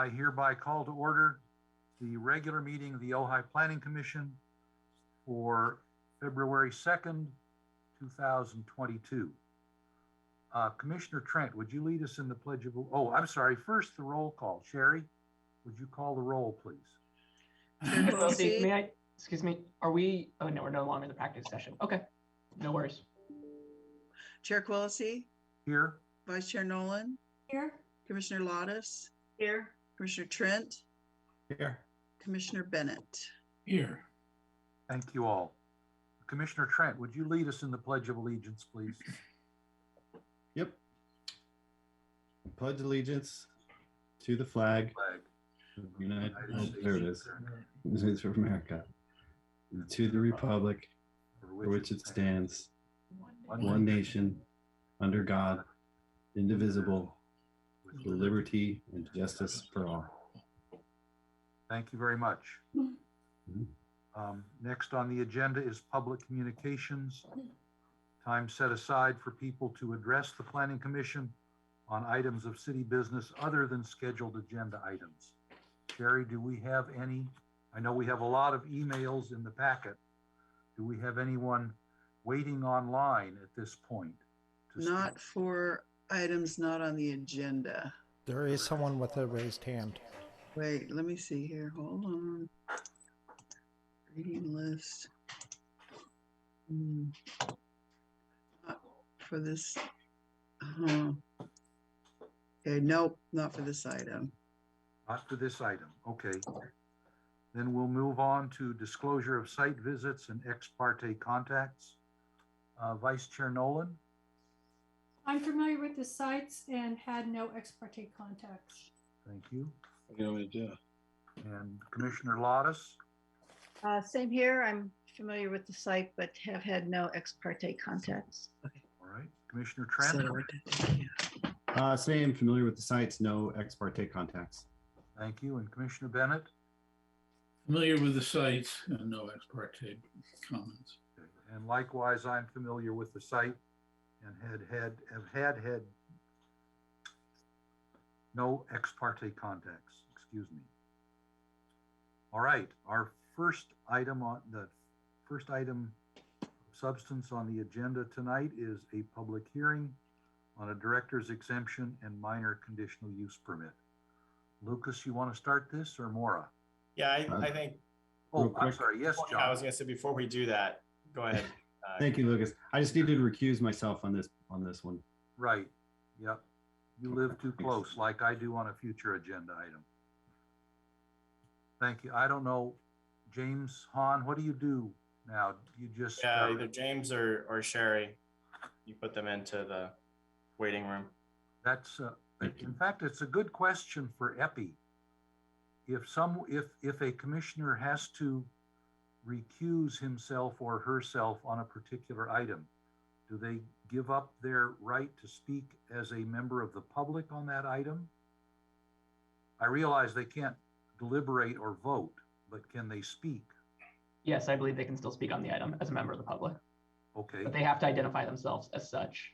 I hereby call to order the regular meeting of the Ojai Planning Commission for February 2nd, 2022. Commissioner Trent, would you lead us in the Pledge of, oh, I'm sorry, first the roll call. Sherry, would you call the roll, please? May I, excuse me, are we, oh no, we're no longer in the practice session. Okay, no worries. Chair Quillisi? Here. Vice Chair Nolan? Here. Commissioner Lottis? Here. Commissioner Trent? Here. Commissioner Bennett? Here. Thank you all. Commissioner Trent, would you lead us in the Pledge of Allegiance, please? Yep. Pledge allegiance to the flag of the United States. There it is. United States of America. And to the republic for which it stands, one nation, under God, indivisible, with liberty and justice for all. Thank you very much. Next on the agenda is public communications. Time set aside for people to address the Planning Commission on items of city business other than scheduled agenda items. Sherry, do we have any? I know we have a lot of emails in the packet. Do we have anyone waiting online at this point? Not for items not on the agenda. There is someone with a raised hand. Wait, let me see here. Hold on. Reading list. Not for this. Okay, nope, not for this item. Not for this item. Okay. Then we'll move on to disclosure of site visits and ex parte contacts. Vice Chair Nolan. I'm familiar with the sites and had no ex parte contacts. Thank you. No idea. And Commissioner Lottis. Same here. I'm familiar with the site, but have had no ex parte contacts. All right. Commissioner Trent. Same, familiar with the sites, no ex parte contacts. Thank you. And Commissioner Bennett. Familiar with the sites and no ex parte comments. Okay. And likewise, I'm familiar with the site and have had no ex parte contacts. Excuse me. All right. Our first item of substance on the agenda tonight is a public hearing on a director's exemption and minor conditional use permit. Lucas, you want to start this or Maura? Yeah, I think. Oh, I'm sorry. Yes, John. I was going to say before we do that, go ahead. Thank you, Lucas. I just needed to recuse myself on this one. Right. Yep. You live too close, like I do on a future agenda item. Thank you. I don't know, James Hahn, what do you do now? You just either James or Sherry. You put them into the waiting room. That's in fact, it's a good question for Epi. If a commissioner has to recuse himself or herself on a particular item, do they give up their right to speak as a member of the public on that item? I realize they can't deliberate or vote, but can they speak? Yes, I believe they can still speak on the item as a member of the public. Okay. But they have to identify themselves as such.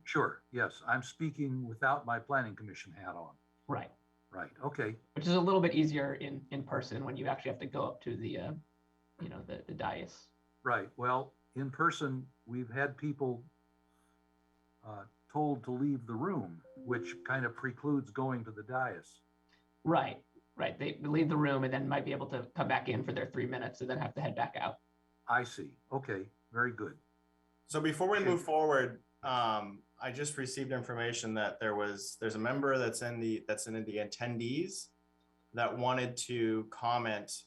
Sure. Yes, I'm speaking without my planning commission hat on. Right. Right. Okay. Which is a little bit easier in person when you actually have to go up to the, the dais. Right. Well, in person, we've had people told to leave the room, which kind of precludes going to the dais. Right. Right. They leave the room and then might be able to come back in for their 3 minutes and then have to head back out. I see. Okay. Very good. So before we move forward, I just received information that there's a member that's in the attendees that wanted to comment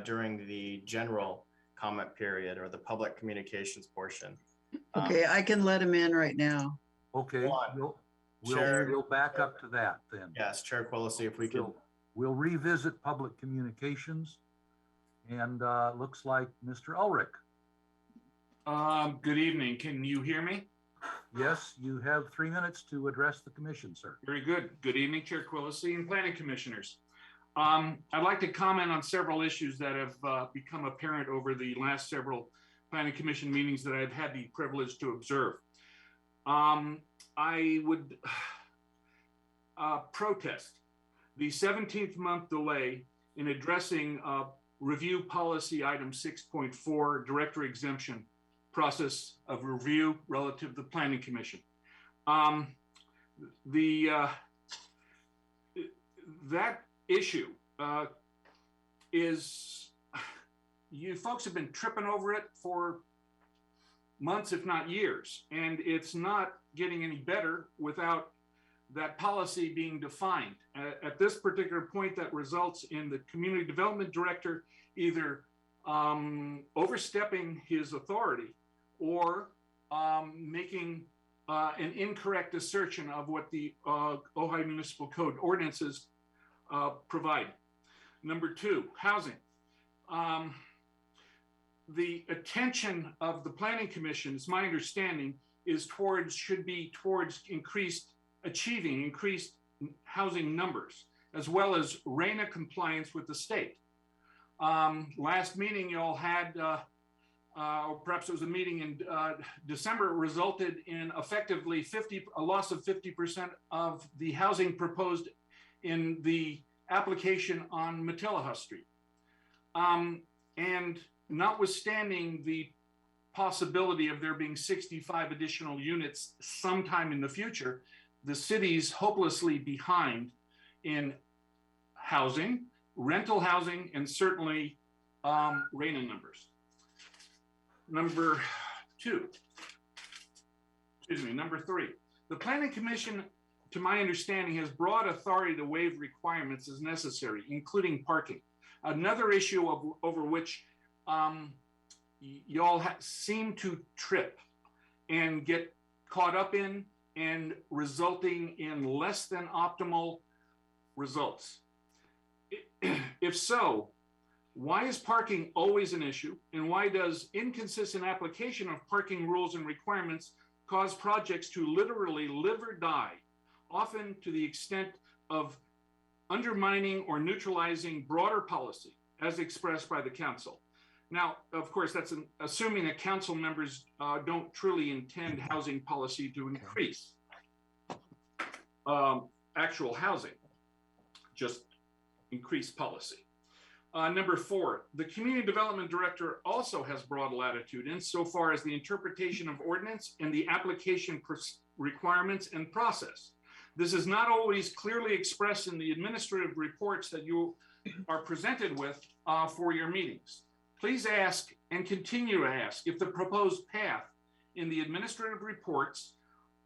during the general comment period or the public communications portion. Okay, I can let him in right now. Okay. We'll back up to that then. Yes, Chair Quillisi, if we can. We'll revisit public communications, and looks like Mr. Ulrich. Good evening. Can you hear me? Yes, you have 3 minutes to address the commission, sir. Very good. Good evening, Chair Quillisi and planning commissioners. I'd like to comment on several issues that have become apparent over the last several planning commission meetings that I've had the privilege to observe. I would protest the 17th month delay in addressing review policy item 6.4, director exemption process of review relative to the Planning Commission. That issue is, you folks have been tripping over it for months, if not years, and it's not getting any better without that policy being defined. At this particular point, that results in the community development director either overstepping his authority or making an incorrect assertion of what the Ojai Municipal Code ordinances provide. Number two, housing. The attention of the Planning Commission, is my understanding, should be towards achieving increased housing numbers, as well as RENA compliance with the state. Last meeting you all had, or perhaps it was a meeting in December, resulted in effectively a loss of 50% of the housing proposed in the application on Matilaha Street. And notwithstanding the possibility of there being 65 additional units sometime in the future, the city's hopelessly behind in housing, rental housing, and certainly RENA numbers. Number three, the Planning Commission, to my understanding, has broad authority to waive requirements as necessary, including parking. Another issue over which y'all seem to trip and get caught up in, and resulting in less than optimal results. If so, why is parking always an issue? And why does inconsistent application of parking rules and requirements cause projects to literally live or die, often to the extent of undermining or neutralizing broader policy as expressed by the council? Now, of course, that's assuming that council members don't truly intend housing policy to increase actual housing, just increase policy. Number four, the community development director also has broad latitude insofar as the interpretation of ordinance and the application requirements and process. This is not always clearly expressed in the administrative reports that you are presented with for your meetings. Please ask and continue to ask if the proposed path in the administrative reports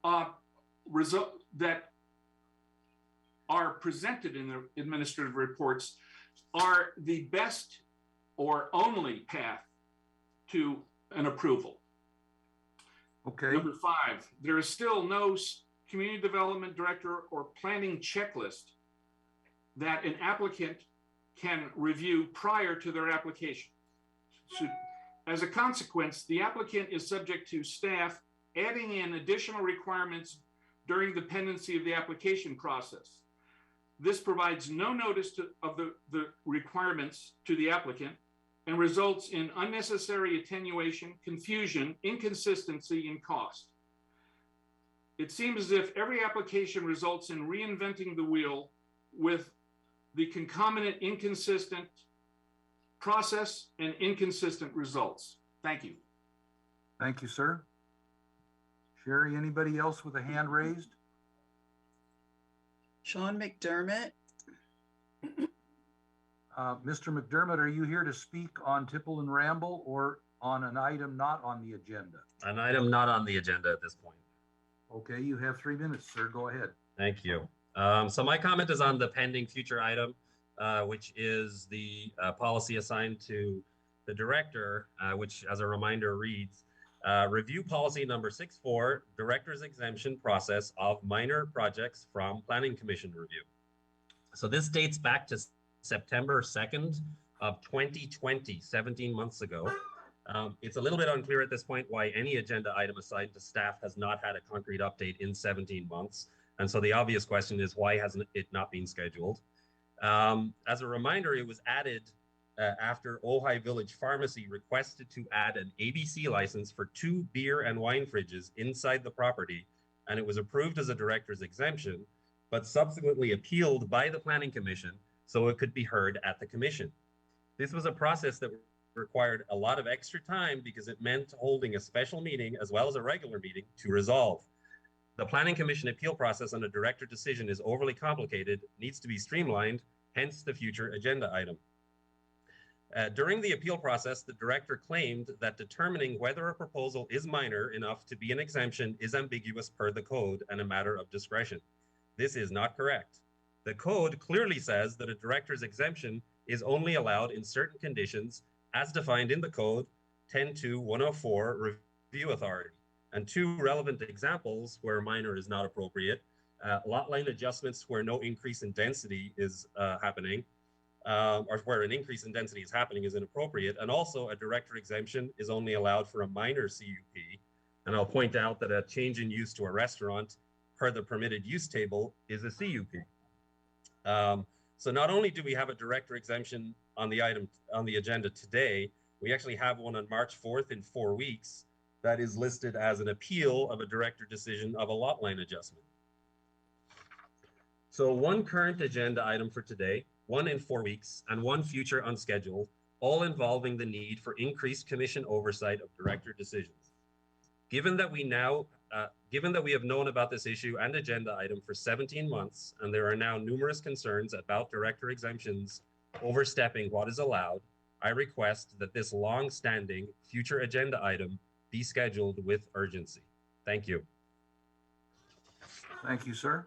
that are presented in the administrative reports are the best or only path to an approval. Okay. Number five, there is still no community development director or planning checklist that an applicant can review prior to their application. So, as a consequence, the applicant is subject to staff adding in additional requirements during the pendency of the application process. This provides no notice of the requirements to the applicant and results in unnecessary attenuation, confusion, inconsistency, and cost. It seems as if every application results in reinventing the wheel with the concomitant inconsistent process and inconsistent results. Thank you. Thank you, sir. Sherry, anybody else with a hand raised? Sean McDermott. Mr. McDermott, are you here to speak on Tipple and Ramble or on an item not on the agenda? An item not on the agenda at this point. Okay, you have 3 minutes, sir. Go ahead. Thank you. So my comment is on the pending future item, which is the policy assigned to the director, which as a reminder reads, review policy number 6.4, director's exemption process of minor projects from Planning Commission review. So this dates back to September 2nd of 2020, 17 months ago. It's a little bit unclear at this point why any agenda item assigned to staff has not had a concrete update in 17 months. And so the obvious question is, why hasn't it not been scheduled? As a reminder, it was added after Ojai Village Pharmacy requested to add an ABC license for 2 beer and wine fridges inside the property, and it was approved as a director's exemption. but subsequently appealed by the Planning Commission so it could be heard at the commission. This was a process that required a lot of extra time because it meant holding a special meeting as well as a regular meeting to resolve. The Planning Commission appeal process on a director decision is overly complicated, needs to be streamlined, hence the future agenda item. During the appeal process, the director claimed that determining whether a proposal is minor enough to be an exemption is ambiguous per the code and a matter of discretion. This is not correct. The code clearly says that a director's exemption is only allowed in certain conditions as defined in the code 10.2.104 review authority. And two relevant examples where minor is not appropriate, lot line adjustments where no increase in density is happening, or where an increase in density is happening is inappropriate. And also a director exemption is only allowed for a minor CUP. And I'll point out that a change in use to a restaurant per the permitted use table is a CUP. So not only do we have a director exemption on the agenda today, we actually have one on March 4th in 4 weeks that is listed as an appeal of a director decision of a lot line adjustment. So one current agenda item for today, one in 4 weeks, and one future unscheduled, all involving the need for increased commission oversight of director decisions. Given that we have known about this issue and agenda item for 17 months, and there are now numerous concerns about director exemptions overstepping what is allowed, I request that this long-standing future agenda item be scheduled with urgency. Thank you. Thank you, sir.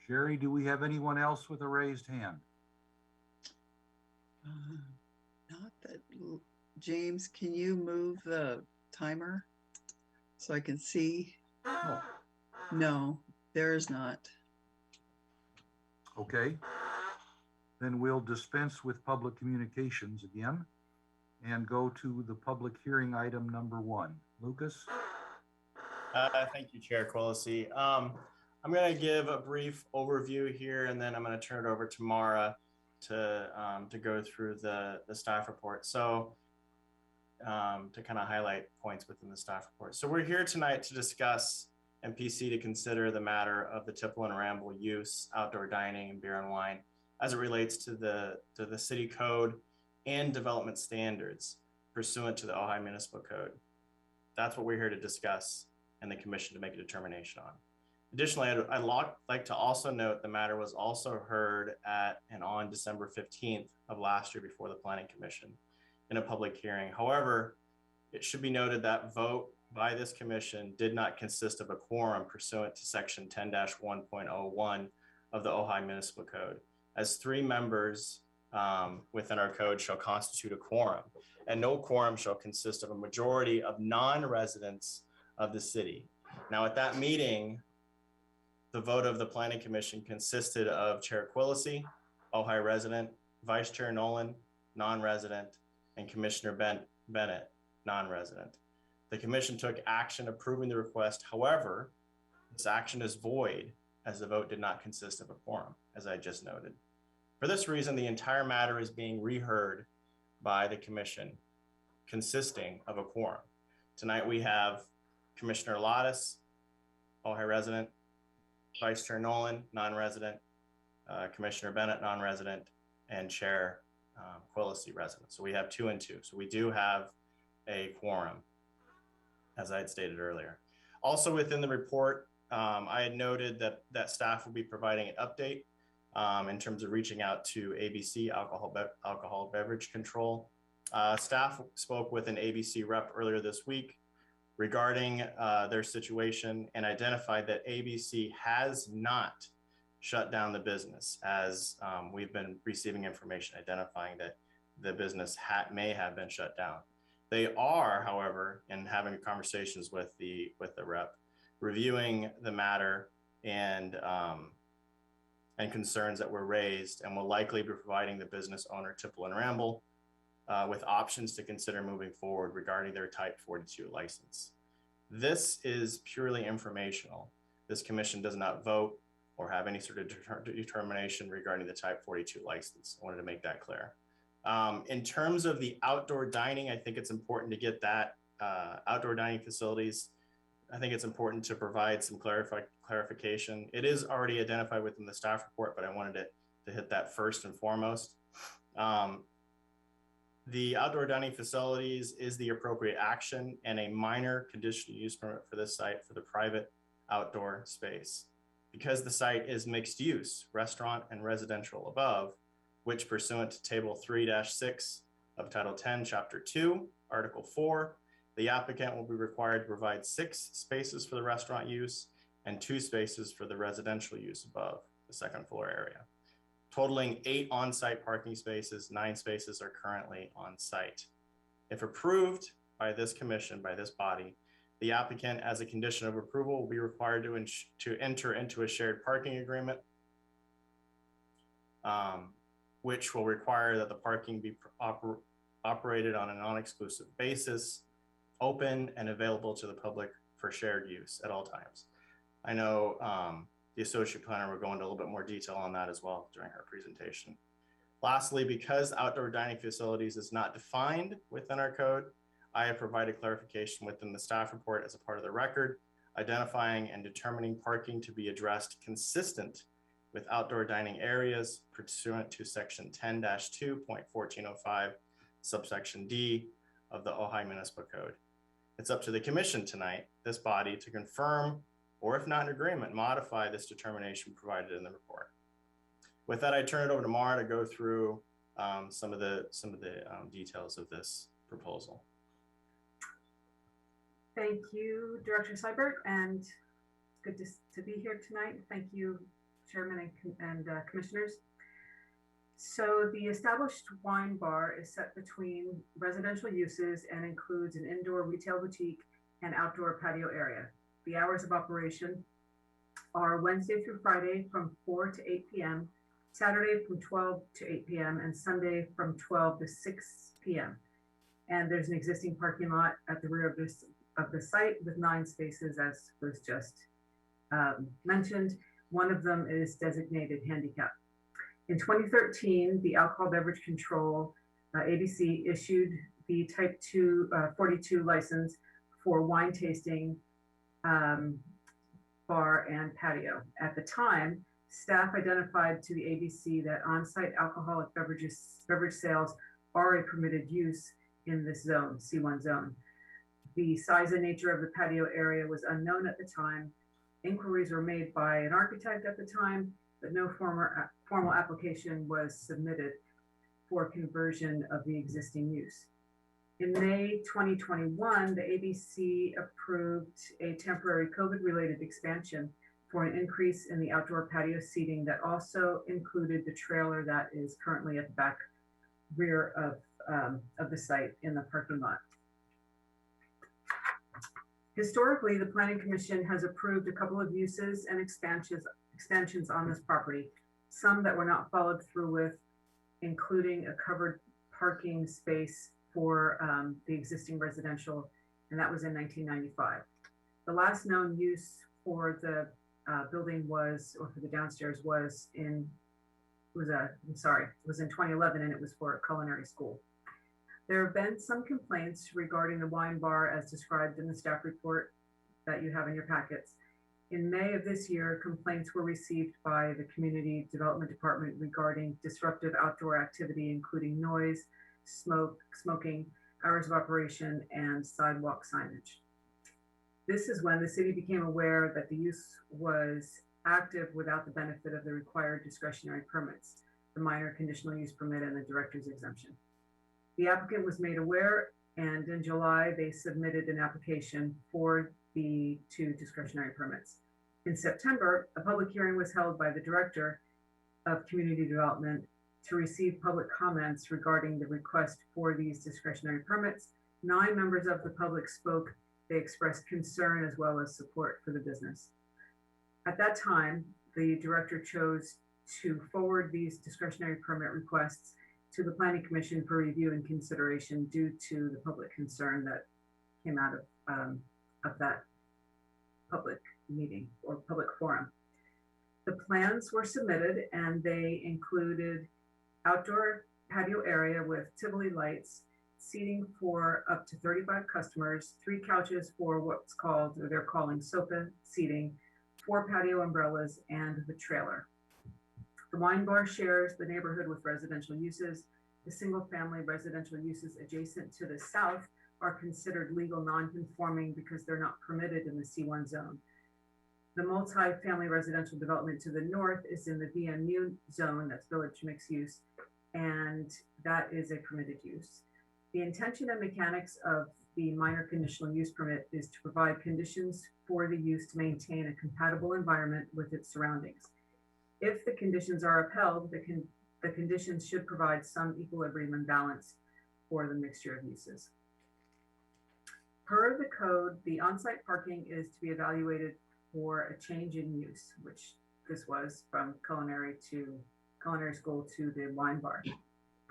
Sherry, do we have anyone else with a raised hand? Not that, James, can you move the timer so I can see? No. No, there is not. Okay. Then we'll dispense with public communications again and go to the public hearing item number 1. Lucas? Thank you, Chair Quillisi. I'm going to give a brief overview here, and then I'm going to turn it over to Mara to go through the staff report. So to kind of highlight points within the staff report. So we're here tonight to discuss MPC to consider the matter of the tipple and ramble use, outdoor dining, and beer and wine as it relates to the city code and development standards pursuant to the Ojai Municipal Code. That's what we're here to discuss and the commission to make a determination on. Additionally, I'd like to also note the matter was also heard at and on December 15th of last year before the Planning Commission in a public hearing. However, it should be noted that vote by this commission did not consist of a quorum pursuant to section 10-1.01 of the Ojai Municipal Code, as 3 members within our code shall constitute a quorum, and no quorum shall consist of a majority of non-residents of the city. Now, at that meeting, the vote of the Planning Commission consisted of Chair Quillisi, Ojai resident, Vice Chair Nolan, non-resident, and Commissioner Bennett, non-resident. The commission took action approving the request. However, this action is void as the vote did not consist of a quorum, as I just noted. For this reason, the entire matter is being reheard by the commission, consisting of a quorum. Tonight we have Commissioner Lottis, Ojai resident, Vice Chair Nolan, non-resident, Commissioner Bennett, non-resident, and Chair Quillisi, resident. So we have 2 and 2. So we do have a quorum, as I had stated earlier. Also within the report, I had noted that staff will be providing an update in terms of reaching out to ABC, Alcohol Beverage Control. Staff spoke with an ABC rep earlier this week regarding their situation and identified that ABC has not shut down the business, as we've been receiving information identifying that the business may have been shut down. They are, however, in having conversations with the rep, reviewing the matter and concerns that were raised, and will likely be providing the business owner, Tipple and Ramble, with options to consider moving forward regarding their Type 42 license. This is purely informational. This commission does not vote or have any sort of determination regarding the Type 42 license. I wanted to make that clear. In terms of the outdoor dining, I think it's important to get that outdoor dining facilities I think it's important to provide some clarification. It is already identified within the staff report, but I wanted to hit that first and foremost. The outdoor dining facilities is the appropriate action and a minor conditional use permit for this site for the private outdoor space. Because the site is mixed use, restaurant and residential above, which pursuant to Table 3-6 of Title 10, Chapter 2, Article 4, the applicant will be required to provide 6 spaces for the restaurant use and 2 spaces for the residential use above the second floor area, totaling 8 on-site parking spaces. 9 spaces are currently on site. If approved by this commission, by this body, the applicant, as a condition of approval, will be required to enter into a shared parking agreement, which will require that the parking be operated on a non-exclusive basis, open and available to the public for shared use at all times. I know the associate planner will go into a little bit more detail on that as well during her presentation. Lastly, because outdoor dining facilities is not defined within our code, I have provided clarification within the staff report as a part of the record, identifying and determining parking to be addressed consistent with outdoor dining areas pursuant to section 10-2.1405, subsection D of the Ojai Municipal Code. It's up to the commission tonight, this body, to confirm, or if not in agreement, modify this determination provided in the report. With that, I turn it over to Mara to go through some of the details of this proposal. Thank you, Director Seibert, and it's good to be here tonight. Thank you, Chairman and Commissioners. So the established wine bar is set between residential uses and includes an indoor retail boutique and outdoor patio area. The hours of operation are Wednesday through Friday from 4 to 8 p.m., Saturday from 12 to 8 p.m., and Sunday from 12 to 6 p.m. And there's an existing parking lot at the rear of the site with 9 spaces, as was just mentioned. One of them is designated handicap. In 2013, the Alcohol Beverage Control ABC issued the Type 42 license for wine tasting, bar, and patio. At the time, staff identified to the ABC that on-site alcoholic beverage sales are a permitted use in this zone, C1 zone. The size and nature of the patio area was unknown at the time. Inquiries were made by an architect at the time, but no formal application was submitted for conversion of the existing use. In May 2021, the ABC approved a temporary COVID-related expansion for an increase in the outdoor patio seating that also included the trailer that is currently at the back rear of the site in the parking lot. Historically, the Planning Commission has approved a couple of uses and expansions on this property, some that were not followed through with, including a covered parking space for the existing residential, and that was in 1995. The last known use for the building was, or for the downstairs was in 2011, and it was for a culinary school. There have been some complaints regarding the wine bar as described in the staff report that you have in your packets. In May of this year, complaints were received by the Community Development Department regarding disruptive outdoor activity, including noise, smoking, hours of operation, and sidewalk signage. This is when the city became aware that the use was active without the benefit of the required discretionary permits, the minor conditional use permit and the director's exemption. The applicant was made aware, and in July, they submitted an application for the 2 discretionary permits. In September, a public hearing was held by the Director of Community Development to receive public comments regarding the request for these discretionary permits. 9 members of the public spoke. They expressed concern as well as support for the business. At that time, the director chose to forward these discretionary permit requests to the Planning Commission for review and consideration due to the public concern that came out of that public meeting or public forum. The plans were submitted and they included outdoor patio area with Tivoli lights, seating for up to 35 customers, 3 couches for what's called, or they're calling sofa seating, 4 patio umbrellas, and the trailer. The wine bar shares the neighborhood with residential uses. The single-family residential uses adjacent to the south are considered legal non-conforming because they're not permitted in the C1 zone. The multi-family residential development to the north is in the VMU zone, that's village mixed use, and that is a permitted use. The intention and mechanics of the minor conditional use permit is to provide conditions for the use to maintain a compatible environment with its surroundings. If the conditions are upheld, the conditions should provide some equilibrium and balance for the mixture of uses. Per the code, the on-site parking is to be evaluated for a change in use, which this was from culinary school to the wine bar.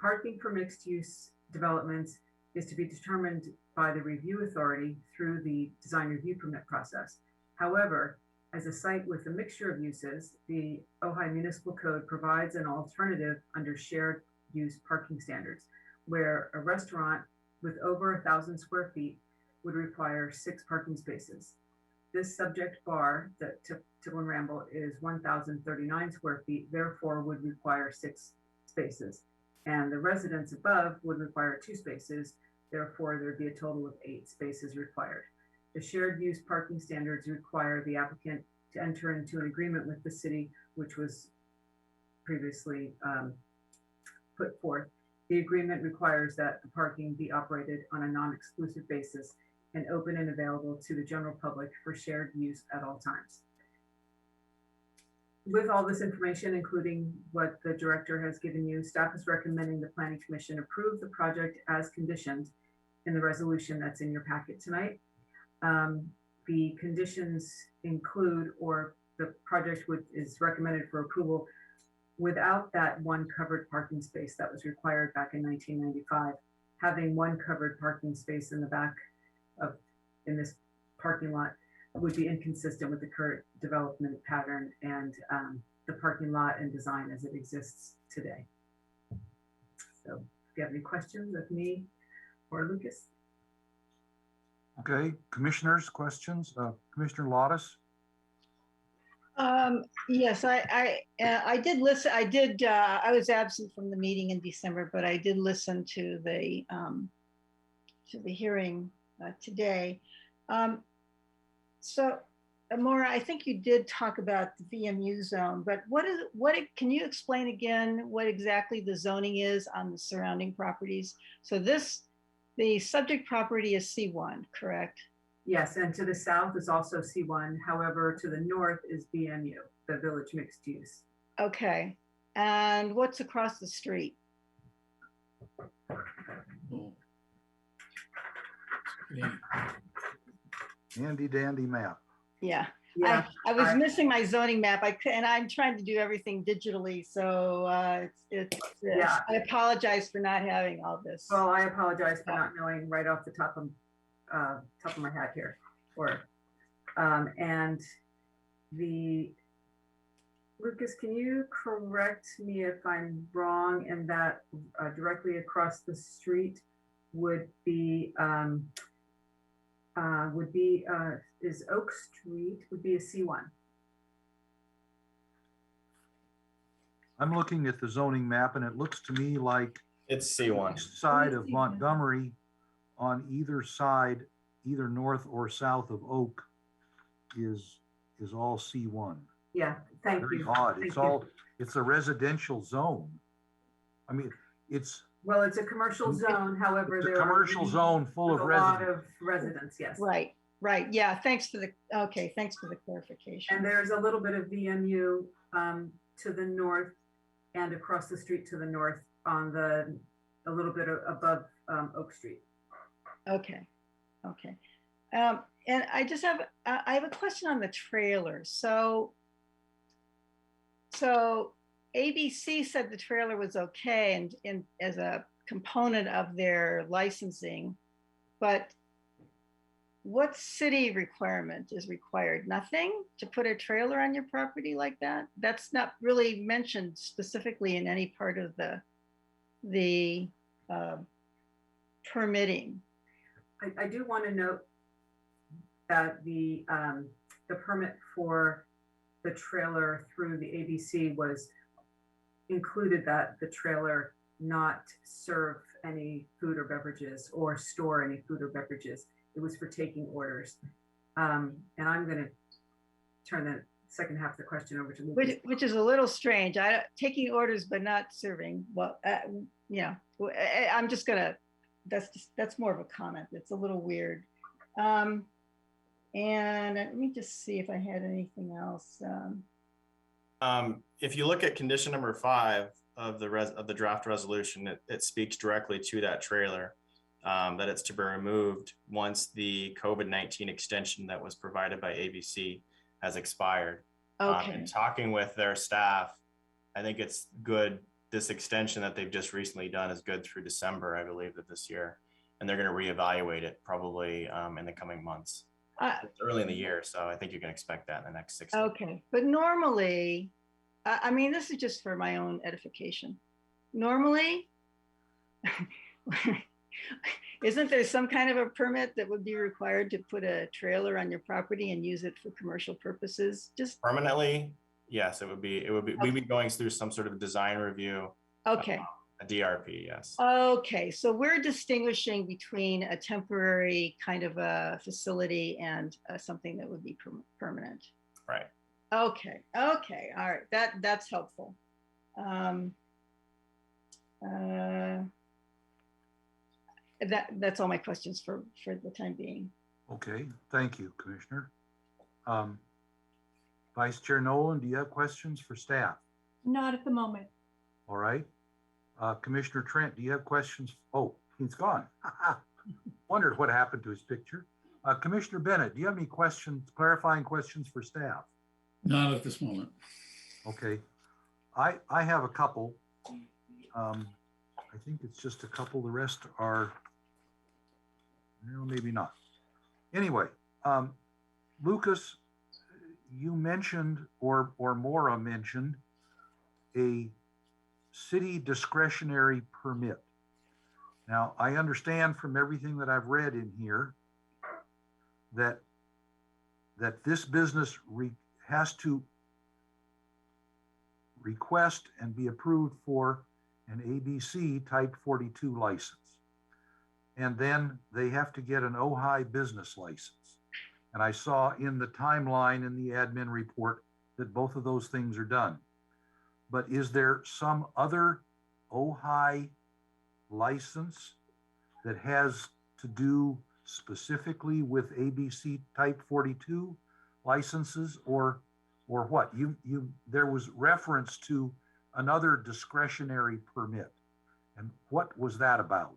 Parking for mixed use developments is to be determined by the review authority through the design review permit process. However, as a site with a mixture of uses, the Ojai Municipal Code provides an alternative under shared use parking standards, where a restaurant with over 1,000 square feet would require 6 parking spaces. This subject bar, the Tibble and Ramble, is 1,039 square feet, therefore would require 6 spaces. And the residence above would require 2 spaces, therefore there'd be a total of 8 spaces required. The shared use parking standards require the applicant to enter into an agreement with the city, which was previously put forth. The agreement requires that the parking be operated on a non-exclusive basis and open and available to the general public for shared use at all times. With all this information, including what the director has given you, staff is recommending the Planning Commission approve the project as conditioned in the resolution that's in your packet tonight. The conditions include, or the project is recommended for approval without that 1 covered parking space that was required back in 1995. Having 1 covered parking space in the back in this parking lot would be inconsistent with the current development pattern and the parking lot and design as it exists today. So if you have any questions of me or Lucas. Okay, commissioners, questions? Commissioner Lottis? Yes, I did listen. I was absent from the meeting in December, but I did listen to the hearing today. So, Maura, I think you did talk about the VMU zone, but can you explain again what exactly the zoning is on the surrounding properties? So the subject property is C1, correct? Yes, and to the south is also C1. However, to the north is VMU, the village mixed use. Okay, and what's across the street? Handy dandy map. Yeah. Yeah, I was missing my zoning map. And I'm trying to do everything digitally. So Yeah. I apologize for not having all this. Well, I apologize for not knowing right off the top of my head here. And Lucas, can you correct me if I'm wrong in that directly across the street would be is Oak Street would be a C1. I'm looking at the zoning map and it looks to me like It's C1. east side of Montgomery on either side, either north or south of Oak is all C1. Yeah, thank Very you. odd. Thank It's a residential zone. I mean, it's Well, it's a commercial zone, however, it's a there are commercial zone full of a lot residents. of residents, yes. Right. Yeah. Thanks for the clarification. And there's a little bit of VMU to the north and across the street to the north on a little bit above Oak Street. Okay. And I have a question on the trailer. So ABC said the trailer was okay and as a component of their licensing, but what city requirement is required? Nothing to put a trailer on your property like that? That's not really mentioned specifically in any part of the permitting. I do want to note that the permit for the trailer through the ABC was included that the trailer not serve any food or beverages or store any food or beverages. It was for taking orders. And I'm going to turn the second half of the question over to Lucas. Which is a little strange. Taking orders but not serving. Well, yeah, I'm just gonna. That's more of a comment. It's a little weird. And let me just see if I had anything else. If you look at condition number 5 of the draft resolution, it speaks directly to that trailer, that it's to be removed once the COVID-19 extension that was provided by ABC has expired. Okay. And talking with their staff, I think it's good. This extension that they've just recently done is good through December, I believe, of this year. And they're going to reevaluate it probably in the coming months. It's early in the year, so I think you can expect that in the next 6 months. Okay, but normally, I mean, this is just for my own edification. Normally, isn't there some kind of a permit that would be required to put a trailer on your property and use it for commercial purposes? Just permanently, yes, it would be. Okay. We'd be going through some sort of design review. Okay. A DRP, yes. Okay, so we're distinguishing between a temporary kind of a facility and something that would be permanent. Right. Okay. Okay. All right. That's helpful. That's all my questions for the time being. Okay, thank you, Commissioner. Vice Chair Nolan, do you have questions for staff? Not at the moment. All right. Commissioner Trent, do you have questions? Oh, he's gone. Wondered what happened to his picture. Commissioner Bennett, do you have any questions, clarifying questions for staff? Not at this moment. Okay. I have a couple. I think it's just a couple. The rest are, no, maybe not. Anyway, Lucas, you mentioned, or Maura mentioned, a city discretionary permit. Now, I understand from everything that I've read in here that this business has to request and be approved for an ABC type 42 license. And then they have to get an Ojai business license. And I saw in the timeline in the admin report that both of those things are done. But is there some other Ojai license that has to do specifically with ABC type 42 licenses, or what? There was reference to another discretionary permit. And what was that about?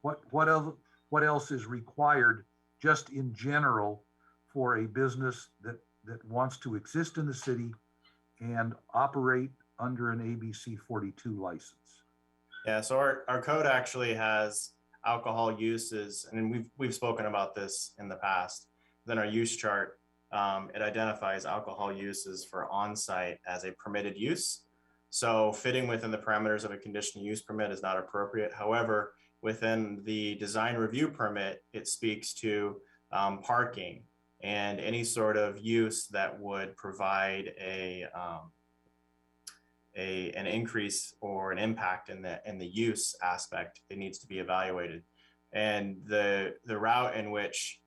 What else is required just in general for a business that wants to exist in the city and operate under an ABC 42 license? Yeah, so our code actually has alcohol uses, and we've spoken about this in the past. Then our use chart, it identifies alcohol uses for on-site as a permitted use. So fitting within the parameters of a conditional use permit is not appropriate. However, within the design review permit, it speaks to parking and any sort of use that would provide an increase or an impact in the use aspect. It needs to be evaluated. And the route in which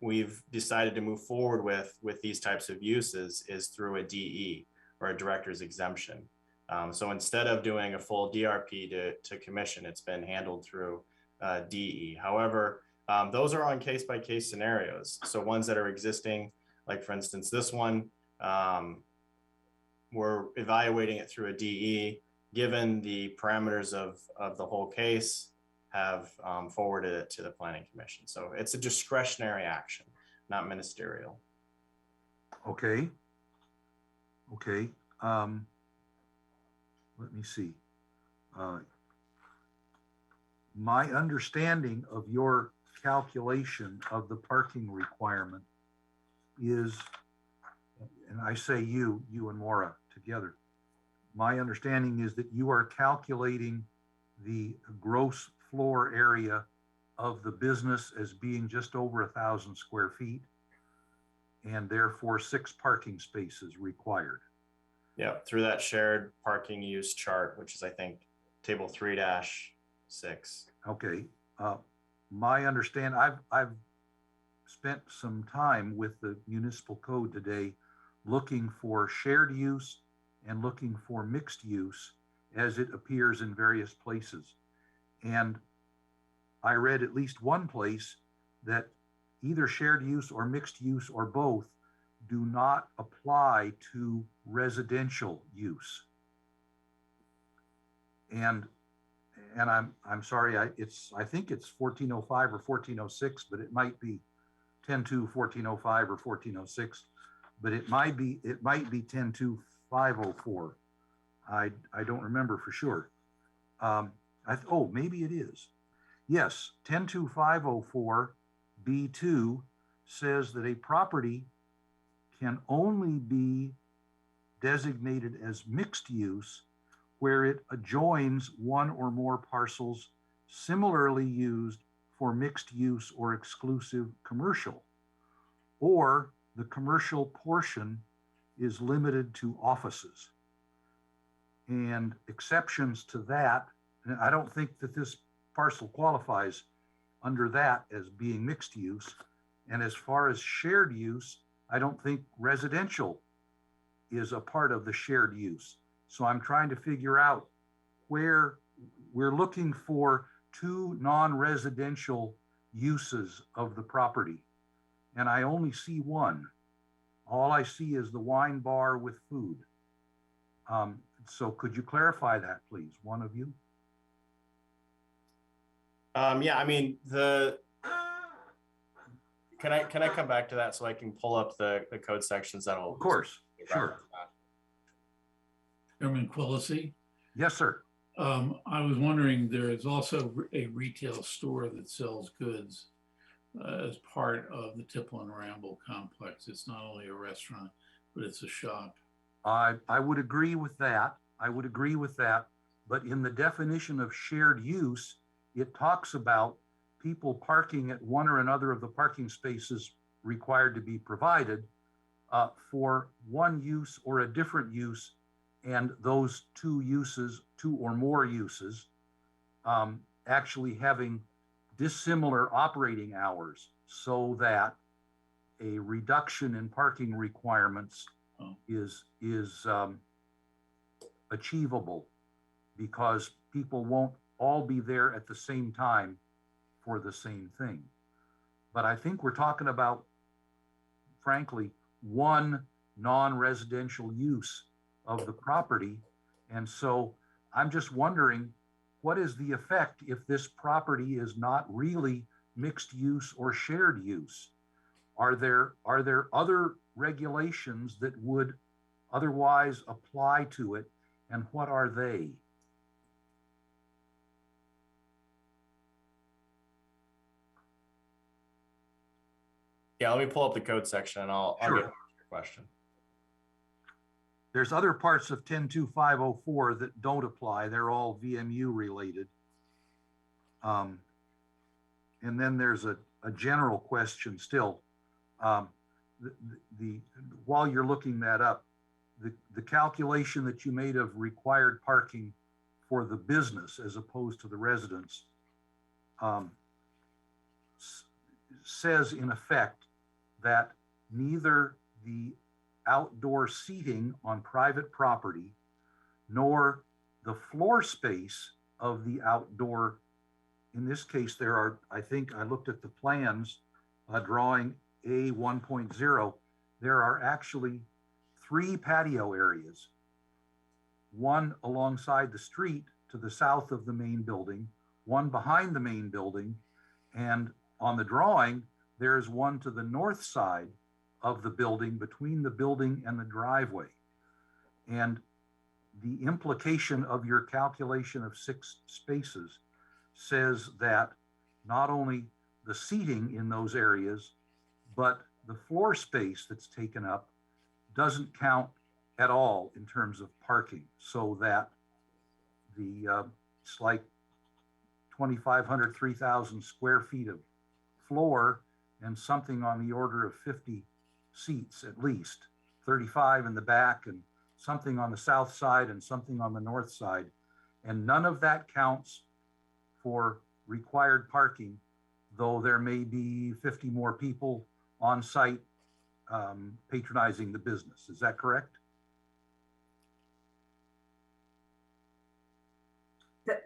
we've decided to move forward with these types of uses is through a DE, or a director's exemption. So instead of doing a full DRP to commission, it's been handled through DE. However, those are on case-by-case scenarios. So ones that are existing, like for instance, this one, we're evaluating it through a DE, given the parameters of the whole case, have forwarded it to the Planning Commission. So it's a discretionary action, not ministerial. Okay. Okay. Let me see. My understanding of your calculation of the parking requirement is, and I say you and Maura together, my understanding is that you are calculating the gross floor area of the business as being just over 1,000 square feet, and therefore 6 parking spaces required. Yeah, through that shared parking use chart, which is, I think, table 3-6. Okay, my understand, I've spent some time with the municipal code today looking for shared use and looking for mixed use as it appears in various places. And I read at least one place that either shared use or mixed use or both do not apply to residential use. And I'm sorry, I think it's 1405 or 1406, but it might be 10-2, 1405 or 1406, but it might be 10-2, 504. I don't remember for sure. Oh, maybe it is. Yes, 10-2, 504 B2 says that a property can only be designated as mixed use where it adjoins one or more parcels similarly used for mixed use or exclusive commercial, or the commercial portion is limited to offices. And exceptions to that, and I don't think that this parcel qualifies under that as being mixed use. And as far as shared use, I don't think residential is a part of the shared use. So I'm trying to figure out where we're looking for 2 non-residential uses of the property. And I only see one. All I see is the wine bar with food. So could you clarify that, please, one of you? Yeah, I mean, can I come back to that so I can pull up the code sections that'll. Of course, sure. Chairman Quillisi? Yes, sir. I was wondering, there is also a retail store that sells goods as part of the Tipple and Ramble complex. It's not only a restaurant, but it's a shop. I would agree with that. I would agree with that. But in the definition of shared use, it talks about people parking at one or another of the parking spaces required to be provided for one use or a different use, and those 2 uses, 2 or more uses, actually having dissimilar operating hours so that a reduction in parking requirements is achievable, because people won't all be there at the same time for the same thing. But I think we're talking about, frankly, one non-residential use of the property. And so I'm just wondering, what is the effect if this property is not really mixed use or shared use? Are there other regulations that would otherwise apply to it, and what are they? Yeah, let me pull up the code section and I'll get to your question. There's other parts of 10.2.504 that don't apply. They're all VMU related. And then there's a general question still. While you're looking that up, the calculation that you made of required parking for the business as opposed to the residents says in effect that neither the outdoor seating on private property nor the floor space of the outdoor, in this case there are, I think I looked at the plans, drawing A 1.0, there are actually 3 patio areas, one alongside the street to the south of the main building, one behind the main building, and on the drawing, there's one to the north side of the building, between the building and the driveway. And the implication of your calculation of 6 spaces says that not only the seating in those areas, but the floor space that's taken up doesn't count at all in terms of parking, so that the it's like 2,500, 3,000 square feet of floor and something on the order of 50 seats at least, 35 in the back and something on the south side and something on the north side. And none of that counts for required parking, though there may be 50 more people on site patronizing the business. Is that correct?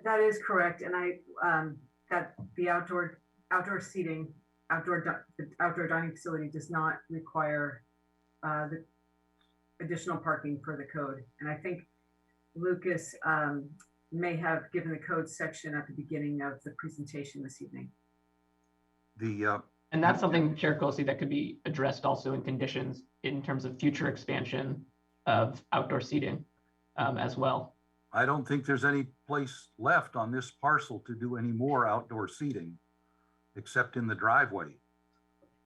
That is correct. And that the outdoor seating, the outdoor dining facility does not require the additional parking per the code. And I think Lucas may have given the code section at the beginning of the presentation this evening. And that's something, Chair Colsey, that could be addressed also in conditions in terms of future expansion of outdoor seating as well. I don't think there's any place left on this parcel to do any more outdoor seating except in the driveway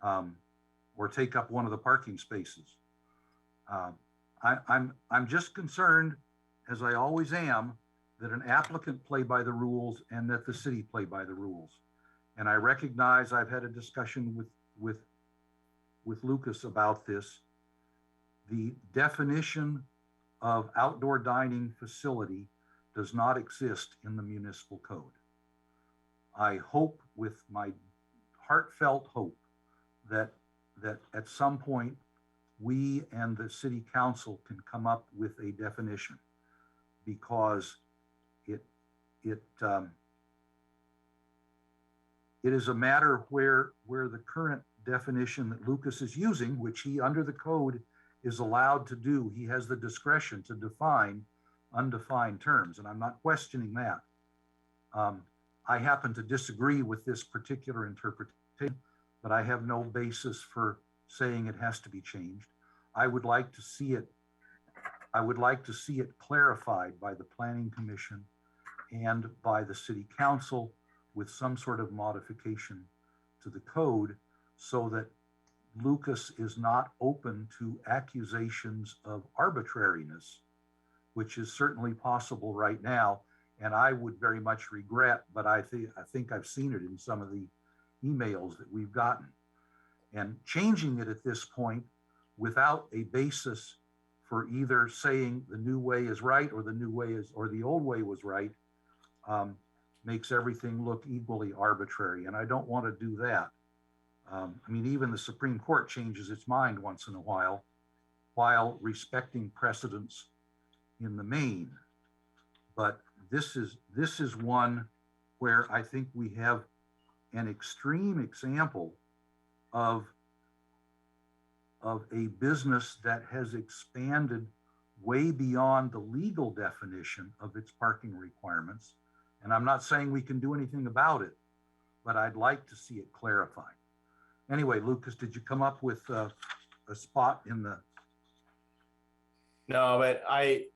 or take up one of the parking spaces. I'm just concerned, as I always am, that an applicant play by the rules and that the city play by the rules. And I recognize I've had a discussion with Lucas about this. The definition of outdoor dining facility does not exist in the municipal code. I hope, with my heartfelt hope, that at some point we and the city council can come up with a definition, because it is a matter where the current definition that Lucas is using, which he under the code is allowed to do, he has the discretion to define undefined terms, and I'm not questioning that. I happen to disagree with this particular interpretation, but I have no basis for saying it has to be changed. I would like to see it clarified by the Planning Commission and by the City Council with some sort of modification to the code, so that Lucas is not open to accusations of arbitrariness, which is certainly possible right now. And I would very much regret, but I think I've seen it in some of the emails that we've gotten. And changing it at this point without a basis for either saying the new way is right or the new way is, or the old way was right, makes everything look equally arbitrary. And I don't want to do that. I mean, even the Supreme Court changes its mind once in a while respecting precedents in the main. But this is one where I think we have an extreme example of a business that has expanded way beyond the legal definition of its parking requirements. And I'm not saying we can do anything about it, but I'd like to see it clarified. Anyway, Lucas, did you come up with a spot in the? No, but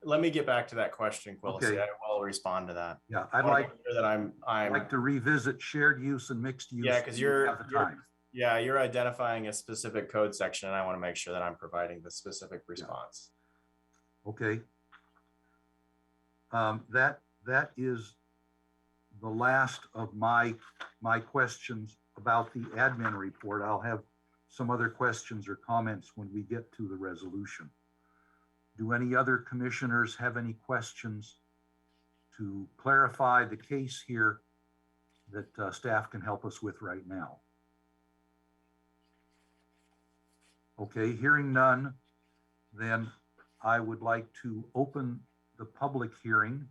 let me get back to that question, Quilisi. Okay. I will respond to that. Yeah, I'd like that I'd like to revisit shared use and mixed use. Yeah, because you're identifying a specific code section, and I want to make sure that I'm providing the specific response. Okay. That is the last of my questions about the admin report. I'll have some other questions or comments when we get to the resolution. Do any other commissioners have any questions to clarify the case here that staff can help us with right now? Okay, hearing none, then I would like to open the public hearing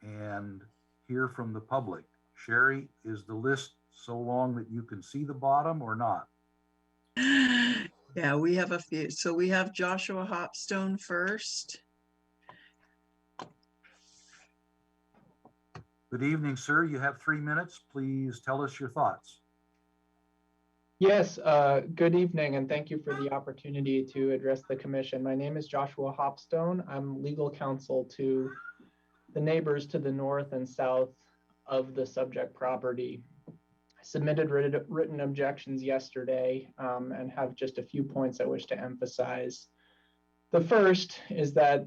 and hear from the public. Sherry, is the list so long that you can see the bottom or not? Yeah, we have a few. So we have Joshua Hopstone first. Good evening, sir. You have 3 minutes. Please tell us your thoughts. Yes, good evening, and thank you for the opportunity to address the commission. My name is Joshua Hopstone. I'm legal counsel to the neighbors to the north and south of the subject property. I submitted written objections yesterday and have just a few points I wish to emphasize. The first is that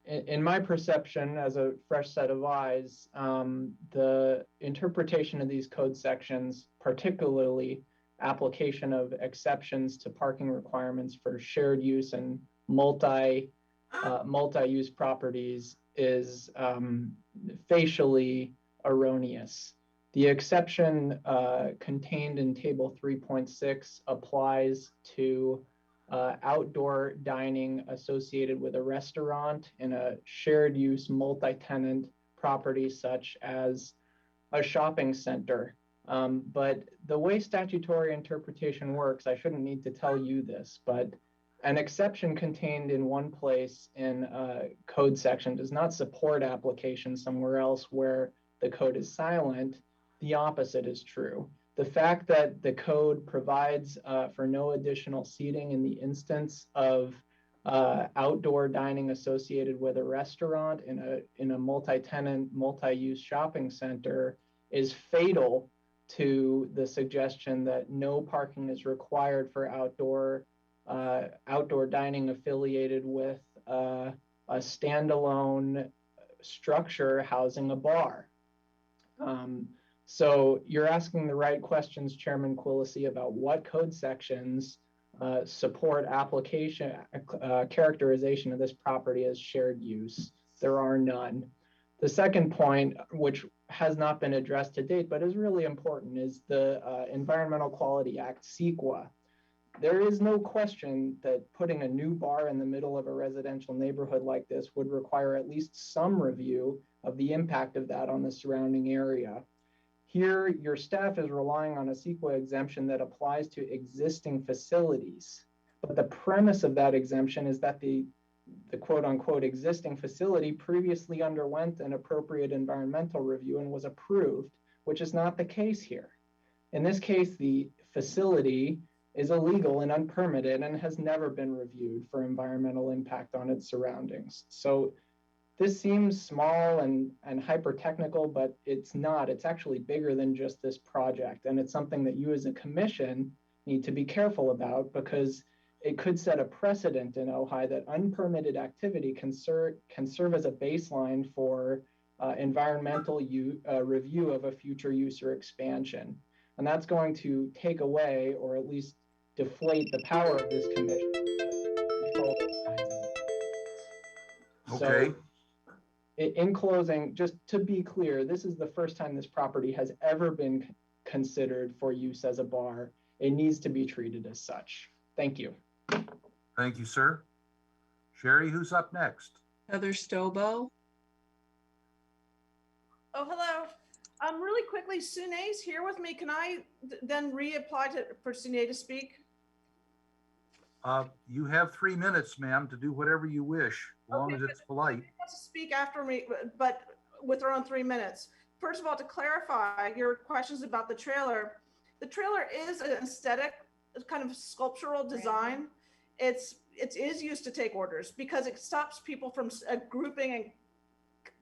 in my perception, as a fresh set of eyes, the interpretation of these code sections, particularly application of exceptions to parking requirements for shared use and multi-use properties, is facially erroneous. The exception contained in Table 3.6 applies to outdoor dining associated with a restaurant in a shared use multi-tenant property such as a shopping center. But the way statutory interpretation works, I shouldn't need to tell you this, but an exception contained in one place in a code section does not support application somewhere else where the code is silent. The opposite is true. The fact that the code provides for no additional seating in the instance of outdoor dining associated with a restaurant in a multi-tenant, multi-use shopping center is fatal to the suggestion that no parking is required for outdoor dining affiliated with a standalone structure housing a bar. So you're asking the right questions, Chairman Quillisi, about what code sections support application, characterization of this property as shared use. There are none. The second point, which has not been addressed to date, but is really important, is the Environmental Quality Act, CEQA. There is no question that putting a new bar in the middle of a residential neighborhood like this would require at least some review of the impact of that on the surrounding area. Here, your staff is relying on a CEQA exemption that applies to existing facilities. But the premise of that exemption is that the quote unquote existing facility previously underwent an appropriate environmental review and was approved, which is not the case here. In this case, the facility is illegal and unpermitted and has never been reviewed for environmental impact on its surroundings. So this seems small and hyper-technical, but it's not. It's actually bigger than just this project. And it's something that you as a commission need to be careful about, because it could set a precedent in Ojai that unpermitted activity can serve as a baseline for environmental review of a future use or expansion. And that's going to take away, or at least deflate, the power of this commission to control those kinds of things. Okay. So, in closing, just to be clear, this is the first time this property has ever been considered for use as a bar. It needs to be treated as such. Thank you. Thank you, sir. Sherry, who's up next? Heather Stobo. Oh, hello. Really quickly, Sune's here with me. Can I then reapply for Sune to speak? You have 3 minutes, ma'am, to do whatever you wish, as long as it's polite. She wants to speak after me, but with her own 3 minutes. First of all, to clarify your questions about the trailer is an aesthetic, kind of sculptural design. It is used to take orders because it stops people from grouping and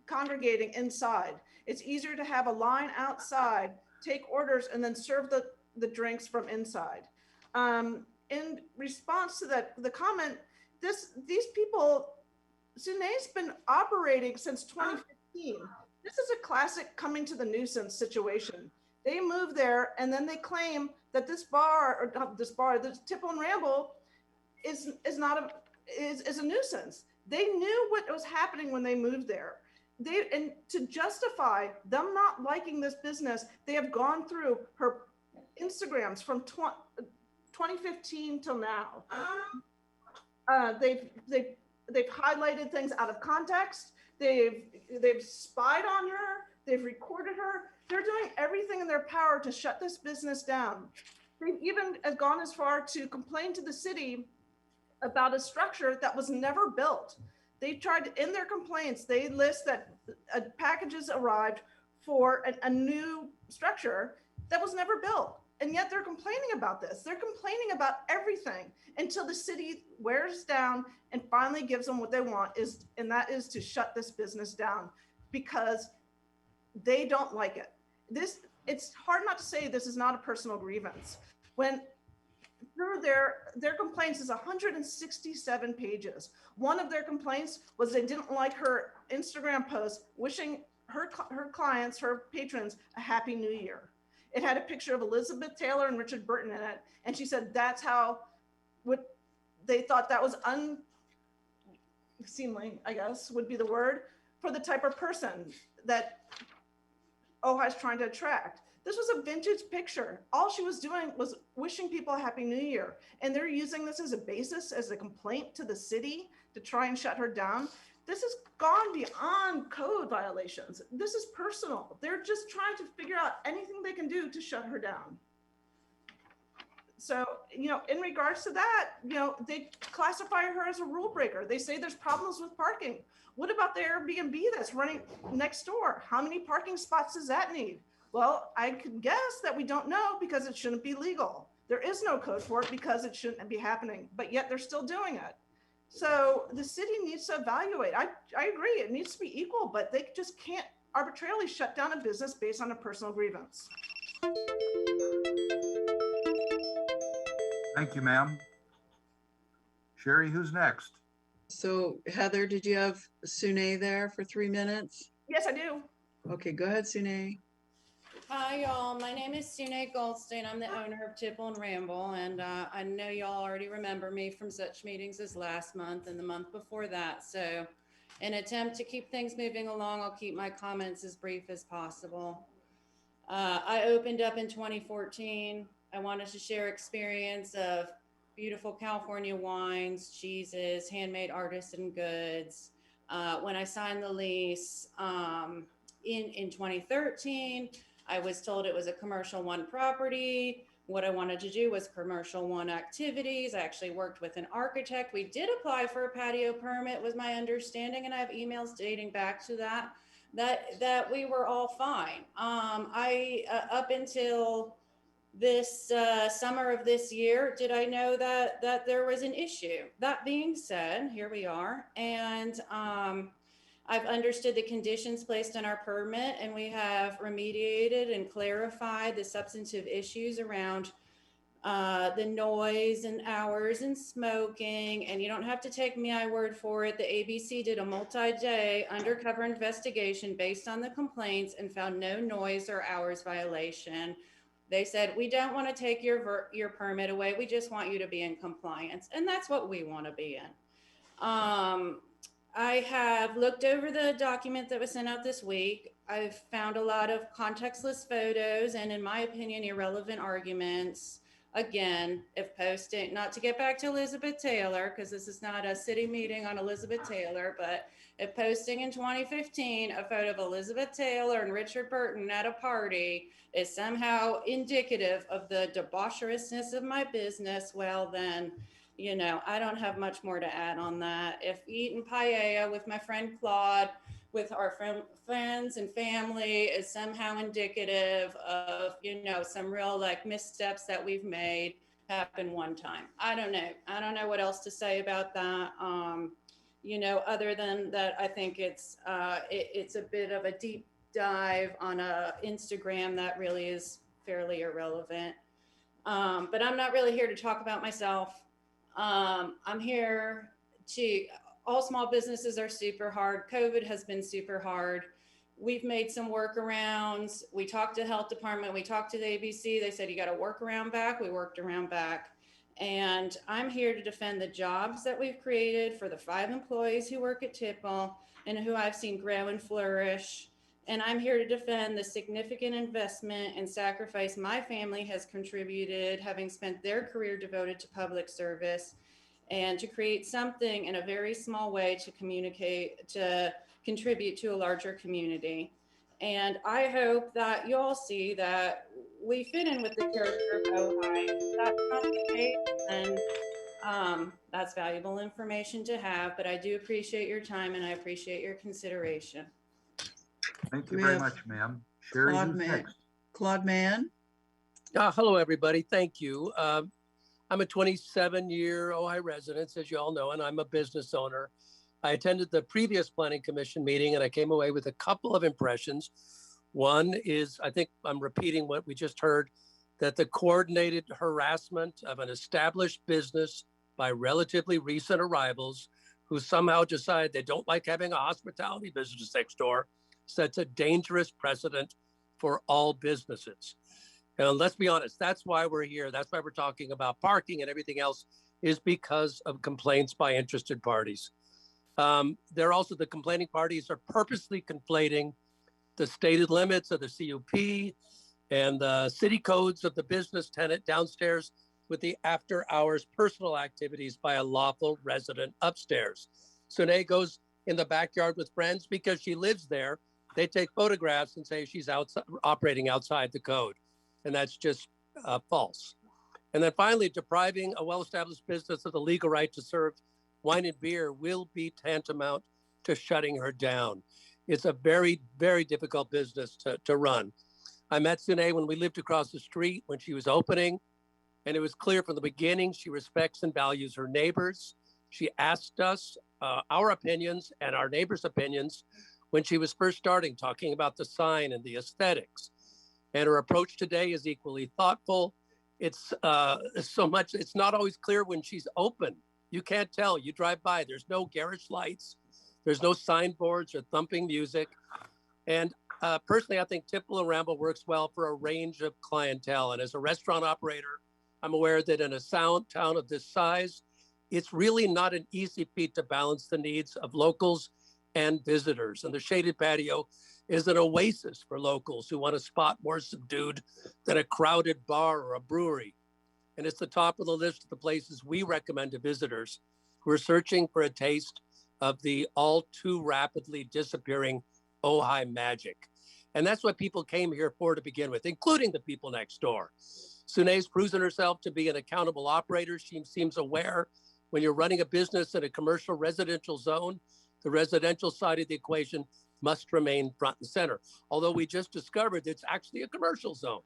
congregating inside. It's easier to have a line outside, take orders, and then serve the drinks from inside. In response to the comment, these people, Sune's been operating since 2015. This is a classic coming to the nuisance situation. They move there and then they claim that this Tipple and Ramble is a nuisance. They knew what was happening when they moved there. And to justify them not liking this business, they have gone through her Instagrams from 2015 till now. They've highlighted things out of context. They've spied on her. They've recorded her. They're doing everything in their power to shut this business down. They've even gone as far to complain to the city about a structure that was never built. They tried, in their complaints, they list that packages arrived for a new structure that was never built. And yet they're complaining about this. They're complaining about everything until the city wears down and finally gives them what they want, and that is to shut this business down because they don't like it. It's hard not to say this is not a personal grievance. When through their complaints is 167 pages. One of their complaints was they didn't like her Instagram post wishing her clients, her patrons, a happy new year. It had a picture of Elizabeth Taylor and Richard Burton in it. And she said that's how, what they thought that was unseemly, I guess would be the word, for the type of person that Ojai's trying to attract. This was a vintage picture. All she was doing was wishing people a happy new year. And they're using this as a basis, as a complaint to the city to try and shut her down. This has gone beyond code violations. This is personal. They're just trying to figure out anything they can do to shut her down. So, you know, in regards to that, you know, they classify her as a rule breaker. They say there's problems with parking. What about the Airbnb that's running next door? How many parking spots does that need? Well, I can guess that we don't know because it shouldn't be legal. There is no code for it because it shouldn't be happening, but yet they're still doing it. So the city needs to evaluate. I agree, it needs to be equal, but they just can't arbitrarily shut down a business based on a personal grievance. Thank you, ma'am. Sherry, who's next? So Heather, did you have Sune there for 3 minutes? Yes, I do. Okay, go ahead, Sune. Hi, y'all. My name is Sune Goldstein. I'm the owner of Tipple and Ramble, and I know y'all already remember me from such meetings as last month and the month before that. So in an attempt to keep things moving along, I'll keep my comments as brief as possible. I opened up in 2014. I wanted to share experience of beautiful California wines, cheeses, handmade artisan goods. When I signed the lease in 2013, I was told it was a commercial one property. What I wanted to do was commercial one activities. I actually worked with an architect. We did apply for a patio permit, was my understanding, and I have emails dating back to that we were all fine. Up until this summer of this year, did I know that there was an issue. That being said, here we are, and I've understood the conditions placed in our permit, and we have remediated and clarified the substantive issues around the noise and hours and smoking. And you don't have to take my word for it. The ABC did a multi-day undercover investigation based on the complaints and found no noise or hours violation. They said, we don't want to take your permit away. We just want you to be in compliance. And that's what we want to be in. I have looked over the document that was sent out this week. I've found a lot of contextless photos and, in my opinion, irrelevant arguments. Again, if posting, not to get back to Elizabeth Taylor, because this is not a city meeting on Elizabeth Taylor, but if posting in 2015 a photo of Elizabeth Taylor and Richard Burton at a party is somehow indicative of the debaucherousness of my business, well then, you know, I don't have much more to add on that. If eating paella with my friend Claude, with our friends and family is somehow indicative of, you know, some real like missteps that we've made, happened one time. I don't know. I don't know what else to say about that. You know, other than that, I think it's a bit of a deep dive on a Instagram that really is fairly irrelevant. But I'm not really here to talk about myself. I'm here to, all small businesses are super hard. COVID has been super hard. We've made some workarounds. We talked to the health department. We talked to the ABC. They said, you got to work around back. We worked around back. And I'm here to defend the jobs that we've created for the 5 employees who work at Tipple and who I've seen grow and flourish. And I'm here to defend the significant investment and sacrifice my family has contributed, having spent their career devoted to public service, and to create something in a very small way to communicate, to contribute to a larger community. And I hope that you all see that we fit in with the character of Ojai. That's not the case, and that's valuable information to have, but I do appreciate your time and I appreciate your consideration. Thank you very much, ma'am. Sherry, who's next? Claude Mann. Hello, everybody. Thank you. I'm a 27-year Ojai resident, as you all know, and I'm a business owner. I attended the previous Planning Commission meeting, and I came away with a couple of impressions. One is, I think I'm repeating what we just heard, that the coordinated harassment of an established business by relatively recent arrivals who somehow decide they don't like having a hospitality business next door sets a dangerous precedent for all businesses. And let's be honest, that's why we're here. That's why we're talking about parking and everything else, is because of complaints by interested parties. They're also, the complaining parties are purposely conflating the stated limits of the CUP and the city codes of the business tenant downstairs with the after hours personal activities by a lawful resident upstairs. Sune goes in the backyard with friends because she lives there. They take photographs and say she's outside, operating outside the code. And that's just false. And then finally, depriving a well-established business of the legal right to serve wine and beer will be tantamount to shutting her down. It's a very, very difficult business to run. I met Sune when we lived across the street when she was opening, and it was clear from the beginning she respects and values her neighbors. She asked us our opinions and our neighbors' opinions when she was first starting, talking about the sign and the aesthetics. And her approach today is equally thoughtful. It's so much, it's not always clear when she's open. You can't tell, you drive by, there's no garage lights, there's no signboards or thumping music. And personally, I think Tipple and Ramble works well for a range of clientele. And as a restaurant operator, I'm aware that in a sound town of this size, it's really not an easy feat to balance the needs of locals and visitors. And the Shaded Patio is an oasis for locals who want a spot more subdued than a crowded bar or a brewery. And it's the top of the list of the places we recommend to visitors who are searching for a taste of the all too rapidly disappearing Ojai magic. And that's what people came here for to begin with, including the people next door. Sune's proven herself to be an accountable operator. She seems aware when you're running a business in a commercial residential zone, the residential side of the equation must remain front and center. Although we just discovered it's actually a commercial zone.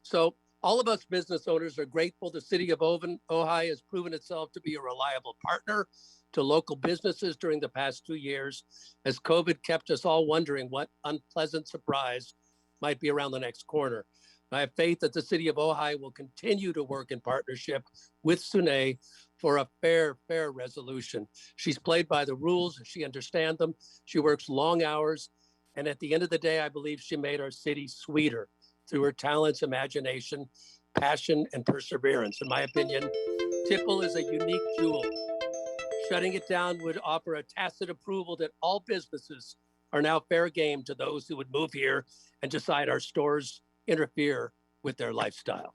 So all of us business owners are grateful the city of Ojai has proven itself to be a reliable partner to local businesses during the past 2 years, as COVID kept us all wondering what unpleasant surprise might be around the next corner. I have faith that the city of Ojai will continue to work in partnership with Sune for a fair resolution. She's played by the rules, she understands them, she works long hours, and at the end of the day, I believe she made our city sweeter through her talents, imagination, passion, and perseverance. In my opinion, Tipple is a unique jewel. Shutting it down would offer a tacit approval that all businesses are now fair game to those who would move here and decide our stores interfere with their lifestyle.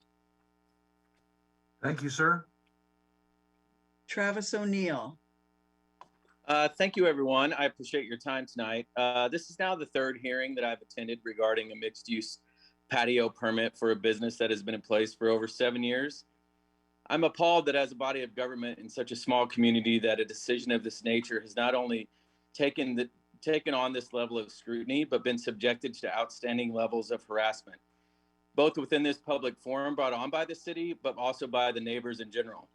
Thank you, sir. Travis O'Neill. Thank you, everyone. I appreciate your time tonight. This is now the third hearing that I've attended regarding a mixed-use patio permit for a business that has been in place for over 7 years. I'm appalled that as a body of government in such a small community that a decision of this nature has not only taken on this level of scrutiny, but been subjected to outstanding levels of harassment, both within this public forum brought on by the city, but also by the neighbors in general.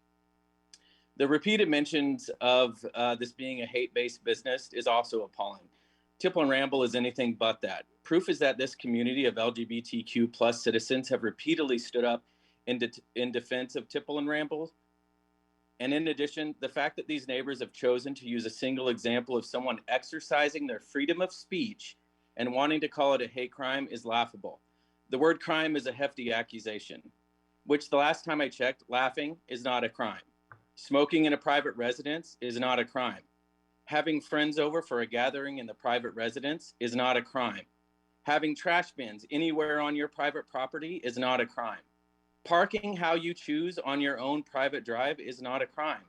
The repeated mentions of this being a hate-based business is also appalling. Tipple and Ramble is anything but that. Proof is that this community of LGBTQ plus citizens have repeatedly stood up in defense of Tipple and Ramble. And in addition, the fact that these neighbors have chosen to use a single example of someone exercising their freedom of speech and wanting to call it a hate crime is laughable. The word crime is a hefty accusation, which the last time I checked, laughing is not a crime. Smoking in a private residence is not a crime. Having friends over for a gathering in the private residence is not a crime. Having trash bins anywhere on your private property is not a crime. Parking how you choose on your own private drive is not a crime.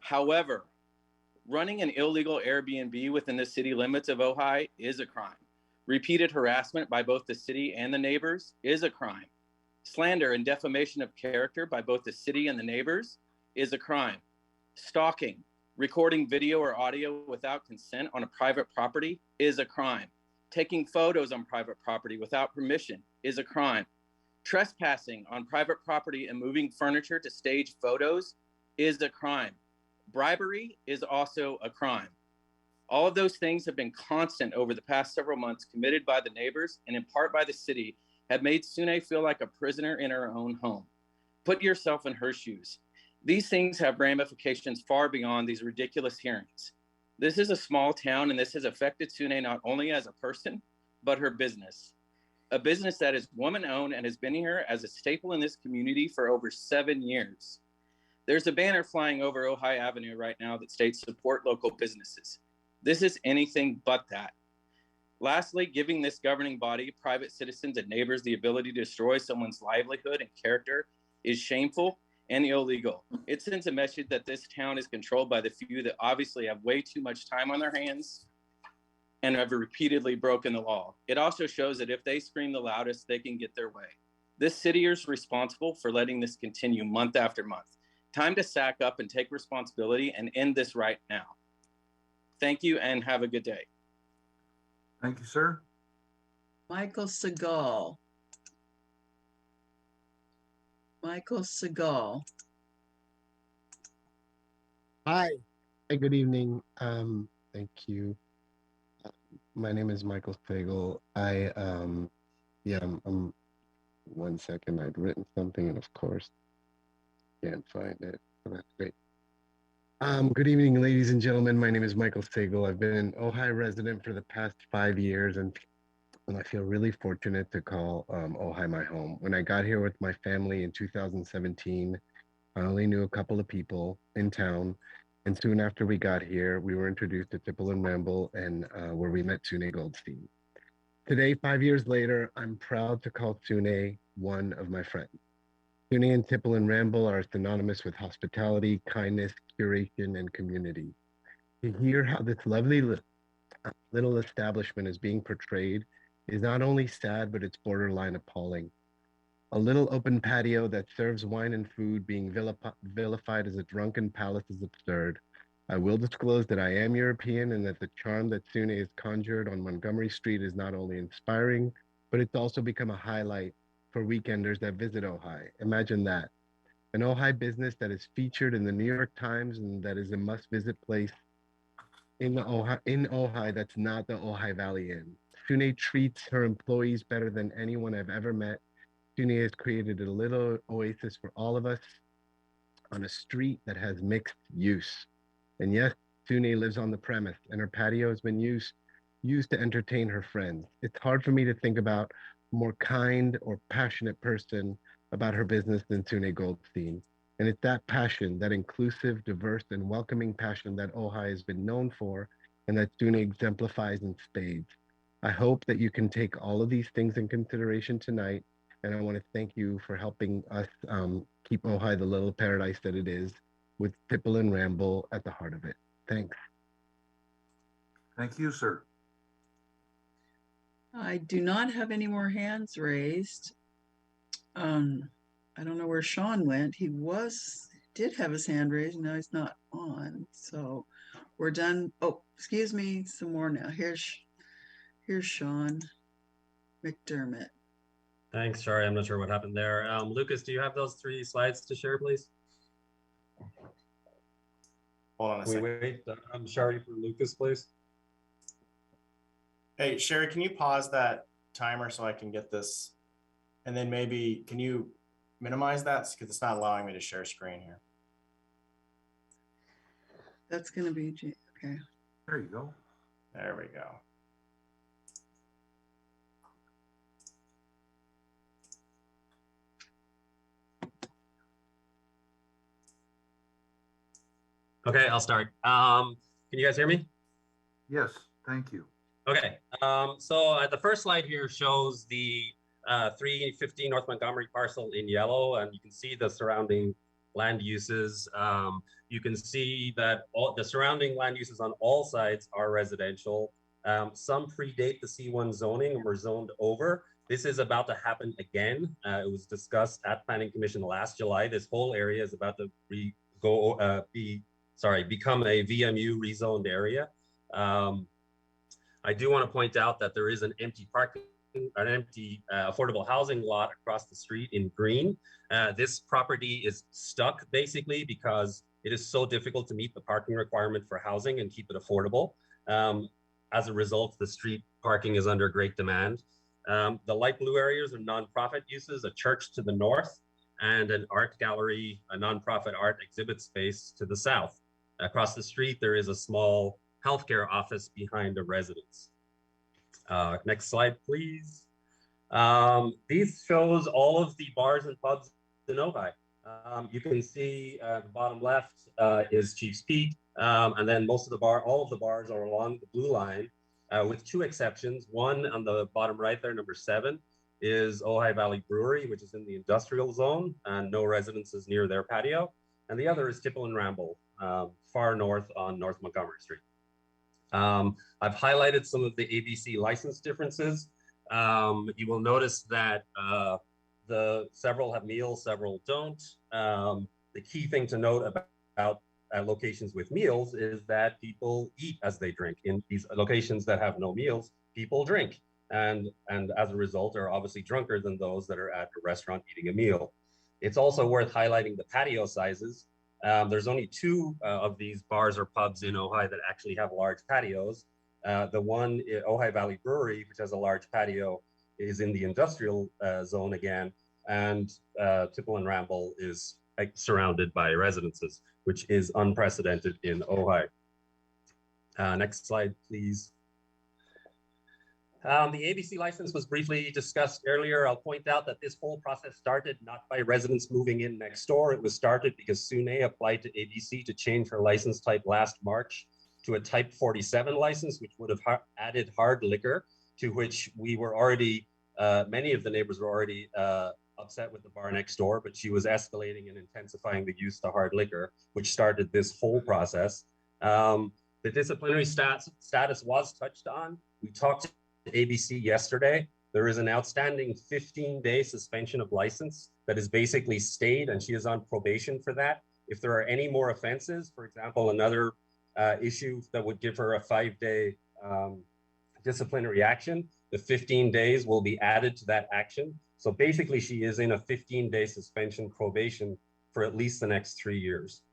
However, running an illegal Airbnb within the city limits of Ojai is a crime. Repeated harassment by both the city and the neighbors is a crime. Slander and defamation of character by both the city and the neighbors is a crime. Stalking, recording video or audio without consent on a private property is a crime. Taking photos on private property without permission is a crime. Trespassing on private property and moving furniture to stage photos is a crime. Bribery is also a crime. All of those things have been constant over the past several months, committed by the neighbors and in part by the city have made Sune feel like a prisoner in her own home. Put yourself in her shoes. These things have ramifications far beyond these ridiculous hearings. This is a small town, and this has affected Sune not only as a person, but her business. A business that is woman-owned and has been here as a staple in this community for over 7 years. There's a banner flying over Ojai Avenue right now that states support local businesses. This is anything but that. Lastly, giving this governing body, private citizens, and neighbors the ability to destroy someone's livelihood and character is shameful and illegal. It sends a message that this town is controlled by the few that obviously have way too much time on their hands and have repeatedly broken the law. It also shows that if they scream the loudest, they can get their way. This city is responsible for letting this continue month after month. Time to sack up and take responsibility and end this right now. Thank you and have a good day. Thank you, sir. Michael Stegall. Michael Stegall. Hi. Hi, good evening. Thank you. My name is Michael Stegall. I'm 1 second. I'd written something and of course can't find it. So that's great. Good evening, ladies and gentlemen. My name is Michael Stegall. I've been an Ojai resident for the past 5 years, and I feel really fortunate to call Ojai my home. When I got here with my family in 2017, I only knew a couple of people in town, and soon after we got here, we were introduced to Tipple and Ramble, and where we met Sune Goldstein. Today, 5 years later, I'm proud to call Sune one of my friends. Sune and Tipple and Ramble are synonymous with hospitality, kindness, curation, and community. To hear how this lovely little establishment is being portrayed is not only sad, but it's borderline appalling. A little open patio that serves wine and food being vilified as a drunken palace is absurd. I will disclose that I am European and that the charm that Sune has conjured on Montgomery Street is not only inspiring, but it's also become a highlight for weekenders that visit Ojai. Imagine that. An Ojai business that is featured in the New York Times and that is a must-visit place in Ojai that's not the Ojai Valley Inn. Sune treats her employees better than anyone I've ever met. Sune has created a little oasis for all of us on a street that has mixed use. And yes, Sune lives on the premise, and her patio has been used to entertain her friends. It's hard for me to think about a more kind or passionate person about her business than Sune Goldstein. And it's that passion, that inclusive, diverse, and welcoming passion that Ojai has been known for and that Sune exemplifies in spades. I hope that you can take all of these things in consideration tonight, and I want to thank you for helping us keep Ojai the little paradise that it is, with Tipple and Ramble at the heart of it. Thanks. Thank you, sir. I do not have any more hands raised. I don't know where Sean went. He did have his hand raised. Now he's not on. So we're done. Oh, excuse me. Some more now. Here's Sean McDermott. Thanks, Shari. I'm not sure what happened there. Lucas, do you have those 3 slides to share, please? Hold on a second. Wait, Shari, for Lucas, please. Hey, Sherry, can you pause that timer so I can get this? And then maybe, can you minimize that? Because it's not allowing me to share screen here. That's going to be, okay. There you go. There we go. Okay, I'll start. Can you guys hear me? Yes, thank you. Okay, so the first slide here shows the 315 North Montgomery parcel in yellow, and you can see the surrounding land uses. You can see that all the surrounding land uses on all sides are residential. Some predate the C1 zoning and were zoned over. This is about to happen again. It was discussed at Planning Commission last July. This whole area is about to become a VMU rezoned area. I do want to point out that there is an empty affordable housing lot across the street in green. This property is stuck basically because it is so difficult to meet the parking requirement for housing and keep it affordable. As a result, the street parking is under great demand. The light blue areas are nonprofit uses, a church to the north, and an art gallery, a nonprofit art exhibit space to the south. Across the street, there is a small healthcare office behind a residence. Next slide, please. These shows all of the bars and pubs in Ojai. You can see the bottom left is Chief's Peak, and then all of the bars are along the blue line, with two exceptions. One on the bottom right there, number 7, is Ojai Valley Brewery, which is in the industrial zone, and no residences near their patio. And the other is Tipple and Ramble, far north on North Montgomery Street. I've highlighted some of the ABC license differences. You will notice that several have meals, several don't. The key thing to note about locations with meals is that people eat as they drink. In these locations that have no meals, people drink, and as a result are obviously drunker than those that are at a restaurant eating a meal. It's also worth highlighting the patio sizes. There's only 2 of these bars or pubs in Ojai that actually have large patios. The one, Ojai Valley Brewery, which has a large patio, is in the industrial zone again, and Tipple and Ramble is surrounded by residences, which is unprecedented in Ojai. Next slide, please. The ABC license was briefly discussed earlier. I'll point out that this whole process started not by residents moving in next door. It was started because Sune applied to ABC to change her license type last March to a type 47 license, which would have added hard liquor, to which we were already, many of the neighbors were already upset with the bar next door, but she was escalating and intensifying the use to hard liquor, which started this whole process. The disciplinary status was touched on. We talked to ABC yesterday. There is an outstanding 15-day suspension of license that is basically stayed, and she is on probation for that. If there are any more offenses, for example, another issue that would give her a 5-day disciplinary action, the 15 days will be added to that action. So basically she is in a 15-day suspension probation for at least the next 3 years.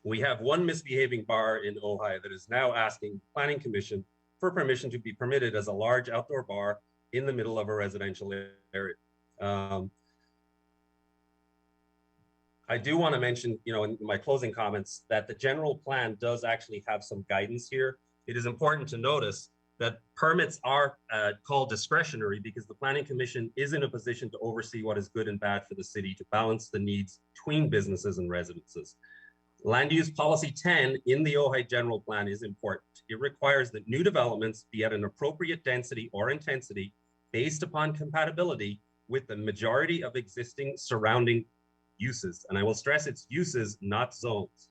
We have one misbehaving bar in Ojai that is now asking the Planning Commission for permission to be permitted as a large outdoor bar in the middle of a residential area. I do want to mention, in my closing comments, that the general plan does actually have some guidance here. It is important to notice that permits are called discretionary because the Planning Commission is in a position to oversee what is good and bad for the city, to balance the needs between businesses and residences. Land Use Policy 10 in the Ojai General Plan is important. It requires that new developments be at an appropriate density or intensity based upon compatibility with the majority of existing surrounding uses. And I will stress it's uses, not zones.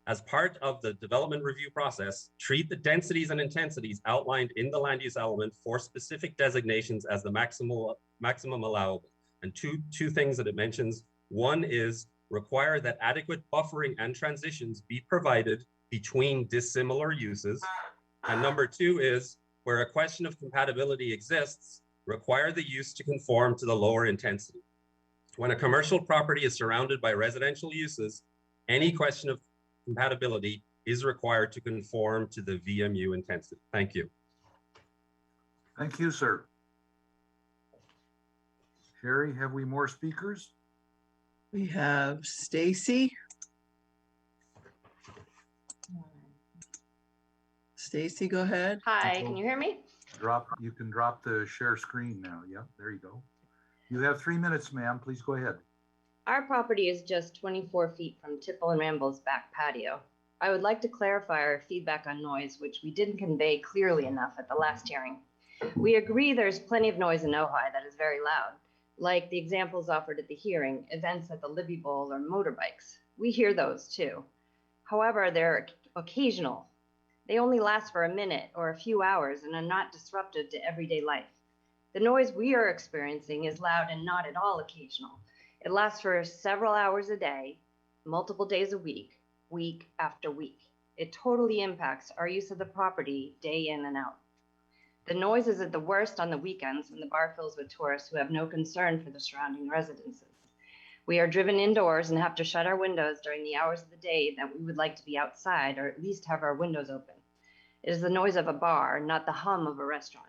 As part of the development review process, treat the densities and intensities outlined in the land use element for specific designations as the maximum allowable. And two things that it mentions. One is require that adequate buffering and transitions be provided between dissimilar uses. And number 2 is where a question of compatibility exists, require the use to conform to the lower intensity. When a commercial property is surrounded by residential uses, any question of compatibility is required to conform to the VMU intensity. Thank you. Thank you, sir. Sherry, have we more speakers? We have Stacy. Stacy, go ahead. Hi, can you hear me? You can drop the share screen now. Yep, there you go. You have 3 minutes, ma'am. Please go ahead. Our property is just 24 feet from Tipple and Ramble's back patio. I would like to clarify our feedback on noise, which we didn't convey clearly enough at the last hearing. We agree there's plenty of noise in Ojai that is very loud, like the examples offered at the hearing, events at the Libby Bowl or motorbikes. We hear those too. However, they're occasional. They only last for a minute or a few hours and are not disruptive to everyday life. The noise we are experiencing is loud and not at all occasional. It lasts for several hours a day, multiple days a week, week after week. It totally impacts our use of the property day in and out. The noise is at the worst on the weekends when the bar fills with tourists who have no concern for the surrounding residences. We are driven indoors and have to shut our windows during the hours of the day that we would like to be outside or at least have our windows open. It is the noise of a bar, not the hum of a restaurant.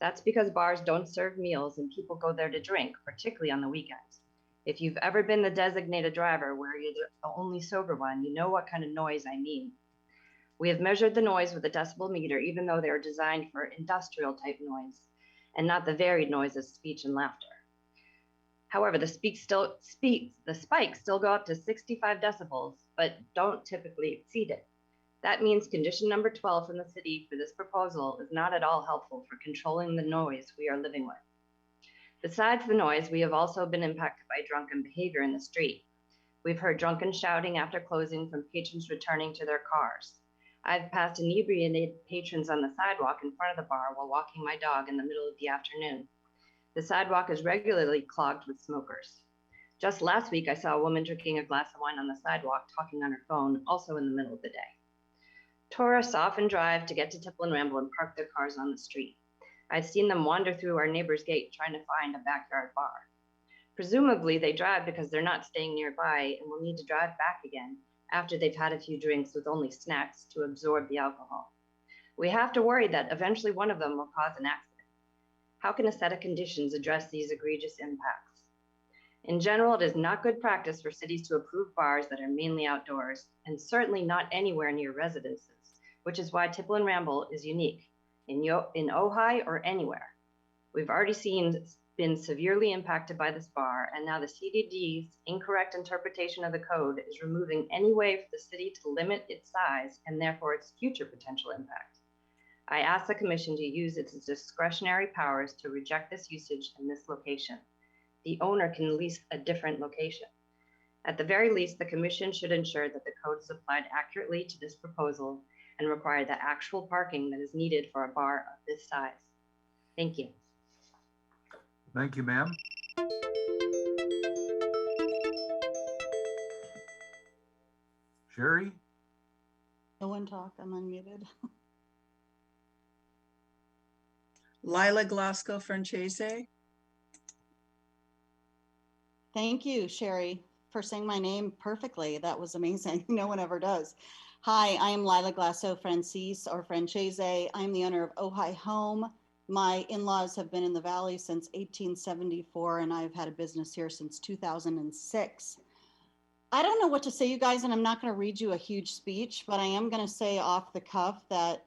That's because bars don't serve meals and people go there to drink, particularly on the weekends. If you've ever been the designated driver where you're the only sober one, you know what kind of noise I mean. We have measured the noise with a decibel meter, even though they are designed for industrial type noise and not the varied noise of speech and laughter. However, the spikes still go up to 65 decibels, but don't typically exceed it. That means condition number 12 from the city for this proposal is not at all helpful for controlling the noise we are living with. Besides the noise, we have also been impacted by drunken behavior in the street. We've heard drunken shouting after closing from patrons returning to their cars. I've passed inebriated patrons on the sidewalk in front of the bar while walking my dog in the middle of the afternoon. The sidewalk is regularly clogged with smokers. Just last week, I saw a woman drinking a glass of wine on the sidewalk, talking on her phone, also in the middle of the day. Tourists often drive to get to Tipple and Ramble and park their cars on the street. I've seen them wander through our neighbor's gate trying to find a backyard bar. Presumably, they drive because they're not staying nearby and will need to drive back again after they've had a few drinks with only snacks to absorb the alcohol. We have to worry that eventually one of them will cause an accident. How can a set of conditions address these egregious impacts? In general, it is not good practice for cities to approve bars that are mainly outdoors, and certainly not anywhere near residences, which is why Tipple and Ramble is unique, in Ojai or anywhere. We've already been severely impacted by this bar, and now the CDD's incorrect interpretation of the code is removing any way for the city to limit its size and therefore its future potential impact. I ask the commission to use its discretionary powers to reject this usage in this location. The owner can lease a different location. At the very least, the commission should ensure that the code is applied accurately to this proposal and require the actual parking that is needed for a bar of this size. Thank you. Thank you, ma'am. Sherry? No one talk, I'm unmuted. Lila Glasgow Francese. Thank you, Sherry, for saying my name perfectly. That was amazing. No one ever does. Hi, I am Lila Glasso Francis or Francese. I'm the owner of Ojai Home. My in-laws have been in the Valley since 1874, and I've had a business here since 2006. I don't know what to say, you guys, and I'm not going to read you a huge speech, but I am going to say off the cuff that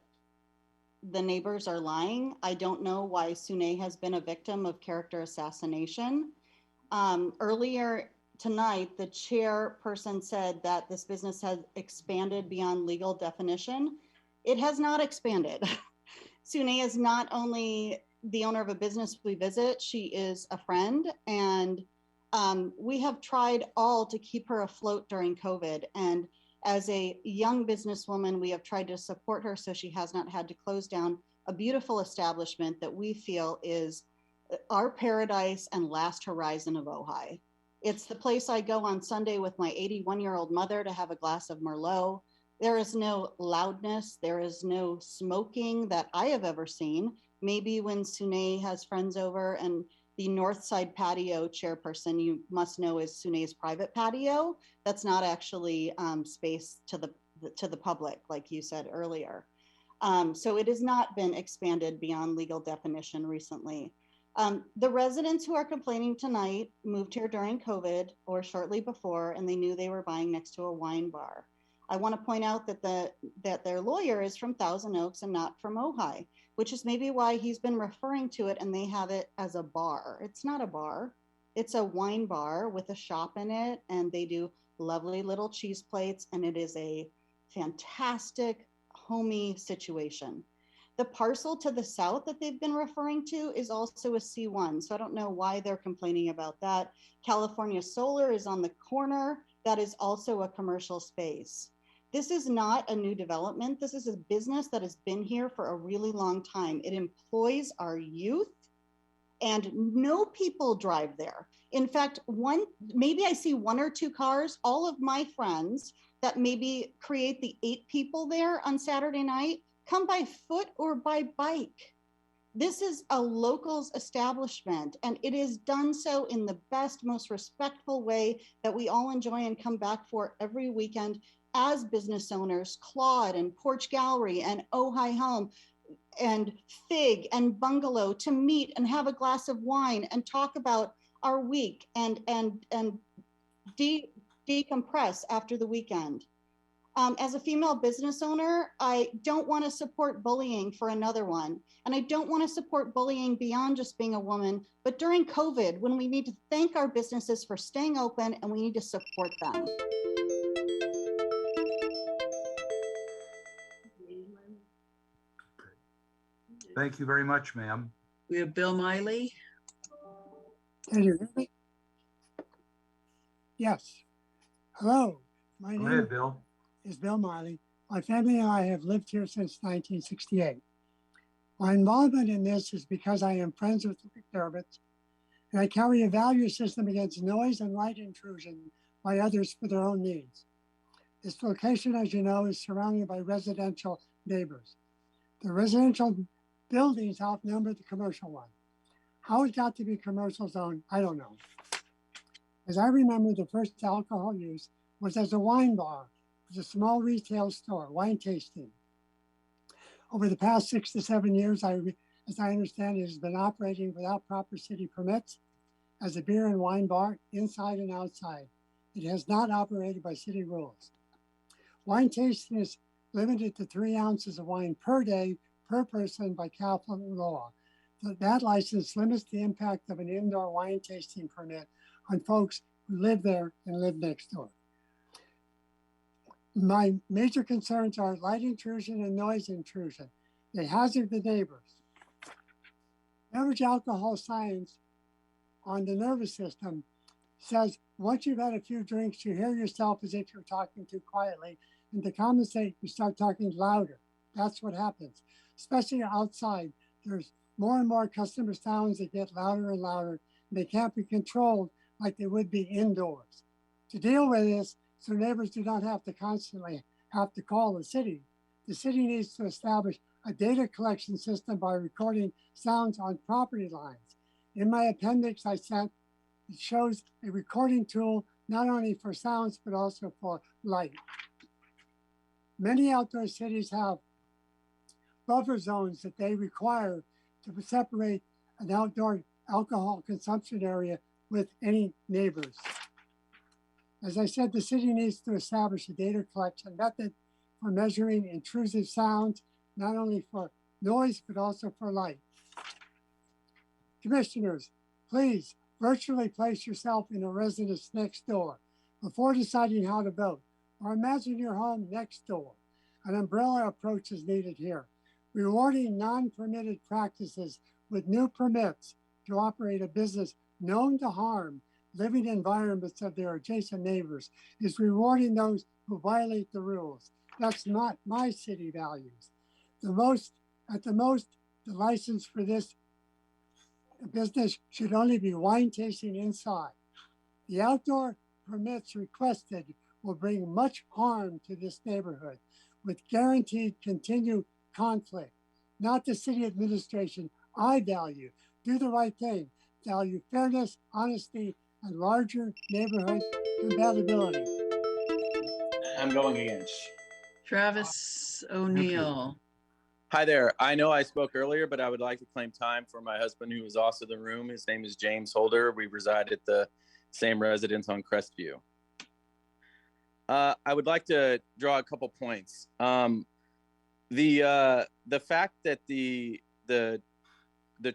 the neighbors are lying. I don't know why Sune has been a victim of character assassination. Earlier tonight, the chairperson said that this business has expanded beyond legal definition. It has not expanded. Sune is not only the owner of a business we visit, she is a friend, and we have tried all to keep her afloat during COVID. And as a young businesswoman, we have tried to support her so she has not had to close down a beautiful establishment that we feel is our paradise and last horizon of Ojai. It's the place I go on Sunday with my 81-year-old mother to have a glass of Merlot. There is no loudness. There is no smoking that I have ever seen. Maybe when Sune has friends over, and the North Side Patio chairperson, you must know, is Sune's private patio. That's not actually space to the public, like you said earlier. So it has not been expanded beyond legal definition recently. The residents who are complaining tonight moved here during COVID or shortly before, and they knew they were buying next to a wine bar. I want to point out that their lawyer is from Thousand Oaks and not from Ojai, which is maybe why he's been referring to it and they have it as a bar. It's not a bar. It's a wine bar with a shop in it, and they do lovely little cheese plates, and it is a fantastic, homey situation. The parcel to the south that they've been referring to is also a C1, so I don't know why they're complaining about that. California Solar is on the corner. That is also a commercial space. This is not a new development. This is a business that has been here for a really long time. It employs our youth, and no people drive there. In fact, maybe I see one or two cars. All of my friends that maybe create the 8 people there on Saturday night come by foot or by bike. This is a locals establishment, and it is done so in the best, most respectful way that we all enjoy and come back for every weekend as business owners. Claude and Porch Gallery and Ojai Home, and Fig and Bungalow to meet and have a glass of wine and talk about our week and decompress after the weekend. As a female business owner, I don't want to support bullying for another one. And I don't want to support bullying beyond just being a woman, but during COVID, when we need to thank our businesses for staying open and we need to support them. Thank you very much, ma'am. We have Bill Miley. Can you hear me? Yes. Hello, my Go name ahead, Bill. is Bill Miley. My family and I have lived here since 1968. My involvement in this is because I am friends with the McDermotts, and I carry a value system against noise and light intrusion by others for their own needs. This location, as you know, is surrounded by residential neighbors. The residential buildings outnumber the commercial one. How it got to be commercial zone, I don't know. As I remember, the first alcohol use was as a wine bar. It was a small retail store, wine tasting. Over the past 6 to 7 years, as I understand, it has been operating without proper city permits as a beer and wine bar inside and outside. It has not operated by city rules. Wine tasting is limited to 3 ounces of wine per day per person by California law. That license limits the impact of an indoor wine tasting permit on folks who live there and live next door. My major concerns are light intrusion and noise intrusion. They hazard the neighbors. Average alcohol science on the nervous system says once you've had a few drinks, you hear yourself as if you're talking too quietly, and to compensate, you start talking louder. That's what happens, especially outside. There's more and more customer sounds that get louder and louder, and they can't be controlled like they would be indoors. To deal with this, so neighbors do not have to constantly have to call the city needs to establish a data collection system by recording sounds on property lines. In my appendix I sent, it shows a recording tool not only for sounds, but also for light. Many outdoor cities have buffer zones that they require to separate an outdoor alcohol consumption area with any neighbors. As I said, the city needs to establish a data collection method for measuring intrusive sounds, not only for noise, but also for light. Commissioners, please virtually place yourself in a residence next door before deciding how to vote, or imagine your home next door. An umbrella approach is needed here, rewarding non-permitted practices with new permits to operate a business known to harm living environments of their adjacent neighbors is rewarding those who violate the rules. That's not my city values. At the most, the license for this business should only be wine tasting inside. The outdoor permits requested will bring much harm to this neighborhood with guaranteed continued conflict. Not the city administration I value. Do the right thing. Value fairness, honesty, and larger neighborhood compatibility. I'm going against. Travis O'Neill. Hi there. I know I spoke earlier, but I would like to claim time for my husband, who is also in the room. His name is James Holder. We reside at the same residence on Crestview. I would like to draw a couple points. The fact that the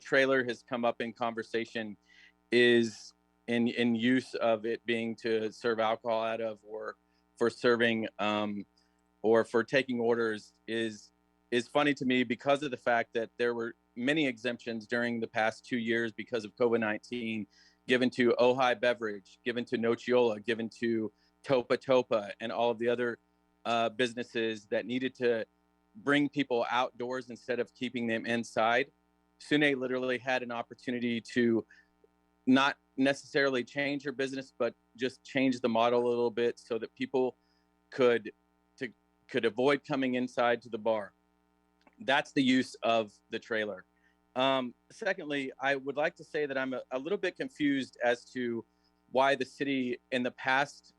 trailer has come up in conversation is in use of it being to serve alcohol out of, or for serving or for taking orders is funny to me, because of the fact that there were many exemptions during the past 2 years because of COVID-19 given to Ojai Beverage, given to Nocciola, given to Topa Topa, and all of the other businesses that needed to bring people outdoors instead of keeping them inside. Sune literally had an opportunity to not necessarily change her business, but just change the model a little bit so that people could avoid coming inside to the bar. That's the use of the trailer. Secondly, I would like to say that I'm a little bit confused as to why the city in the past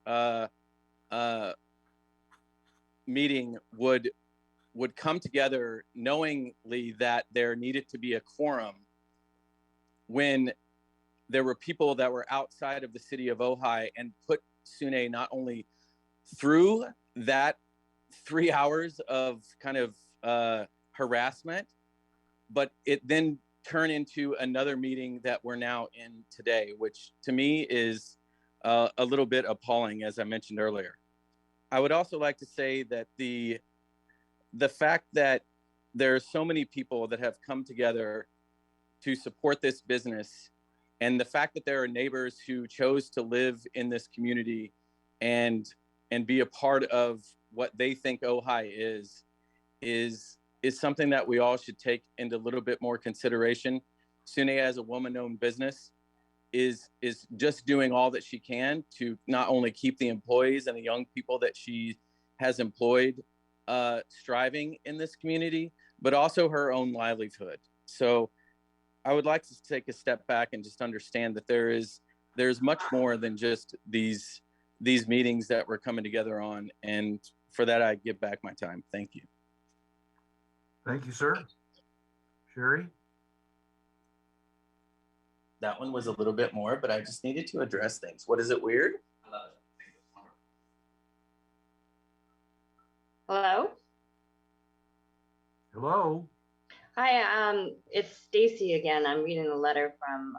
meeting would would come together knowingly that there needed to be a quorum when there were people that were outside of the city of Ojai, and put Sune not only through that 3 hours of kind of harassment, but it then turned into another meeting that we're now in today, which to me is a little bit appalling, as I mentioned earlier. I would also like to say that the fact that there are so many people that have come together to support this business, and the fact that there are neighbors who chose to live in this community and be a part of what they think Ojai is something that we all should take into a little bit more consideration. Sune, as a woman-owned business, is just doing all that she can to not only keep the employees and the young people that she has employed striving in this community, but also her own livelihood. So I would like to take a step back and just understand that there's much more than just these meetings that we're coming together on. And for that, I give back my time. Thank you. Thank you, sir. Sherry? That one was a little bit more, but I just needed to address things. What, is it weird? Hello? Hello? Hi, it's Stacy again. I'm reading the letter from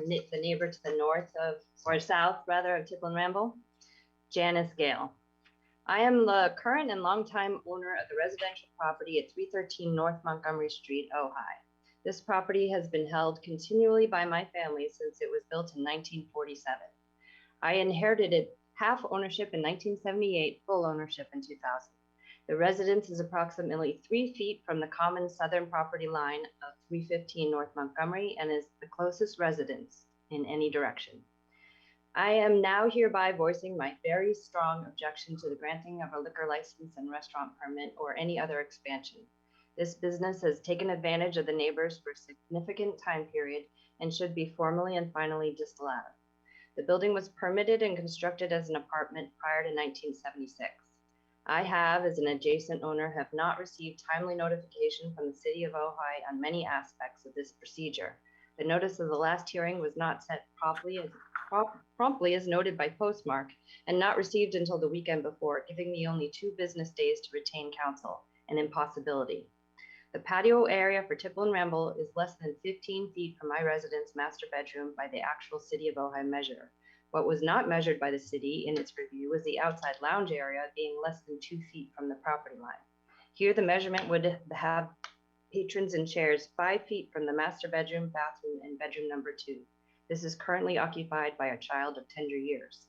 the neighbor to the north of, or south rather, of Tipple and Ramble, Janice Gale. I am the current and longtime owner of the residential property at 313 North Montgomery Street, Ojai. This property has been held continually by my family since it was built in 1947. I inherited it half ownership in 1978, full ownership in 2000. The residence is approximately 3 feet from the common southern property line of 315 North Montgomery and is the closest residence in any direction. I am now hereby voicing my very strong objection to the granting of a liquor license and restaurant permit or any other expansion. This business has taken advantage of the neighbors for a significant time period and should be formally and finally disallowed. The building was permitted and constructed as an apartment prior to 1976. I have, as an adjacent owner, have not received timely notification from the city of Ojai on many aspects of this procedure. The notice of the last hearing was not sent promptly as noted by postmark and not received until the weekend before, giving me only 2 business days to retain counsel, an impossibility. The patio area for Tipple and Ramble is less than 15 feet from my residence master bedroom by the actual city of Ojai measure. What was not measured by the city in its review was the outside lounge area being less than 2 feet from the property line. Here, the measurement would have patrons and chairs 5 feet from the master bedroom, bathroom, and bedroom number 2. This is currently occupied by a child of tender years.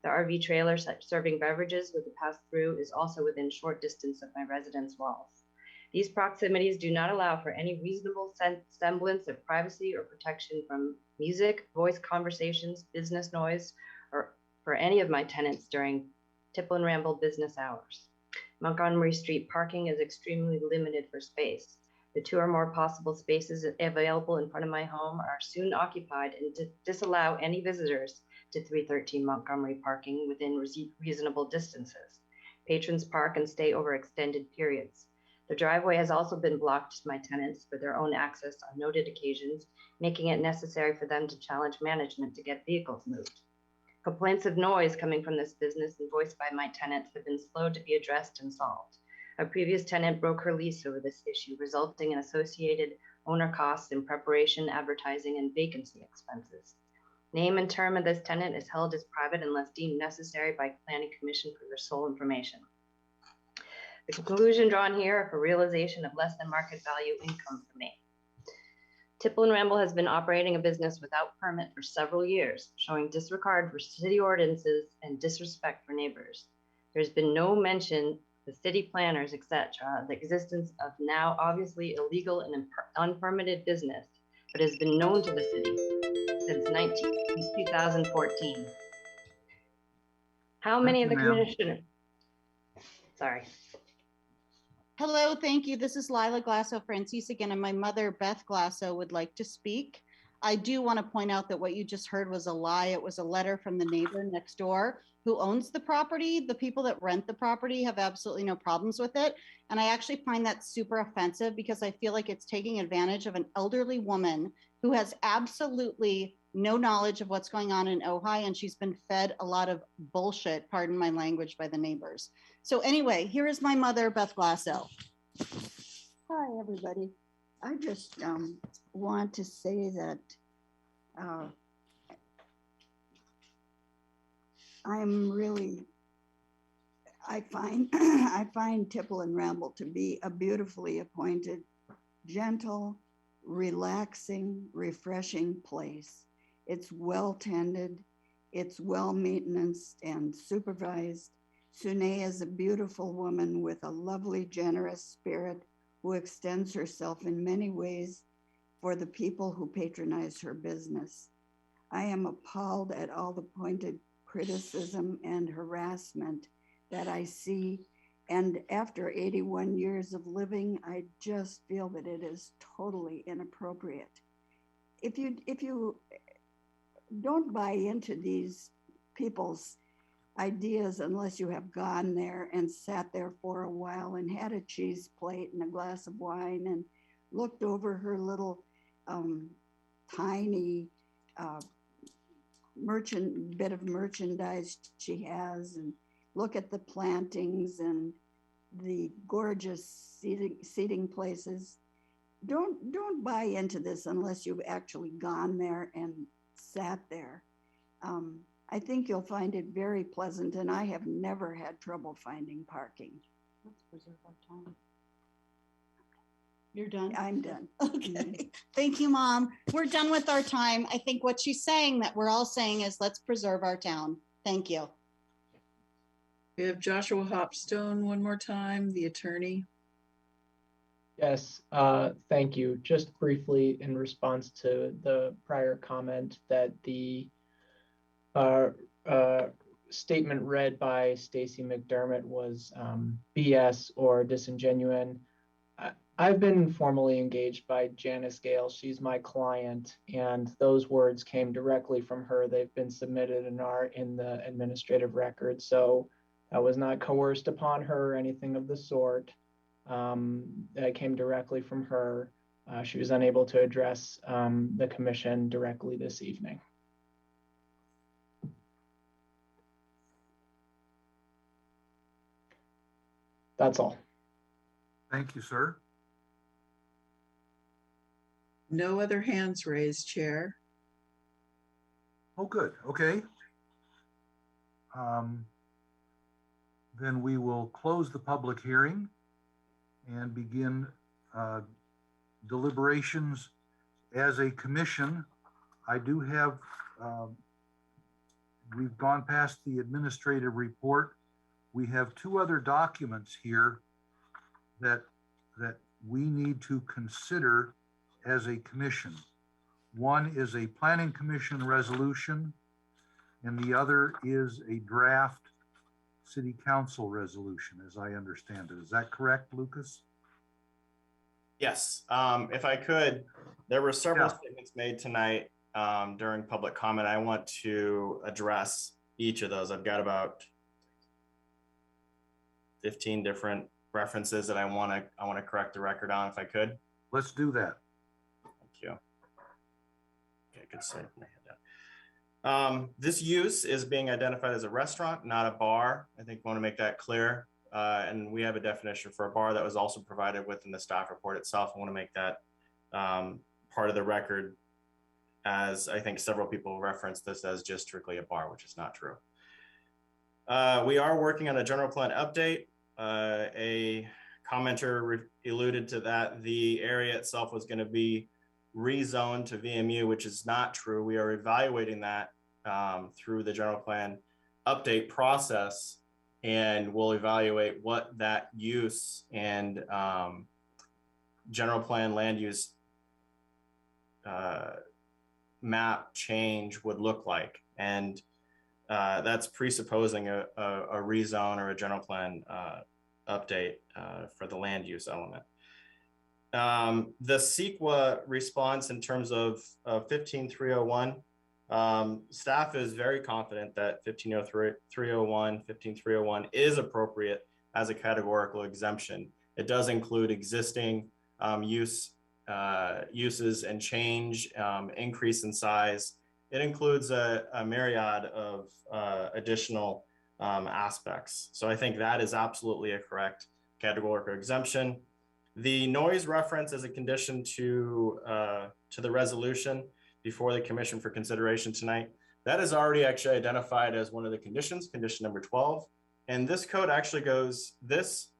The RV trailer serving beverages with a pass-through is also within short distance of my residence walls. These proximities do not allow for any reasonable semblance of privacy or protection from music, voice conversations, business noise, or for any of my tenants during Tipple and Ramble business hours. Montgomery Street parking is extremely limited for space. The 2 or more possible spaces available in front of my home are soon occupied and disallow any visitors to 313 Montgomery parking within reasonable distances. Patrons park and stay over extended periods. The driveway has also been blocked to my tenants for their own access on noted occasions, making it necessary for them to challenge management to get vehicles moved. Complaints of noise coming from this business and voiced by my tenants have been slow to be addressed and solved. A previous tenant broke her lease over this issue, resulting in associated owner costs in preparation, advertising, and vacancy expenses. Name and term of this tenant is held as private unless deemed necessary by Planning Commission for their sole information. The conclusion drawn here are for realization of less than market value income for me. Tipple and Ramble has been operating a business without permit for several years, showing disregard for city ordinances and disrespect for neighbors. There's been no mention, the city planners, etc., the existence of now obviously illegal and unpermitted business, but has been known to the city since 2014. How many of the commissioners? Sorry. Hello, thank you. This is Lila Glasso Francis again, and my mother, Beth Glasso, would like to speak. I do want to point out that what you just heard was a lie. It was a letter from the neighbor next door who owns the property. The people that rent the property have absolutely no problems with it. And I actually find that super offensive because I feel like it's taking advantage of an elderly woman who has absolutely no knowledge of what's going on in Ojai, and she's been fed a lot of bullshit, pardon my language, by the neighbors. So anyway, here is my mother, Beth Glasso. Hi, everybody. I just want to say that I'm really, I find Tipple and Ramble to be a beautifully appointed, gentle, relaxing, refreshing place. It's well tended, it's well maintenanced and supervised. Sune is a beautiful woman with a lovely, generous spirit who extends herself in many ways for the people who patronize her business. I am appalled at all the pointed criticism and harassment that I see. And after 81 years of living, I just feel that it is totally inappropriate. If you don't buy into these people's ideas unless you have gone there and sat there for a while and had a cheese plate and a glass of wine and looked over her little tiny bit of merchandise she has, and look at the plantings and the gorgeous seating places. Don't buy into this unless you've actually gone there and sat there. I think you'll find it very pleasant, and I have never had trouble finding parking. Let's preserve our time. You're done? I'm done. Okay. Thank you, Mom. We're done with our time. I think what she's saying, that we're all saying, is let's preserve our town. Thank you. We have Joshua Hopstone one more time, the attorney. Yes, thank you. Just briefly in response to the prior comment that the statement read by Stacy McDermott was BS or disingenuous. I've been formally engaged by Janice Gale. She's my client, and those words came directly from her. They've been submitted and are in the administrative record. So that was not coerced upon her or anything of the sort. That came directly from her. She was unable to address the commission directly this evening. That's all. Thank you, sir. No other hands raised, Chair. Oh, good. Okay. Then we will close the public hearing and begin deliberations as a commission. I do have, we've gone past the administrative report. We have two other documents here that we need to consider as a commission. One is a planning commission resolution, and the other is a draft city council resolution, as I understand it. Is that correct, Lucas? Yes, if I could, there were several statements made tonight during public comment. I want to address each of those. I've got about 15 different references that I want to correct the record on, if I could. Let's do that. Thank you. Okay, good save. This use is being identified as a restaurant, not a bar. I think we want to make that clear. And we have a definition for a bar that was also provided within the staff report itself. I want to make that part of the record, as I think several people referenced this as just strictly a bar, which is not true. We are working on a general plan update. A commenter alluded to that. The area itself was going to be rezoned to VMU, which is not true. We are evaluating that through the general plan update process, and we'll evaluate what that use and general plan land use map change would look like. And that's presupposing a rezone or a general plan update for the land use element. The CEQA response in terms of 15301, Staff is very confident that 15301 is appropriate as a categorical exemption. It does include existing uses and change, increase in size. It includes a myriad of additional aspects. So I think that is absolutely a correct categorical exemption. The noise reference as a condition to the resolution before the commission for consideration tonight, that is already actually identified as one of the conditions, condition number 12. And this code actually goes, this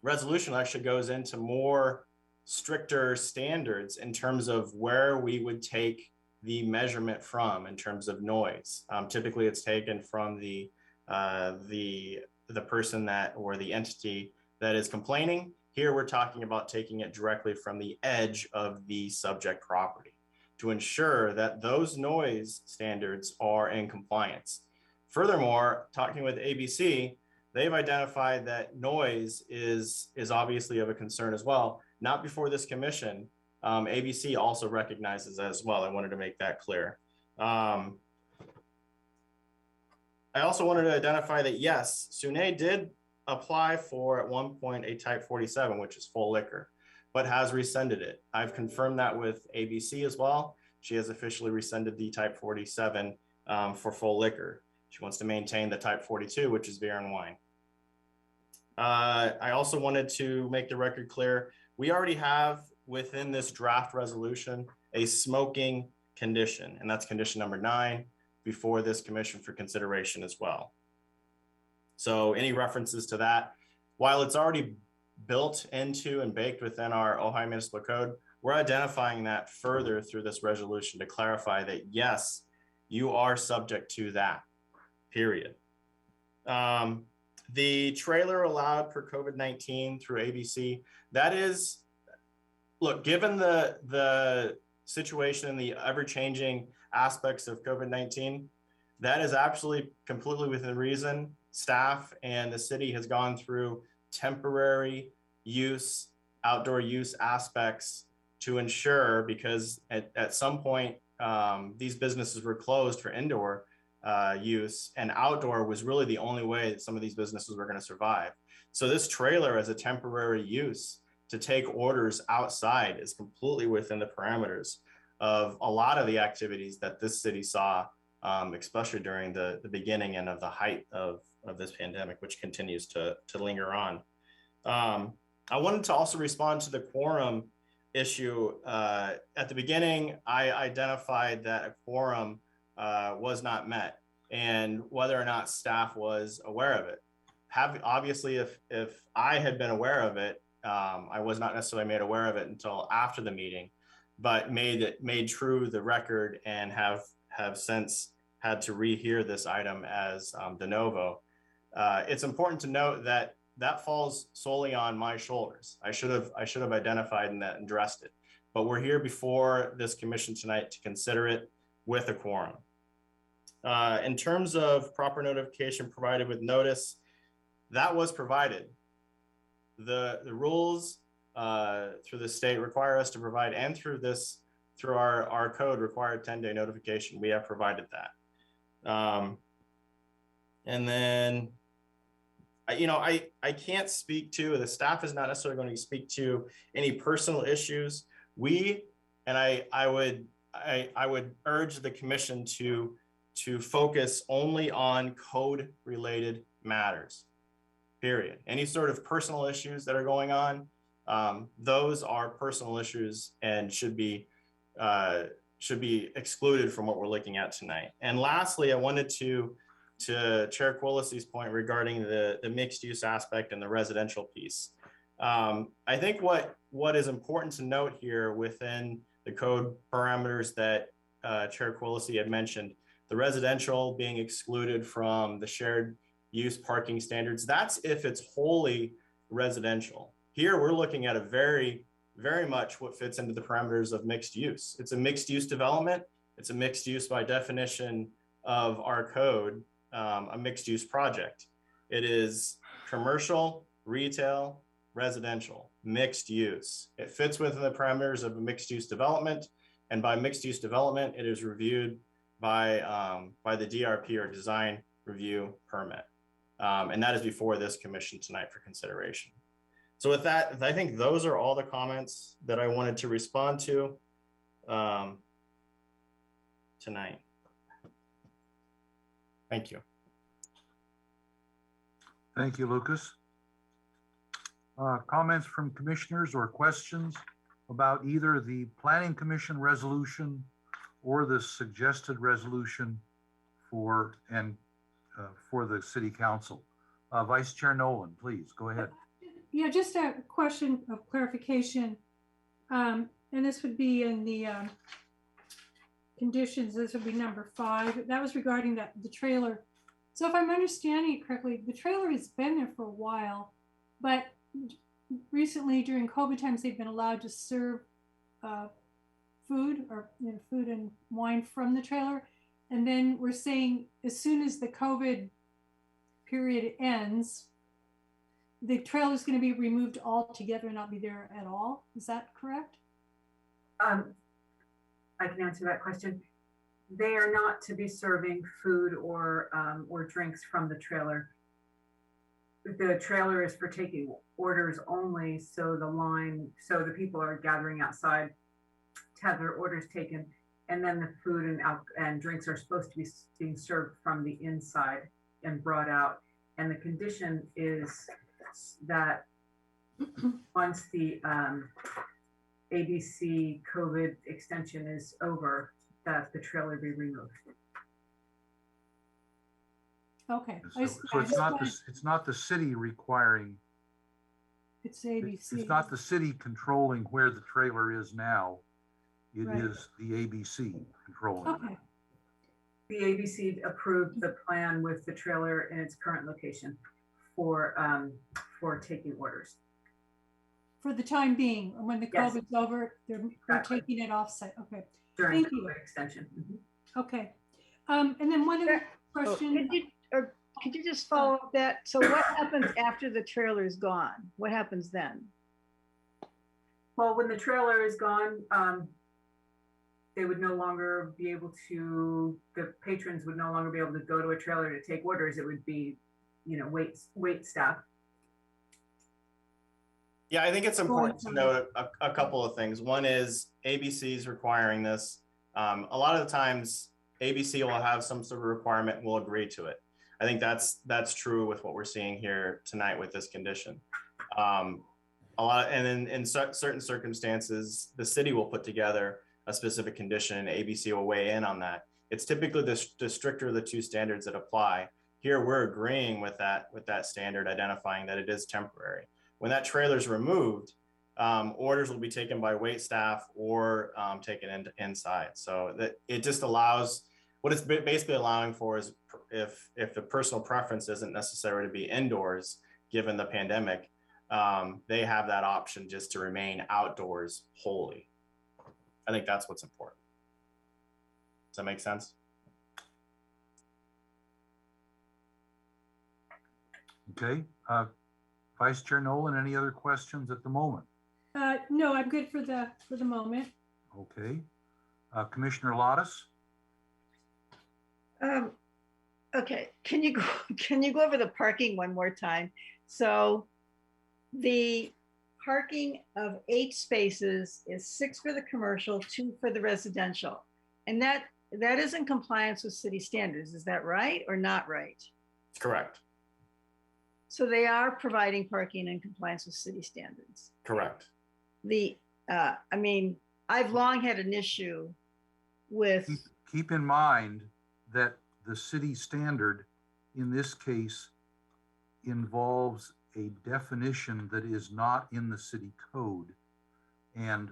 resolution actually goes into more stricter standards in terms of where we would take the measurement from in terms of noise. Typically it's taken from the person that, or the entity that is complaining. Here we're talking about taking it directly from the edge of the subject property to ensure that those noise standards are in compliance. Furthermore, talking with ABC, they've identified that noise is obviously of a concern as well. Not before this commission. ABC also recognizes that as well. I wanted to make that clear. I also wanted to identify that yes, Sune did apply for at one point a type 47, which is full liquor, but has rescinded it. I've confirmed that with ABC as well. She has officially rescinded the type 47 for full liquor. She wants to maintain the type 42, which is beer and wine. I also wanted to make the record clear. We already have within this draft resolution a smoking condition, and that's condition number 9 before this commission for consideration as well. So any references to that, while it's already built into and baked within our Ojai Municipal Code, we're identifying that further through this resolution to clarify that yes, you are subject to that, period. The trailer allowed for COVID-19 through ABC, that is, look, given the situation and the ever-changing aspects of COVID-19, that is absolutely completely within reason. Staff and the city has gone through temporary use, outdoor use aspects to ensure, because at some point, these businesses were closed for indoor use, and outdoor was really the only way that some of these businesses were going to survive. So this trailer as a temporary use to take orders outside is completely within the parameters of a lot of the activities that this city saw, especially during the beginning and of the height of this pandemic, which continues to linger on. I wanted to also respond to the quorum issue. At the beginning, I identified that a quorum was not met, and whether or not staff was aware of it. Obviously, if I had been aware of it, I was not necessarily made aware of it until after the meeting, but made true the record and have since had to rehear this item as de novo. It's important to note that that falls solely on my shoulders. I should have identified and addressed it, but we're here before this commission tonight to consider it with a quorum. In terms of proper notification provided with notice, that was provided. The rules through the state require us to provide, and through our code required 10-day notification. We have provided that. And then, I can't speak to, the staff is not necessarily going to speak to any personal issues. I would urge the commission to focus only on code related matters, period. Any sort of personal issues that are going on, those are personal issues and should be excluded from what we're looking at tonight. And lastly, I wanted to Chair Quillisi's point regarding the mixed use aspect and the residential piece. I think what is important to note here within the code parameters that Chair Quillisi had mentioned, the residential being excluded from the shared use parking standards, that's if it's wholly residential. Here we're looking at a very, very much what fits into the parameters of mixed use. It's a mixed use development. It's a mixed use by definition of our code, a mixed use project. It is commercial, retail, residential, mixed use. It fits within the parameters of a mixed use development, And by mixed use development, it is reviewed by the DRP or design review permit. And that is before this commission tonight for consideration. So with that, I think those are all the comments that I wanted to respond to tonight. Thank you. Thank you, Lucas. Comments from commissioners or questions about either the Planning Commission resolution or the suggested resolution for the City Council? Vice Chair Nolan, please go ahead. Yeah, just a question of clarification. And this would be in the conditions. This would be number 5. That was regarding the trailer. So if I'm understanding it correctly, the trailer has been there for a while, but recently during COVID times, they've been allowed to serve food or food and wine from the trailer. And then we're saying as soon as the COVID period ends, the trailer is going to be removed altogether and not be there at all. Is that correct? I can answer that question. They are not to be serving food or drinks from the trailer. The trailer is for taking orders only, so the people are gathering outside to have their orders taken, and then the food and drinks are supposed to be being served from the inside and brought out. And the condition is that once the ABC COVID extension is over, that the trailer be removed. Okay. So it's not the city requiring. It's ABC. It's not the city controlling where the trailer is now. It Right. is the ABC controlling. Okay. The ABC approved the plan with the trailer in its current location for taking orders. For the time being, when the Yes. COVID's over, they're Exactly. taking it offsite. Okay. During Thank you. the extension. Mm-hmm. Okay. And then one other question. Could you just follow up that? So what happens after the trailer is gone? What happens then? Well, when the trailer is gone, they would no longer be able to, the patrons would no longer be able to go to a trailer to take orders. It would be, wait staff. Yeah, I think it's important to note a couple of things. One is ABC is requiring this. A lot of the times ABC will have some sort of requirement and we'll agree to it. I think that's true with what we're seeing here tonight with this condition. And then in certain circumstances, the city will put together a specific condition and ABC will weigh in on that. It's typically the stricter the two standards that apply. Here, we're agreeing with that standard, identifying that it is temporary. When that trailer is removed, orders will be taken by wait staff or taken inside. So that it just allows, what it's basically allowing for is if the personal preference isn't necessary to be indoors, given the pandemic, they have that option just to remain outdoors wholly. I think that's what's important. Does that make sense? Okay. Vice Chair Nolan, any other questions at the moment? No, I'm good for the moment. Okay. Commissioner Lottis? Okay, can you go over the parking one more time? So the parking of 8 spaces is 6 for the commercial, 2 for the residential. And that is in compliance with city standards. Is that right or not right? Correct. So they are providing parking in compliance with city standards. Correct. I've long had an issue with. Keep in mind that the city standard in this case involves a definition that is not in the city code and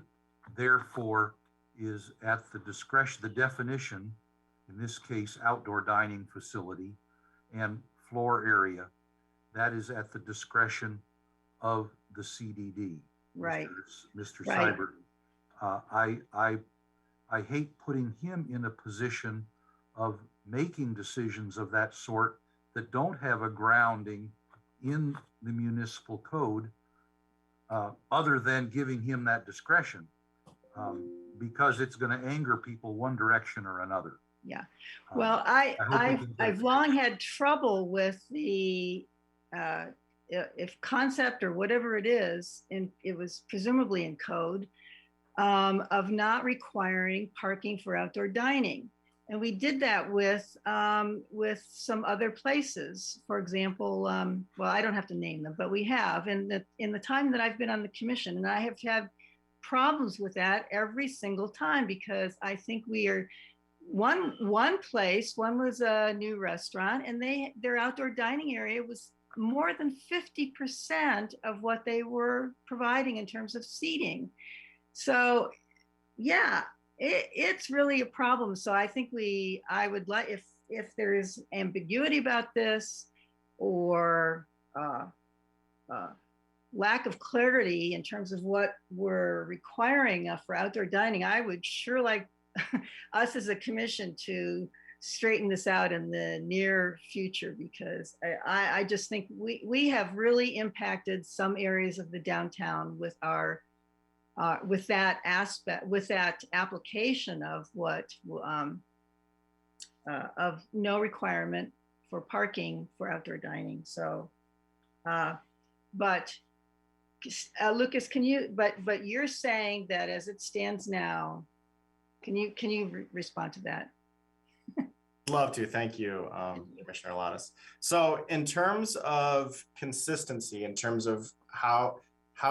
therefore is at the discretion, the definition, in this case, outdoor dining facility and floor area, that is at the discretion of the CDD. Right. Mr. Right. Seibert. I hate putting him in a position of making decisions of that sort that don't have a grounding in the municipal code other than giving him that discretion. because it's going to anger people one direction or another. Yeah. Well, I've long had trouble with the if concept or whatever it is, and it was presumably in code, of not requiring parking for outdoor dining. And we did that with some other places. For example, well, I don't have to name them, but we have. And in the time that I've been on the commission, and I have had problems with that every single time, because I think we are one place. One was a new restaurant, and their outdoor dining area was more than 50% of what they were providing in terms of seating. So yeah, it's really a problem. So I think I would like, if there is ambiguity about this, or lack of clarity in terms of what we're requiring for outdoor dining, I would sure like us as a commission to straighten this out in the near future, because I just think we have really impacted some areas of the downtown with our with that aspect, with that application of what of no requirement for parking for outdoor dining. So, but Lucas, can you? But you're saying that as it stands now, can you respond to that? Love to. Thank you, Commissioner Lattis. So in terms of consistency, in terms of how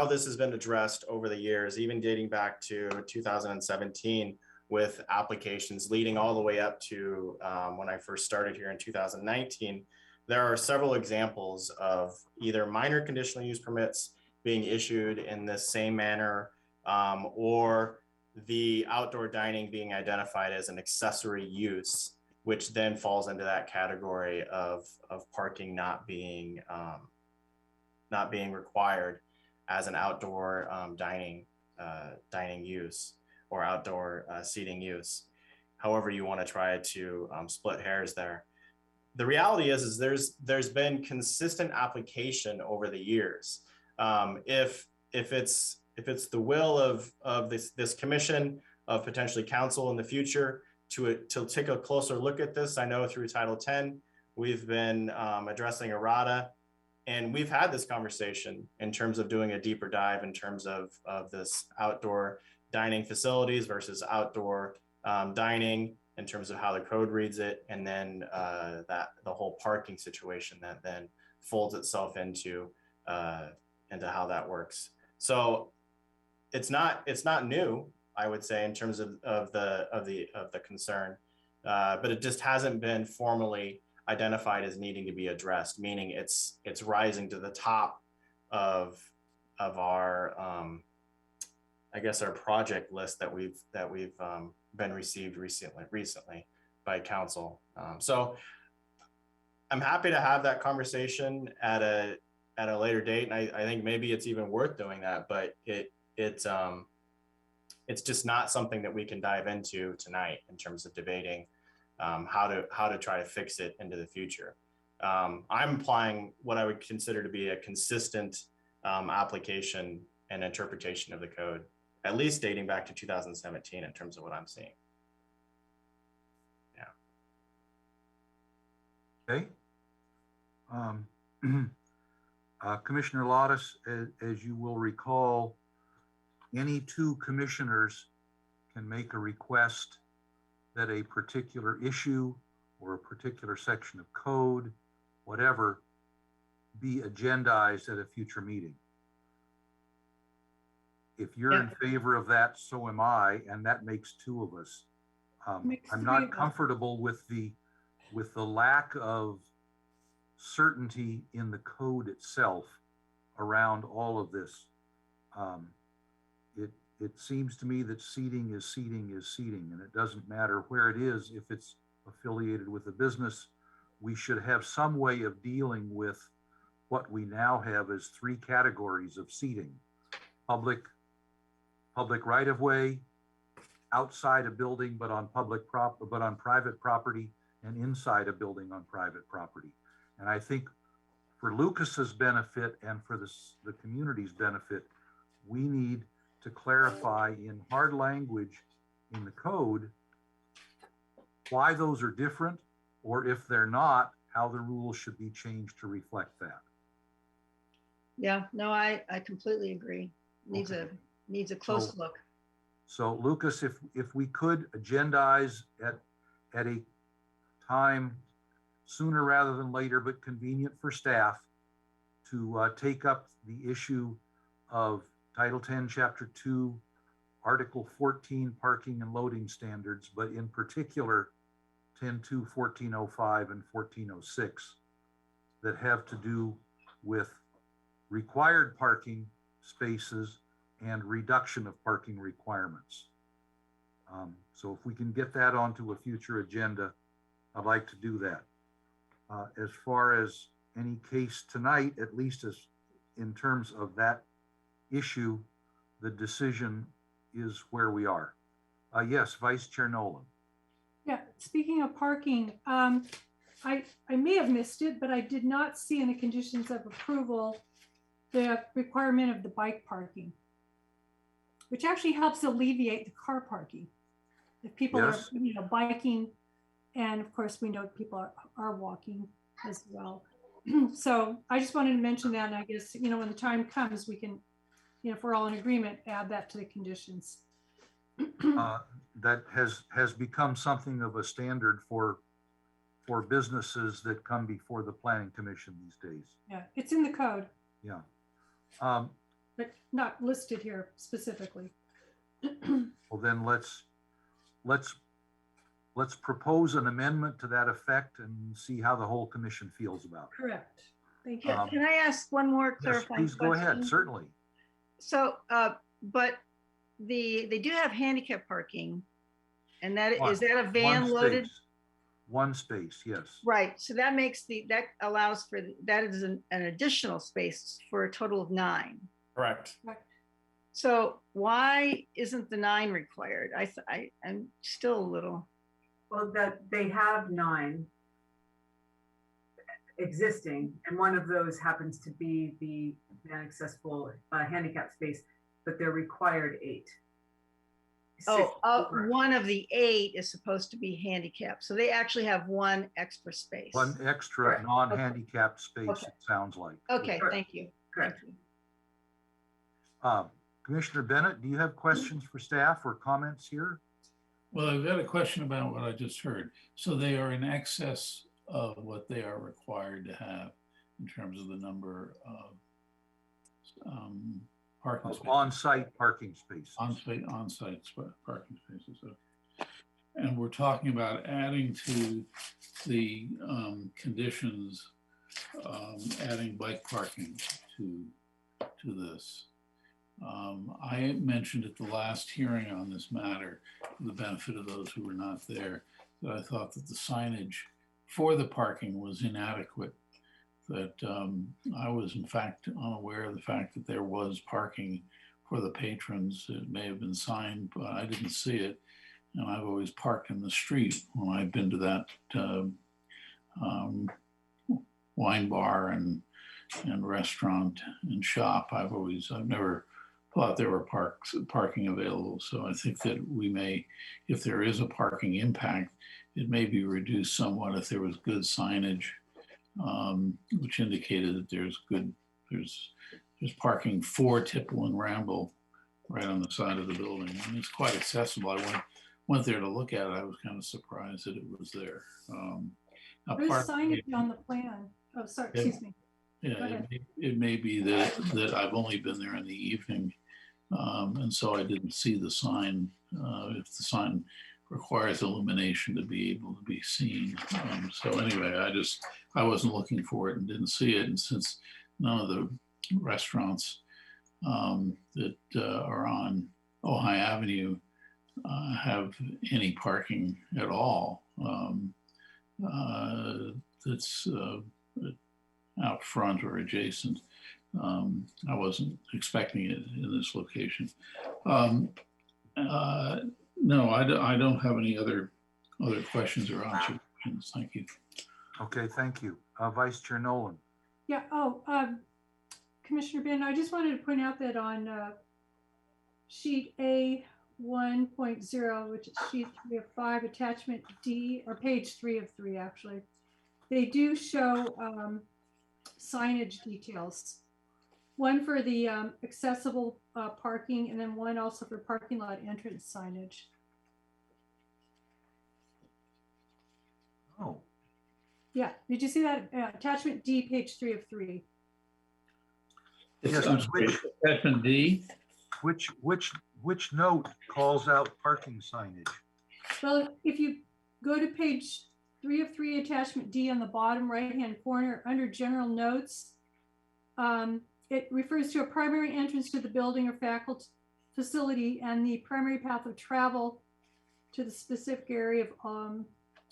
this has been addressed over the years, even dating back to 2017 with applications leading all the way up to when I first started here in 2019, there are several examples of either minor conditional use permits being issued in the same manner, or the outdoor dining being identified as an accessory use, which then falls into that category of parking not being required as an outdoor dining use or outdoor seating use. However you want to try to split hairs there. The reality is there's been consistent application over the years. If it's the will of this commission, of potentially council in the future, to take a closer look at this. I know through Title 10, we've been addressing errata, and we've had this conversation in terms of doing a deeper dive in terms of this outdoor dining facilities versus outdoor dining, in terms of how the code reads it, and then that the whole parking situation that then folds itself into how that works. So it's not new, I would say, in terms of the concern, but it just hasn't been formally identified as needing to be addressed. Meaning it's rising to the top of our I guess our project list that we've been received recently by council. So I'm happy to have that conversation at a later date, and I think maybe it's even worth doing that. But it's just not something that we can dive into tonight in terms of debating how to try to fix it into the future. I'm applying what I would consider to be a consistent application and interpretation of the code, at least dating back to 2017 in terms of what I'm seeing. Yeah. Okay. Commissioner Lattis, as you will recall, any two commissioners can make a request that a particular issue or a particular section of code, whatever, be agendized at a future meeting. If you're in favor of that, so am I, and that makes two of us. I'm not comfortable with the lack of certainty in the code itself around all of this. It seems to me that seating is seating is seating, and it doesn't matter where it is. If it's affiliated with a business, we should have some way of dealing with what we now have as three categories of seating: public right-of-way, outside a building but on private property, and inside a building on private property. And I think for Lucas's benefit and for the community's benefit, we need to clarify in hard language in the code, why those are different, or if they're not, how the rules should be changed to reflect that. Yeah, no, I completely agree. Needs a close look. So Lucas, if we could agendize at a time sooner rather than later, but convenient for staff, to take up the issue of Title 10, Chapter 2, Article 14, parking and loading standards, but in particular 10.2, 1405, and 1406 that have to do with required parking spaces and reduction of parking requirements. So if we can get that onto a future agenda, I'd like to do that. As far as any case tonight, at least as in terms of that issue, the decision is where we are. Yes, Vice Chair Nolan. Yeah, speaking of parking, I may have missed it, but I did not see in the conditions of approval the requirement of the bike parking, which actually helps alleviate the car parking. If people Yes. are, biking, and of course we know people are walking as well. So I just wanted to mention that, and I guess, when the time comes, we can, if we're all in agreement, add that to the conditions. That has become something of a standard for businesses that come before the Planning Commission these days. Yeah, it's in the code, Yeah. but not listed here specifically. Well, then let's propose an amendment to that effect and see how the whole commission feels about it. Correct. Thank you. Can I ask one more Yes, clarifying please go ahead, question? certainly. So, but they do have handicap parking, and is that a van loaded? One space, yes. Right. So that allows for that is an additional space for a total of 9. Correct. So why isn't the 9 required? I'm still a little. Well, that they have 9 existing, and one of those happens to be the accessible handicap space, but they're required 8. One of the 8 is supposed to be handicapped. So they actually have 1 extra space. One extra non-handicapped space, it sounds like. Okay, thank you. Correct. Commissioner Bennett, do you have questions for staff or comments here? Well, I've got a question about what I just heard. So they are in excess of what they are required to have in terms of the number of parking spaces. On-site parking spaces. On-site parking spaces. Okay. And we're talking about adding to the conditions, adding bike parking to this. I mentioned at the last hearing on this matter, for the benefit of those who were not there, that I thought that the signage for the parking was inadequate, that I was in fact unaware of the fact that there was parking for the patrons. It may have been signed, but I didn't see it. And I've always parked in the street when I've been to that wine bar and restaurant and shop. I've never thought there were parking available. So I think that we may, if there is a parking impact, it may be reduced somewhat if there was good signage, which indicated that there's parking for Tipple and Ramble right on the side of the building. And it's quite accessible. I went there to look at it. I was kind of surprised that it was there. There's signage on the plan. Oh, sorry, excuse me. Yeah, it may be that I've only been there in the evening, and so I didn't see the sign. If the sign requires illumination to be able to be seen. So anyway, I wasn't looking for it and didn't see it. And since none of the restaurants that are on Ojai Avenue have any parking at all, that's out front or adjacent. I wasn't expecting it in this location. No, I don't have any other questions or observations. Thank you. Okay, thank you. Vice Chair Nolan. Yeah, Commissioner Ben, I just wanted to point out that on sheet A 1.0, which is sheet 3 of 5, attachment D, or page 3 of 3, actually. They do show signage details. One for the accessible parking, and then one also for parking lot entrance signage. Oh. Yeah, did you see that? Attachment D, page 3 of 3. Yes, Attachment D. Which note calls out parking signage? Well, if you go to page 3 of 3, attachment D on the bottom right-hand corner under general notes, it refers to a primary entrance to the building or faculty facility and the primary path of travel to the specific area of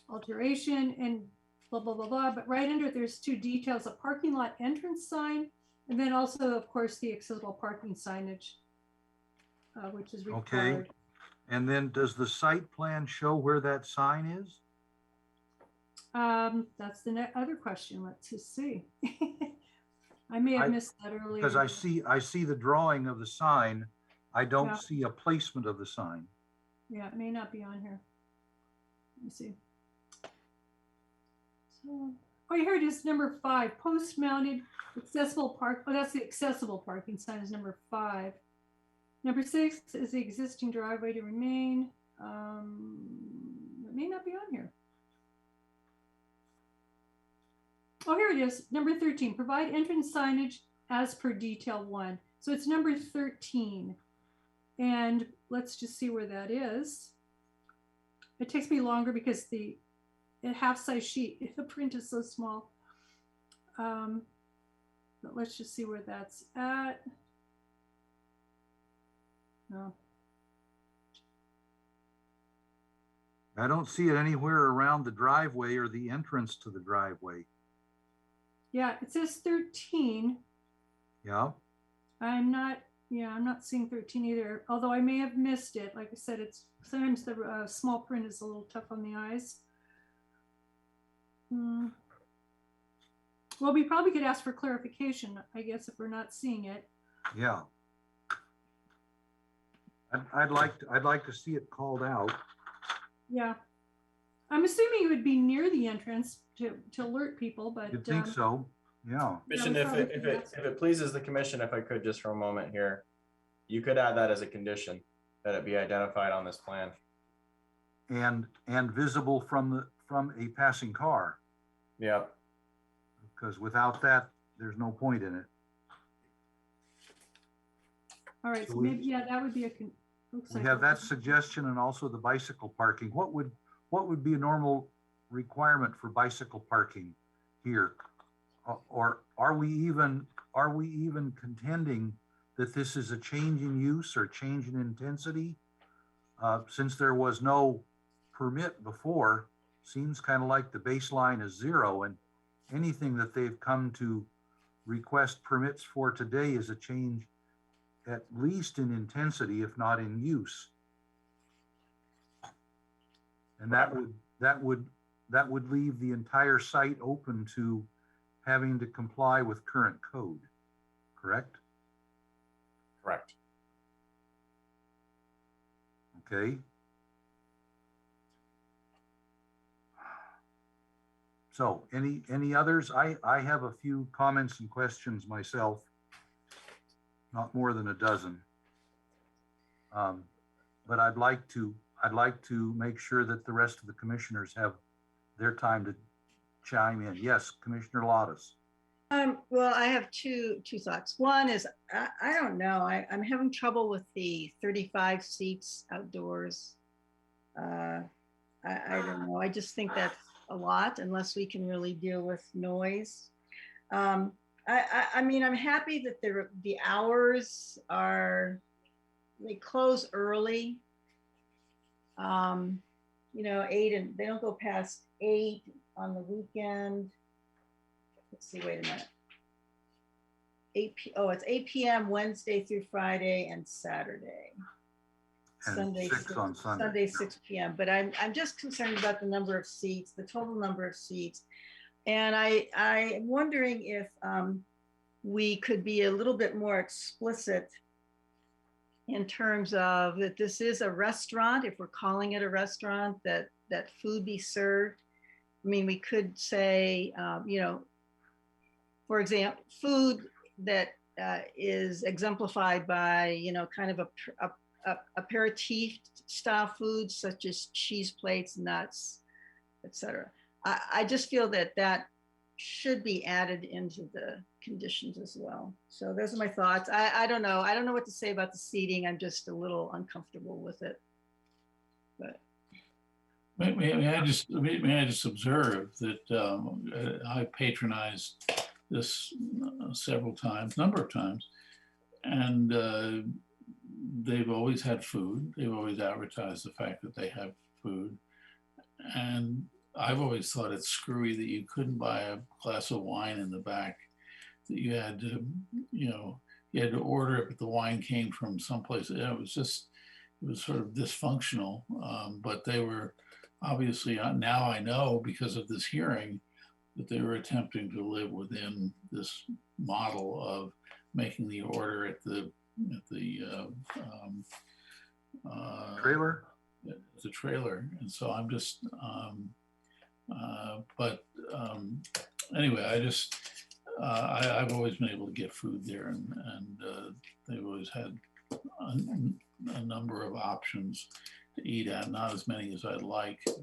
alteration and blah, blah, blah, blah. But right under it, there's two details, a parking lot entrance sign, and then also, of course, the accessible parking signage, which is required. Okay. And then does the site plan show where that sign is? That's the other question. Let's just see. I may have missed that earlier. Because I see the drawing of the sign. I don't see a placement of the sign. Yeah, it may not be on here. Let me see. So, oh, here it is, number 5, post-mounted accessible park. Oh, that's the accessible parking sign is number 5. Number 6 is the existing driveway to remain. It may not be on here. Oh, here it is, number 13, provide entrance signage as per detail 1. So it's number 13. And let's just see where that is. It takes me longer because the half-size sheet, the print is so small. But let's just see where that's at. No. I don't see it anywhere around the driveway or the entrance to the driveway. Yeah, it says 13. Yeah. I'm not seeing 13 either, although I may have missed it. Like I said, it's sometimes the small print is a little tough on the eyes. Well, we probably could ask for clarification, I guess, if we're not seeing it. Yeah. I'd like to see it called out. Yeah. I'm assuming it would be near the entrance to alert people, but You'd think so. Yeah. Commission, if it pleases the commission, if I could just for a moment here, you could add that as a condition that it be identified on this plan. And visible from a passing car. Yeah. Because without that, there's no point in it. All right, so maybe, yeah, that would be a. We have that suggestion and also the bicycle parking. What would be a normal requirement for bicycle parking here? Or are we even contending that this is a change in use or change in intensity? Since there was no permit before, seems kind of like the baseline is 0, and anything that they've come to request permits for today is a change at least in intensity, if not in use. And that would leave the entire site open to having to comply with current code, correct? Correct. Okay. So any others? I have a few comments and questions myself, not more than a dozen. But I'd like to make sure that the rest of the commissioners have their time to chime in. Yes, Commissioner Lottis. Well, I have two thoughts. One is, I don't know, I'm having trouble with the 35 seats outdoors. I don't know. I just think that's a lot unless we can really deal with noise. I mean, I'm happy that the hours they close early. You know, 8, and they don't go past 8 on the weekend. Let's see, wait a minute. It's 8 p.m. Wednesday through Friday and Saturday. And Sunday 6 on Sunday. Sunday 6 p.m. But I'm just concerned about the number of seats, the total number of seats. And I'm wondering if we could be a little bit more explicit in terms of that this is a restaurant, if we're calling it a restaurant, that food be served. I mean, we could say, you know, for example, food that is exemplified by, you know, kind of a aperitif style foods such as cheese plates, nuts, etc. I just feel that should be added into the conditions as well. So those are my thoughts. I don't know. I don't know what to say about the seating. I'm just a little uncomfortable with it. But may I just observe that I patronized this several times, number of times, and they've always had food. They've always advertised the fact that they have food, and I've always thought it's screwy that you couldn't buy a glass of wine in the back, that you had to, you know, you had to order it, but the wine came from someplace. It was sort of dysfunctional, but they were obviously, now I know because of this hearing, that they were attempting to live within this model of making the order at the trailer. The trailer, and so I'm just, anyway, I've always been able to get food there, and they've always had a number of options to eat at, not as many as I'd like, but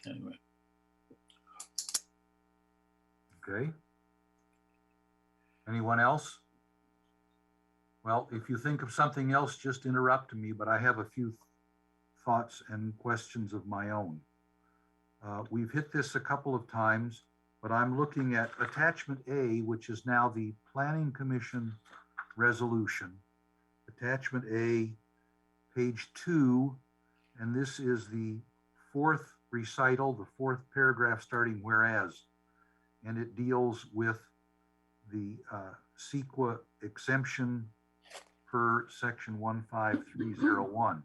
anyway. Okay. Anyone else? Well, if you think of something else, just interrupt me, but I have a few thoughts and questions of my own. We've hit this a couple of times, but I'm looking at attachment A, which is now the Planning Commission resolution. Attachment A, page 2, and this is the fourth recital, the fourth paragraph starting whereas, and it deals with the CEQA exemption per section 15301.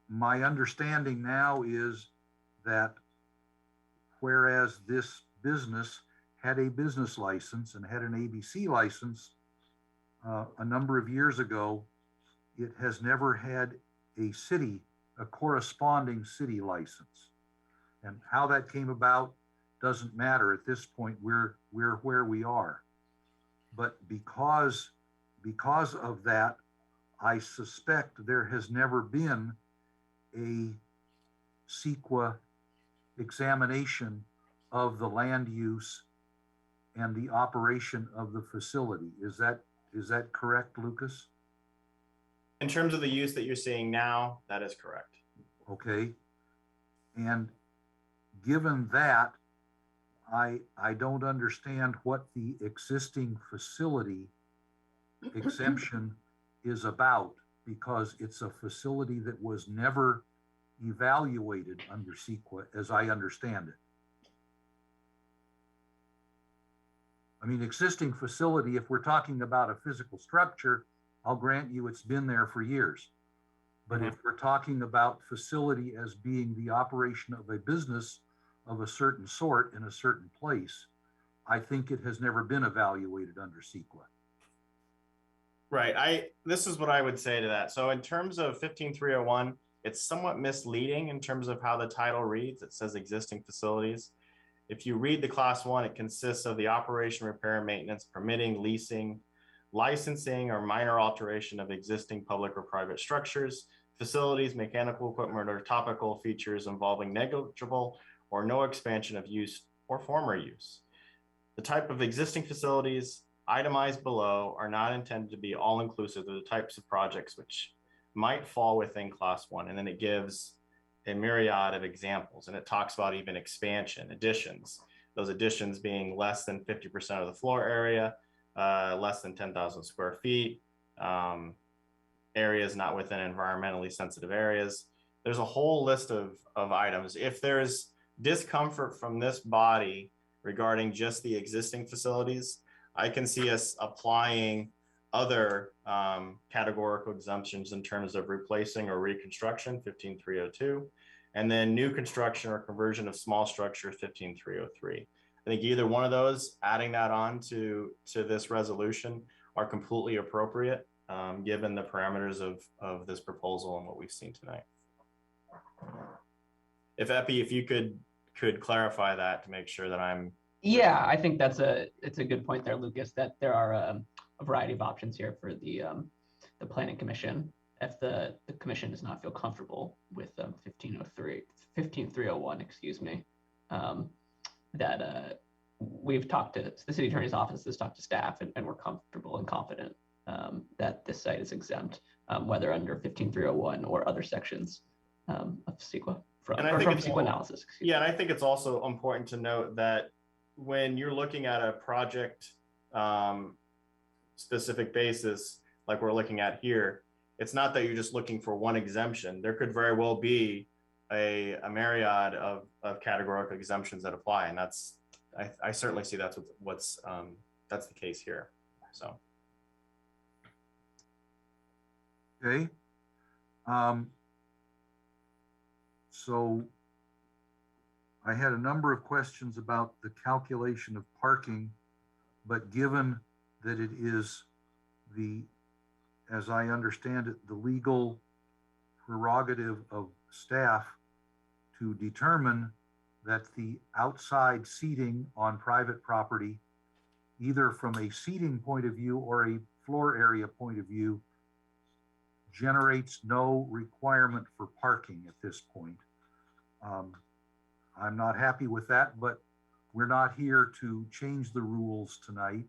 My understanding now is that whereas this business had a business license and had an ABC license a number of years ago, it has never had a corresponding city license. And how that came about doesn't matter at this point. We're where we are. But because of that, I suspect there has never been a CEQA examination of the land use and the operation of the facility. Is that correct, Lucas? In terms of the use that you're seeing now, that is correct. Okay. And given that, I don't understand what the existing facility exemption is about, because it's a facility that was never evaluated under CEQA, as I understand it. I mean, existing facility, if we're talking about a physical structure, I'll grant you it's been there for years. But if we're talking about facility as being the operation of a business of a certain sort in a certain place, I think it has never been evaluated under CEQA. Right. This is what I would say to that. So in terms of 15301, it's somewhat misleading in terms of how the title reads. It says existing facilities. If you read the class 1, it consists of the operation, repair, and maintenance, permitting, leasing, licensing, or minor alteration of existing public or private structures, facilities, mechanical equipment, or topical features involving negligible or no expansion of use or former use. The type of existing facilities itemized below are not intended to be all-inclusive of the types of projects which might fall within class 1. And then it gives a myriad of examples, and it talks about even expansion, additions, those additions being less than 50% of the floor area, less than 10,000 square feet, areas not within environmentally sensitive areas. There's a whole list of items. If there's discomfort from this body regarding just the existing facilities, I can see us applying other categorical exemptions in terms of replacing or reconstruction, 15302, and then new construction or conversion of small structures, 15303. I think either one of those, adding that on to this resolution, are completely appropriate, given the parameters of this proposal and what we've seen tonight. If Epi, if you could clarify that to make sure that I'm. Yeah, I think it's a good point there, Lucas, that there are a variety of options here for the Planning Commission if the commission does not feel comfortable with 15301, excuse me, that we've talked to the city attorney's office has talked to staff and we're comfortable and confident that this site is exempt, whether under 15301 or other sections of CEQA from CEQA analysis. Yeah, and I think it's also important to note that when you're looking at a project specific basis, like we're looking at here, it's not that you're just looking for one exemption. There could very well be a myriad of categorical exemptions that apply, and that's I certainly see that's the case here. So. Okay. So I had a number of questions about the calculation of parking, but given that it is as I understand it, the legal prerogative of staff to determine that the outside seating on private property, either from a seating point of view or a floor area point of view, generates no requirement for parking at this point. I'm not happy with that, but we're not here to change the rules tonight.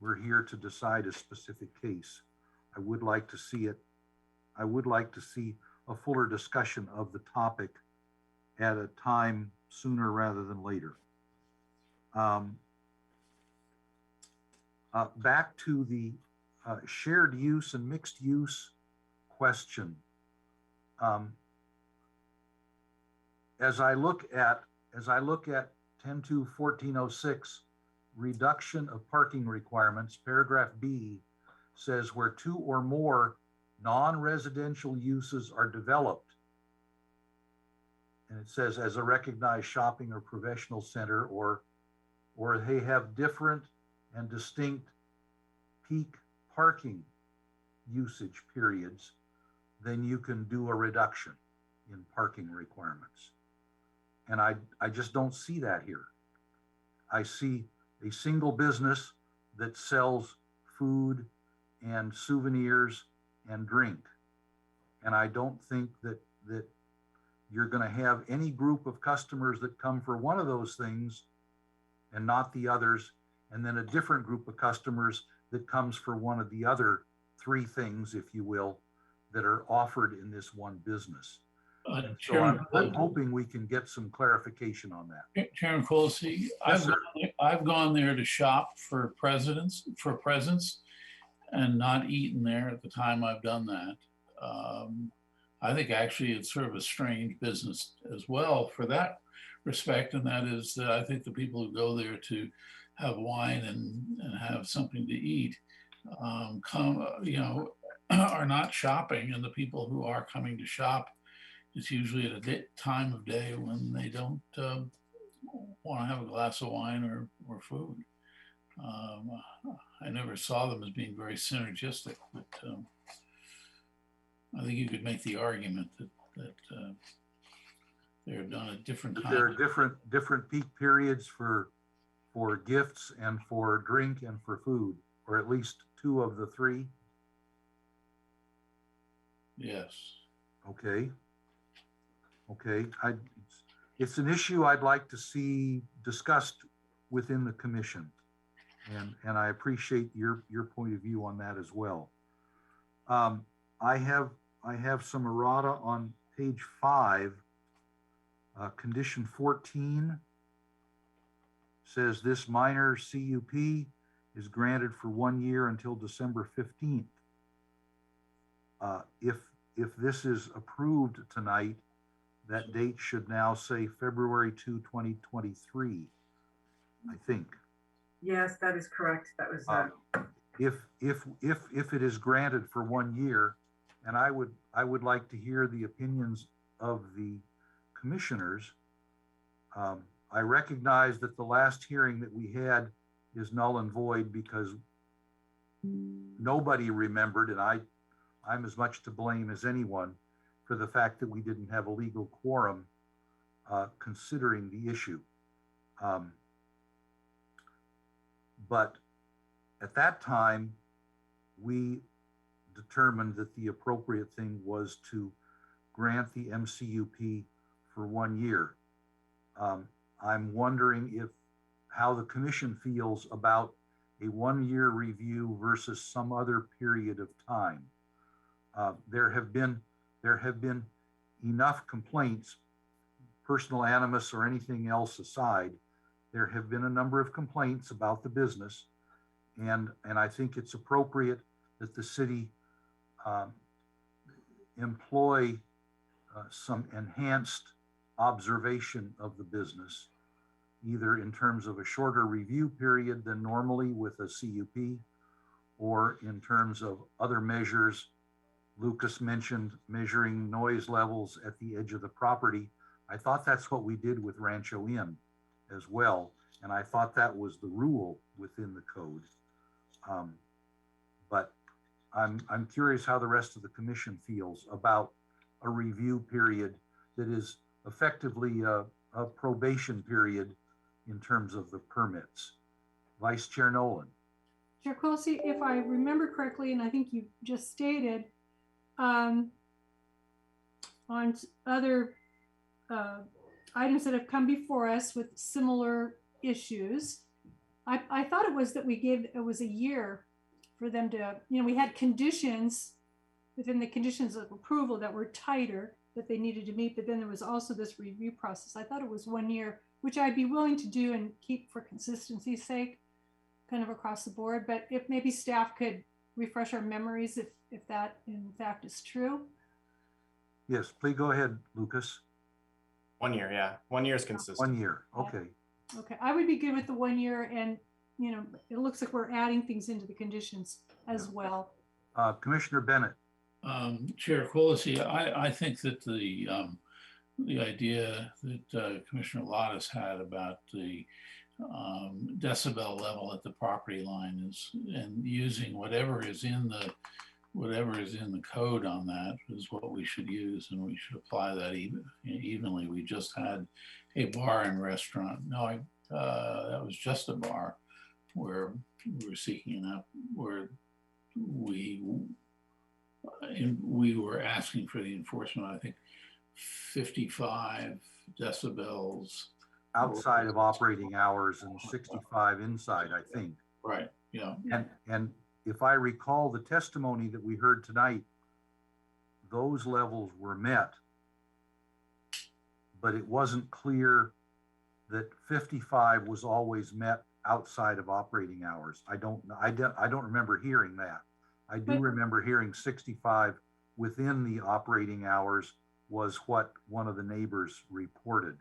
We're here to decide a specific case. I would like to see a fuller discussion of the topic at a time sooner rather than later. Back to the shared use and mixed use question. As I look at 10.2.1406, reduction of parking requirements, paragraph B says where two or more non-residential uses are developed, and it says as a recognized shopping or professional center, or they have different and distinct peak parking usage periods, then you can do a reduction in parking requirements. And I just don't see that here. I see a single business that sells food and souvenirs and drink. And I don't think that you're going to have any group of customers that come for one of those things and not the others, and then a different group of customers that comes for one of the other three things, if you will, that are offered in this one business. So I'm hoping we can get some clarification on that. Chairman Quilisi, Yes, I've gone there to shop for presents and not eaten there at the time I've done that. I think actually it's sort of a strange business as well for that respect, and that is that I think the people who go there to have wine and have something to eat are not shopping, and the people who are coming to shop, it's usually at a time of day when they don't want to have a glass of wine or food. I never saw them as being very synergistic, but I think you could make the argument that they're done at different times. There are different peak periods for gifts and for drink and for food, or at least two of the three. Yes. Okay. It's an issue I'd like to see discussed within the commission, and I appreciate your point of view on that as well. I have some errata on page 5. Condition 14 says this minor CUP is granted for 1 year until December 15th. If this is approved tonight, that date should now say February 2, 2023, I think. Yes, that is correct. That was if it is granted for 1 year, and I would like to hear the opinions of the commissioners. I recognize that the last hearing that we had is null and void because nobody remembered, and I'm as much to blame as anyone for the fact that we didn't have a legal quorum considering the issue. But at that time, we determined that the appropriate thing was to grant the MCUP for 1 year. I'm wondering how the commission feels about a 1 year review versus some other period of time. There have been enough complaints, personal animus or anything else aside. There have been a number of complaints about the business, and I think it's appropriate that the city employ some enhanced observation of the business, either in terms of a shorter review period than normally with a CUP, or in terms of other measures. Lucas mentioned measuring noise levels at the edge of the property. I thought that's what we did with Rancho Inn as well, and I thought that was the rule within the code. But I'm curious how the rest of the commission feels about a review period that is effectively a probation period in terms of the permits. Vice Chair Nolan. Chair Quilisi, if I remember correctly, and I think you just stated, on other items that have come before us with similar issues, I thought it was that it was a year for them to, we had conditions within the conditions of approval that were tighter that they needed to meet, but then there was also this review process. I thought it was 1 year, which I'd be willing to do and keep for consistency's sake, kind of across the board. But if maybe staff could refresh our memories if that in fact is true. Yes, please go ahead, Lucas. 1 year, yeah. 1 year is consistent. 1 year, okay. Okay, I would be good with the 1 year, and it looks like we're adding things into the conditions as well. Commissioner Bennett. Chair Quilisi, I think that the idea that Commissioner Lottis had about the decibel level at the property line and using whatever is in the code on that is what we should use, and we should apply that evenly. We just had a bar and restaurant. No, that was just a bar where we were seeking where we were asking for the enforcement, I think 55 decibels. Outside of operating hours and 65 inside, I think. Right, yeah. And if I recall the testimony that we heard tonight, those levels were met, but it wasn't clear that 55 was always met outside of operating hours. I don't remember hearing that. I do remember hearing 65 within the operating hours was what one of the neighbors reported.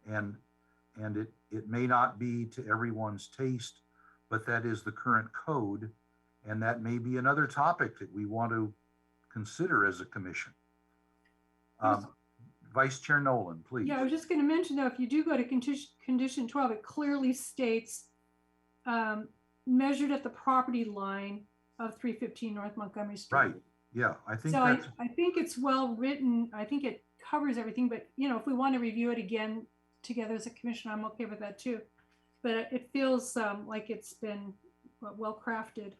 And it may not be to everyone's taste, but that is the current code. And that may be another topic that we want to consider as a commission. Vice Chair Nolan, please. Yeah, I was just going to mention though, if you do go to condition 12, it clearly states measured at the property line of 315 North Montgomery Street. Right. Yeah, I think so. that's... I think it's well written. I think it covers everything. But if we want to review it again together as a commission, I'm okay with that too. But it feels like it's been well crafted.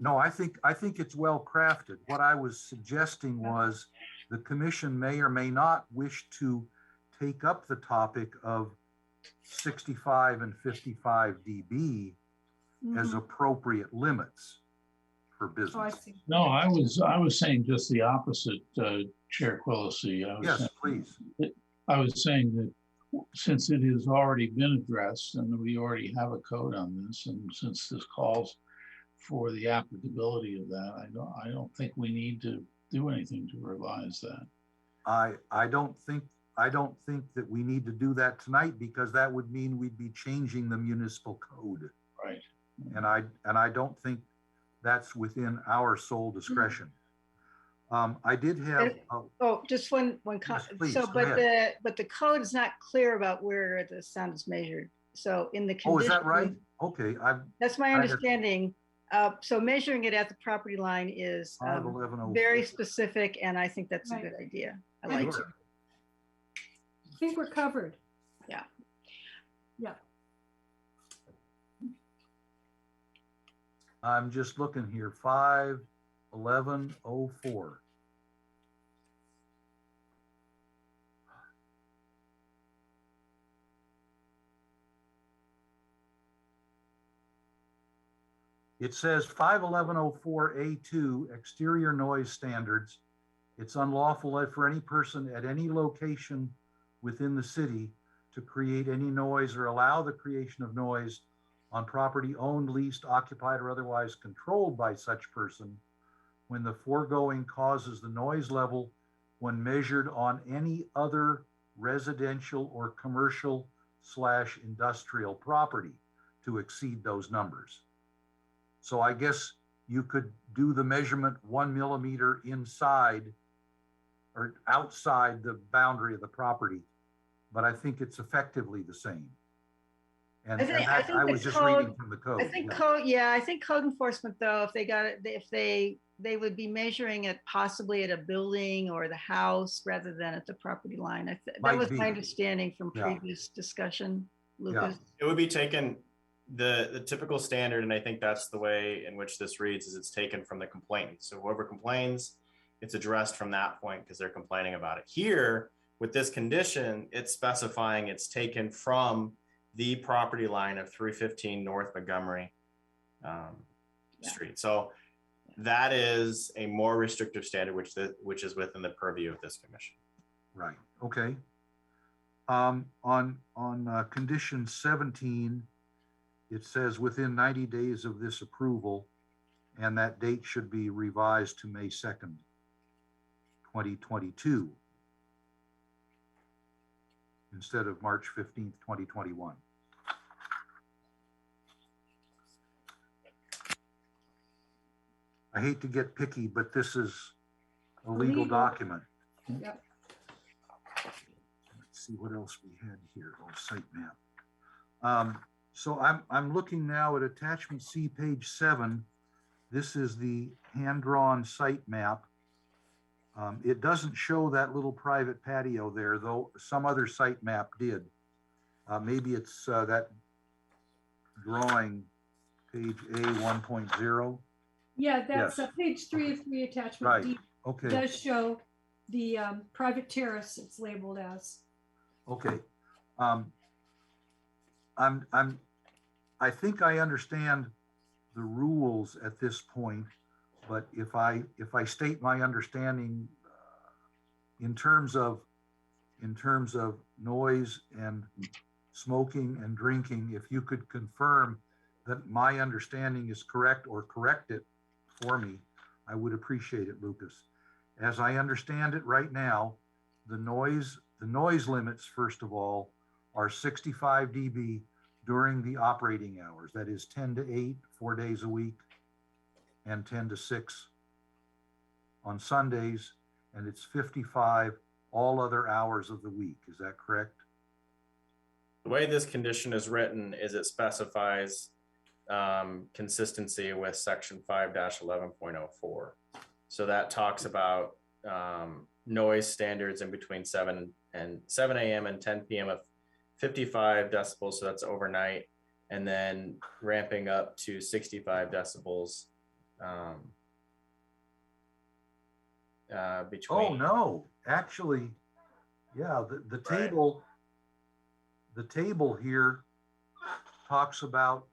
No, I think it's well crafted. What I was suggesting was the commission may or may not wish to take up the topic of 65 and 55 dB as appropriate limits for business. Oh, I see. No, I was saying just the opposite, Chair Quilisi. Yes, please. I was saying that since it has already been addressed and we already have a code on this, and since this calls for the applicability of that, I don't think we need to do anything to revise that. I don't think that we need to do that tonight, because that would mean we'd be changing the municipal code. Right. And I don't think that's within our sole discretion. I did have. Just one comment. Please, so, but the code is not clear about where the sound is measured. So in the condition. Oh, is that right? Okay. That's my understanding. So measuring it at the property line is 51104. very specific, and I think that's a Right. good idea. I like it. Sure. I think we're covered. Yeah. Yeah. I'm just looking here, 51104. It says 51104A2, exterior noise standards. It's unlawful for any person at any location within the city to create any noise or allow the creation of noise on property owned, leased, occupied, or otherwise controlled by such person when the foregoing causes the noise level when measured on any other residential or commercial / industrial property to exceed those numbers. So I guess you could do the measurement 1 millimeter inside or outside the boundary of the property, but I think it's effectively the same. And I was just reading from the code. I think code enforcement though, if they got it, if they would be measuring it possibly at a building or the house rather than at the property line. That was my understanding from previous discussion, Lucas. It would be taken, the typical standard, and I think that's the way in which this reads, is it's taken from the complainant. So whoever complains, it's addressed from that point because they're complaining about it. Here, with this condition, it's specifying it's taken from the property line of 315 North Montgomery Street. So that is a more restrictive standard, which is within the purview of this commission. Right. Okay. On condition 17, it says within 90 days of this approval, and that date should be revised to May 2nd, 2022, instead of March 15th, 2021. I hate to get picky, but this is a legal document. Yep. Let's see what else we had here. Oh, site map. So I'm looking now at attachment C, page 7. This is the hand-drawn site map. It doesn't show that little private patio there, though some other site map did. Maybe it's that drawing, page A 1.0. Yeah, that's Yes. Page 3 of 3, attachment Right. D. Okay. Does show the private terrace it's labeled as. Okay. I think I understand the rules at this point, but if I state my understanding in terms of noise and smoking and drinking, if you could confirm that my understanding is correct or correct it for me, I would appreciate it, Lucas. As I understand it right now, the noise limits, first of all, are 65 dB during the operating hours. That is 10 to 8, 4 days a week, and 10 to 6 on Sundays, and it's 55 all other hours of the week. Is that correct? The way this condition is written is it specifies consistency with section 5-11.04. So that talks about noise standards in between 7 a.m. and 10 p.m. of 55 decibels, so that's overnight, and then ramping up to 65 decibels between. Oh no, actually, yeah, the table here talks about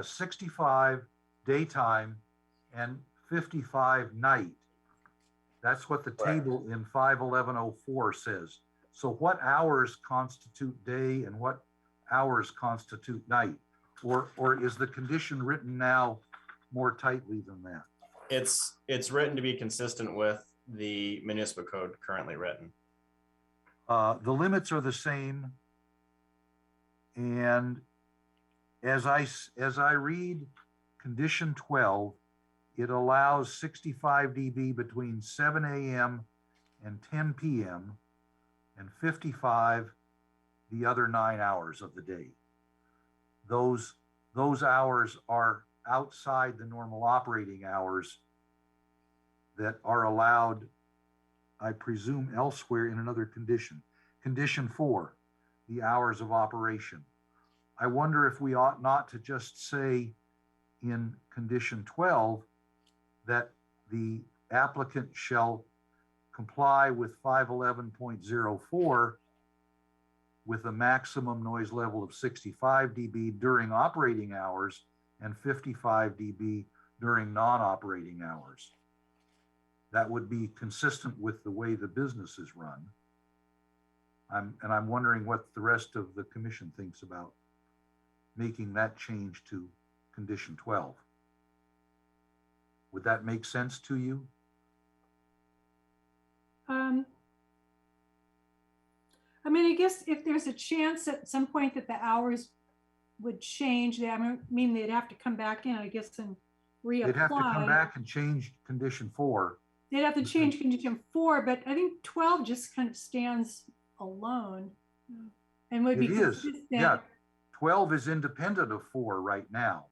65 daytime and 55 night. That's what the table in 51104 says. So what hours constitute day and what hours constitute night? Or is the condition written now more tightly than that? It's written to be consistent with the municipal code currently written. The limits are the same. And as I read condition 12, it allows 65 dB between 7 a.m. and 10 p.m. and 55 the other 9 hours of the day. Those hours are outside the normal operating hours that are allowed, I presume, elsewhere in another condition. Condition 4, the hours of operation. I wonder if we ought not to just say in condition 12 that the applicant shall comply with 511.04 with a maximum noise level of 65 dB during operating hours and 55 dB during non-operating hours. That would be consistent with the way the business is run. I'm wondering what the rest of the commission thinks about making that change to condition 12. Would that make sense to you? I mean, I guess if there's a chance at some point that the hours would change, I mean, they'd have to come back in, I guess, and reapply. They'd have to come back and change condition 4. They'd have to change condition 4, but I think 12 just kind of stands alone and would be consistent. Yeah. 12 is independent of 4 right now.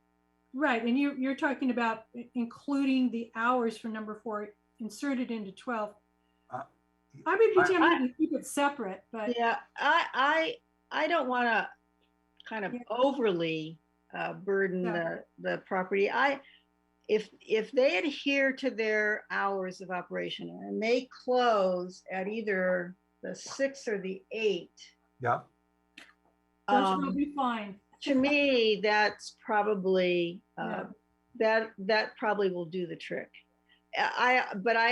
Right, and you're talking about including the hours for number 4 inserted into 12. I would be tempted to keep it separate, but yeah, I don't want to kind of overly burden the property. If they adhere to their hours of operation and they close at either the 6 or the 8, yeah, that will be fine. To me, that's probably that probably will do the trick. But I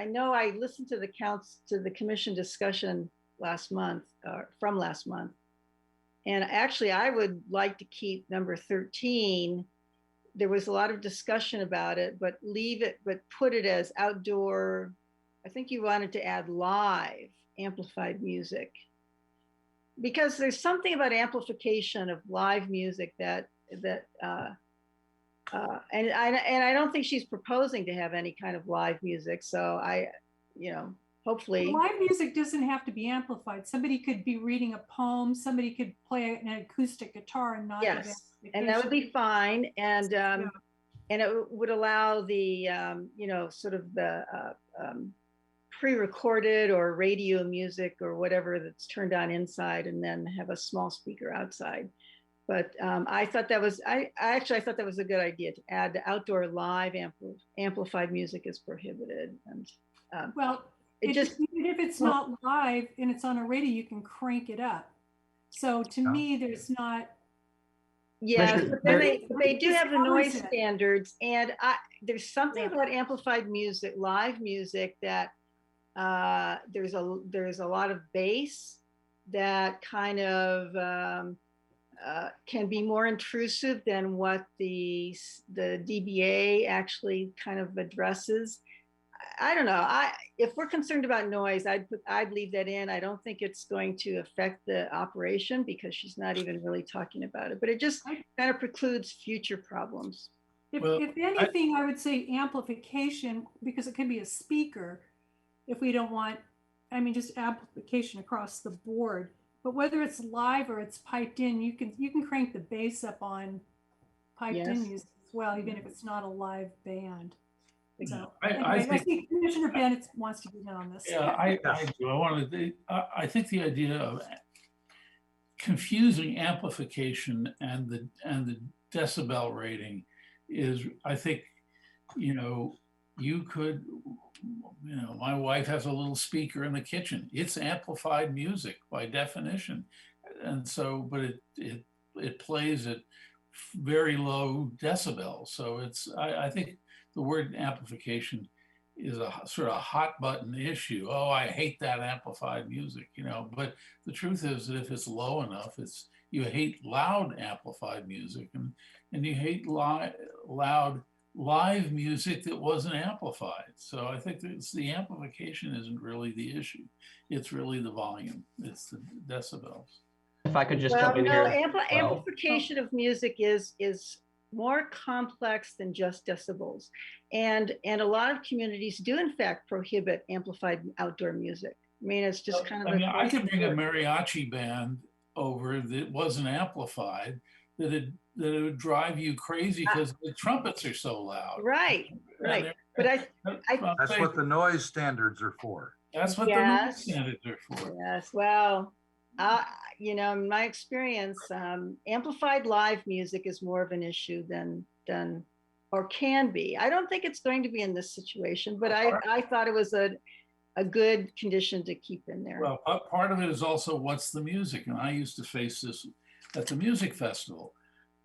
know I listened to the commission discussion last month, from last month, and actually I would like to keep number 13. There was a lot of discussion about it, but put it as outdoor. I think you wanted to add live amplified music, because there's something about amplification of live music and I don't think she's proposing to have any kind of live music. So hopefully. Live music doesn't have to be amplified. Somebody could be reading a poem. Somebody could play an acoustic guitar and not. Yes, and that would be fine. And and it would allow the sort of the pre-recorded or radio music or whatever that's turned on inside, and then have a small speaker outside. But I thought that was, I thought that was a good idea to add the outdoor live amplified music is prohibited. And well, even if it's not live and it's on a radio, you can crank it up. So to me, there's not. Yeah, but they do have the noise standards, and there's something about amplified music, live music, that there's a lot of bass that kind of can be more intrusive than what the DBA actually kind of addresses. I don't know. If we're concerned about noise, I'd leave that in. I don't think it's going to affect the operation because she's not even really talking about it. But it just kind of precludes future problems. If anything, I would say amplification, because it could be a speaker. If we don't want, just amplification across the board. But whether it's live or it's piped in, you can crank the bass up on piped in music as well, even if it's not a live band. So, I think Commissioner Bennett wants to get in on this. Yeah, I do. I think the idea of confusing amplification and the decibel rating is, I think, you could, my wife has a little speaker in the kitchen. It's amplified music by definition. And so, but it plays at very low decibels. So I think the word amplification is a sort of hot button issue. Oh, I hate that amplified music, but the truth is that if it's low enough, you hate loud amplified music, and you hate loud live music that wasn't amplified. So I think the amplification isn't really the issue. It's really the volume. It's the decibels. If I could just jump in here. Amplification of music is more complex than just decibels. And a lot of communities do in fact prohibit amplified outdoor music. It's just kind of I could bring a mariachi band over that wasn't amplified, that it would drive you crazy because the trumpets are so loud. Right, right. But That's what the noise standards are for. That's what the noise standards are for. Yes, well, you know, in my experience, amplified live music is more of an issue than or can be. I don't think it's going to be in this situation, but I thought it was a good condition to keep in there. Well, part of it is also what's the music, and I used to face this at the music festival.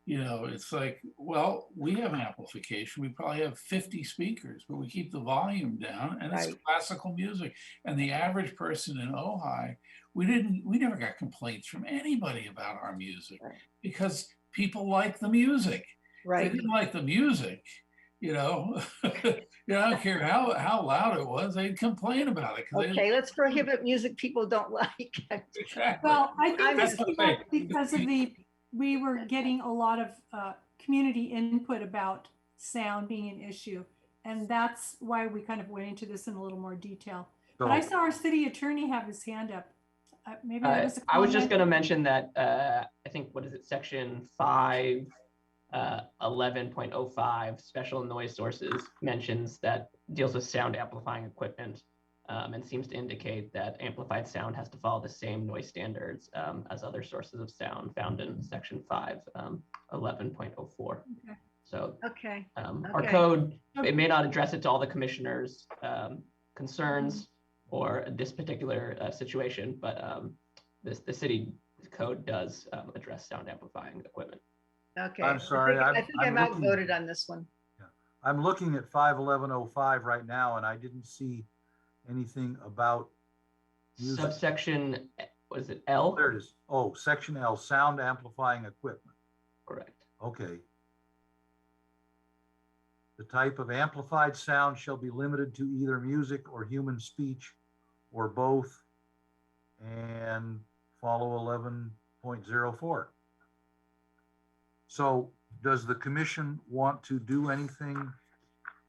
You know, it's like, well, we have amplification. We probably have 50 speakers, but we keep the volume down, and it's classical music. And the average person in Ojai, we never got complaints from anybody about our music because people like the music. Right. If they didn't like the music, you know, I don't care how loud it was, they'd complain about it. Okay, let's prohibit music people don't like. Exactly. Well, I think that's because of we were getting a lot of community input about sound being an issue. And that's why we kind of went into this in a little more detail. But I saw our city attorney have his hand up. Maybe that was a comment. I was just going to mention that I think, what is it, section 5, 11.05, special noise sources, mentions that deals with sound amplifying equipment and seems to indicate that amplified sound has to follow the same noise standards as other sources of sound found in section 5, 11.04. Okay. So our code, it may not address it to all the commissioners' concerns or this particular situation, but the city code does address sound amplifying equipment. Okay. I'm sorry. I think I'm outvoted on this one. Yeah. I'm looking at 51105 right now, and I didn't see anything about music. Subsection, what is it, L? There it is. Oh, section L, sound amplifying equipment. Correct. Okay. The type of amplified sound shall be limited to either music or human speech or both, and follow 11.04. So does the commission want to do anything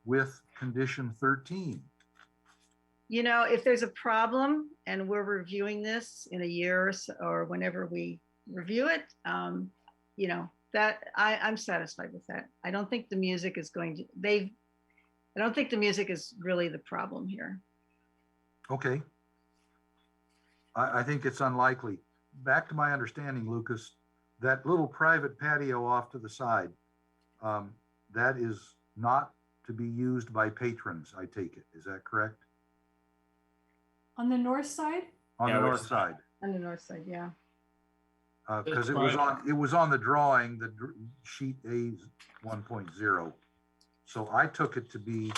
with condition 13? You know, if there's a problem and we're reviewing this in a year or so, or whenever we review it, you know, that I'm satisfied with that. I don't think the music is going to, I don't think the music is really the problem here. Okay. I think it's unlikely. Back to my understanding, Lucas, that little private patio off to the side, that is not to be used by patrons, I take it. Is that correct? On the north side? On the north side. On the north side, yeah. Because it was on the drawing, the sheet A 1.0. So I took it to be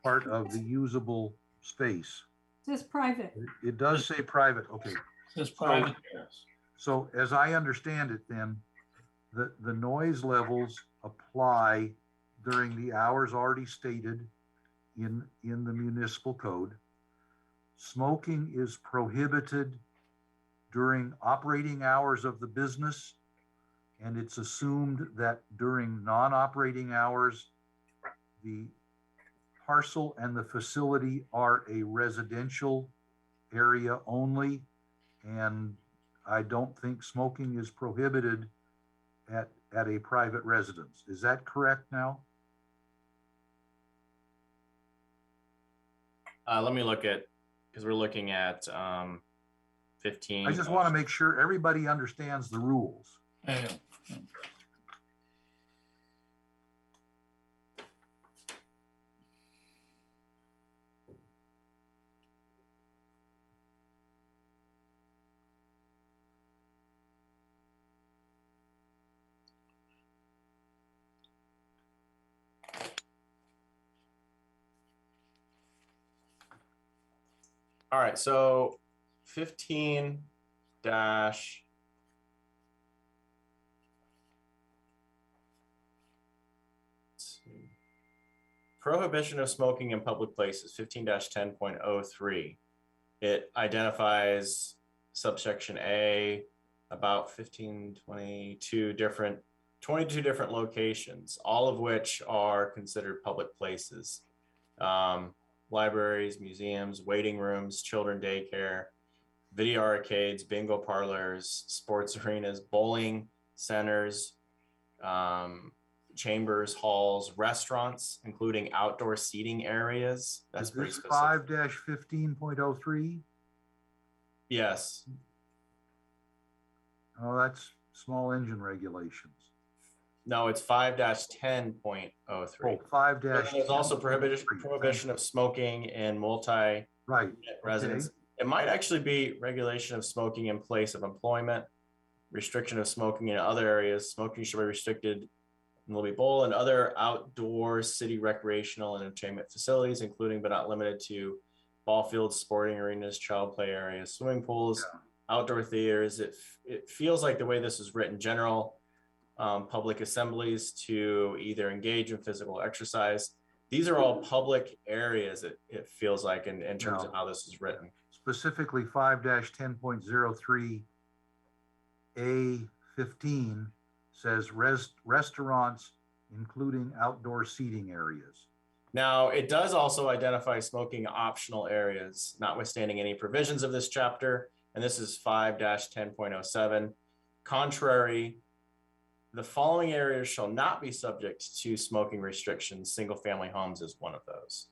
part of the usable space. It says private. It does say private. Okay. It says private. So as I understand it, then the noise levels apply during the hours already stated in the municipal code. Smoking is prohibited during operating hours of the business, and it's assumed that during non-operating hours, the parcel and the facility are a residential area only, and I don't think smoking is prohibited at a private residence. Is that correct now? Let me look at, because we're looking at 15. I just want to make sure everybody understands the rules. Yeah. All right, so 15 dash prohibition of smoking in public places, 15-10.03. It identifies subsection A about 22 different locations, all of which are considered public places. Libraries, museums, waiting rooms, children daycare, video arcades, bingo parlors, sports arenas, bowling centers, chambers, halls, restaurants, including outdoor seating areas. That's pretty Is this specific. 5-15.03? Yes. Oh, that's small engine regulations. No, it's 5-10.03. Oh, 5 dash. There's also prohibition of smoking in multi right residence. Okay. It might actually be regulation of smoking in place of employment, restriction of smoking in other areas. Smoking shall be restricted in Libby Bowl and other outdoor city recreational and entertainment facilities, including but not limited to ball fields, sporting arenas, child play areas, swimming pools, outdoor theaters. It feels like the way this is written, general public assemblies to either engage in physical exercise. These are all public areas, it feels like, in terms of how this is written. Specifically 5-10.03 A15 says restaurants, including outdoor seating areas. Now, it does also identify smoking optional areas, notwithstanding any provisions of this chapter, and this is 5-10.07. Contrary, the following areas shall not be subject to smoking restrictions. Single-family homes is one of those.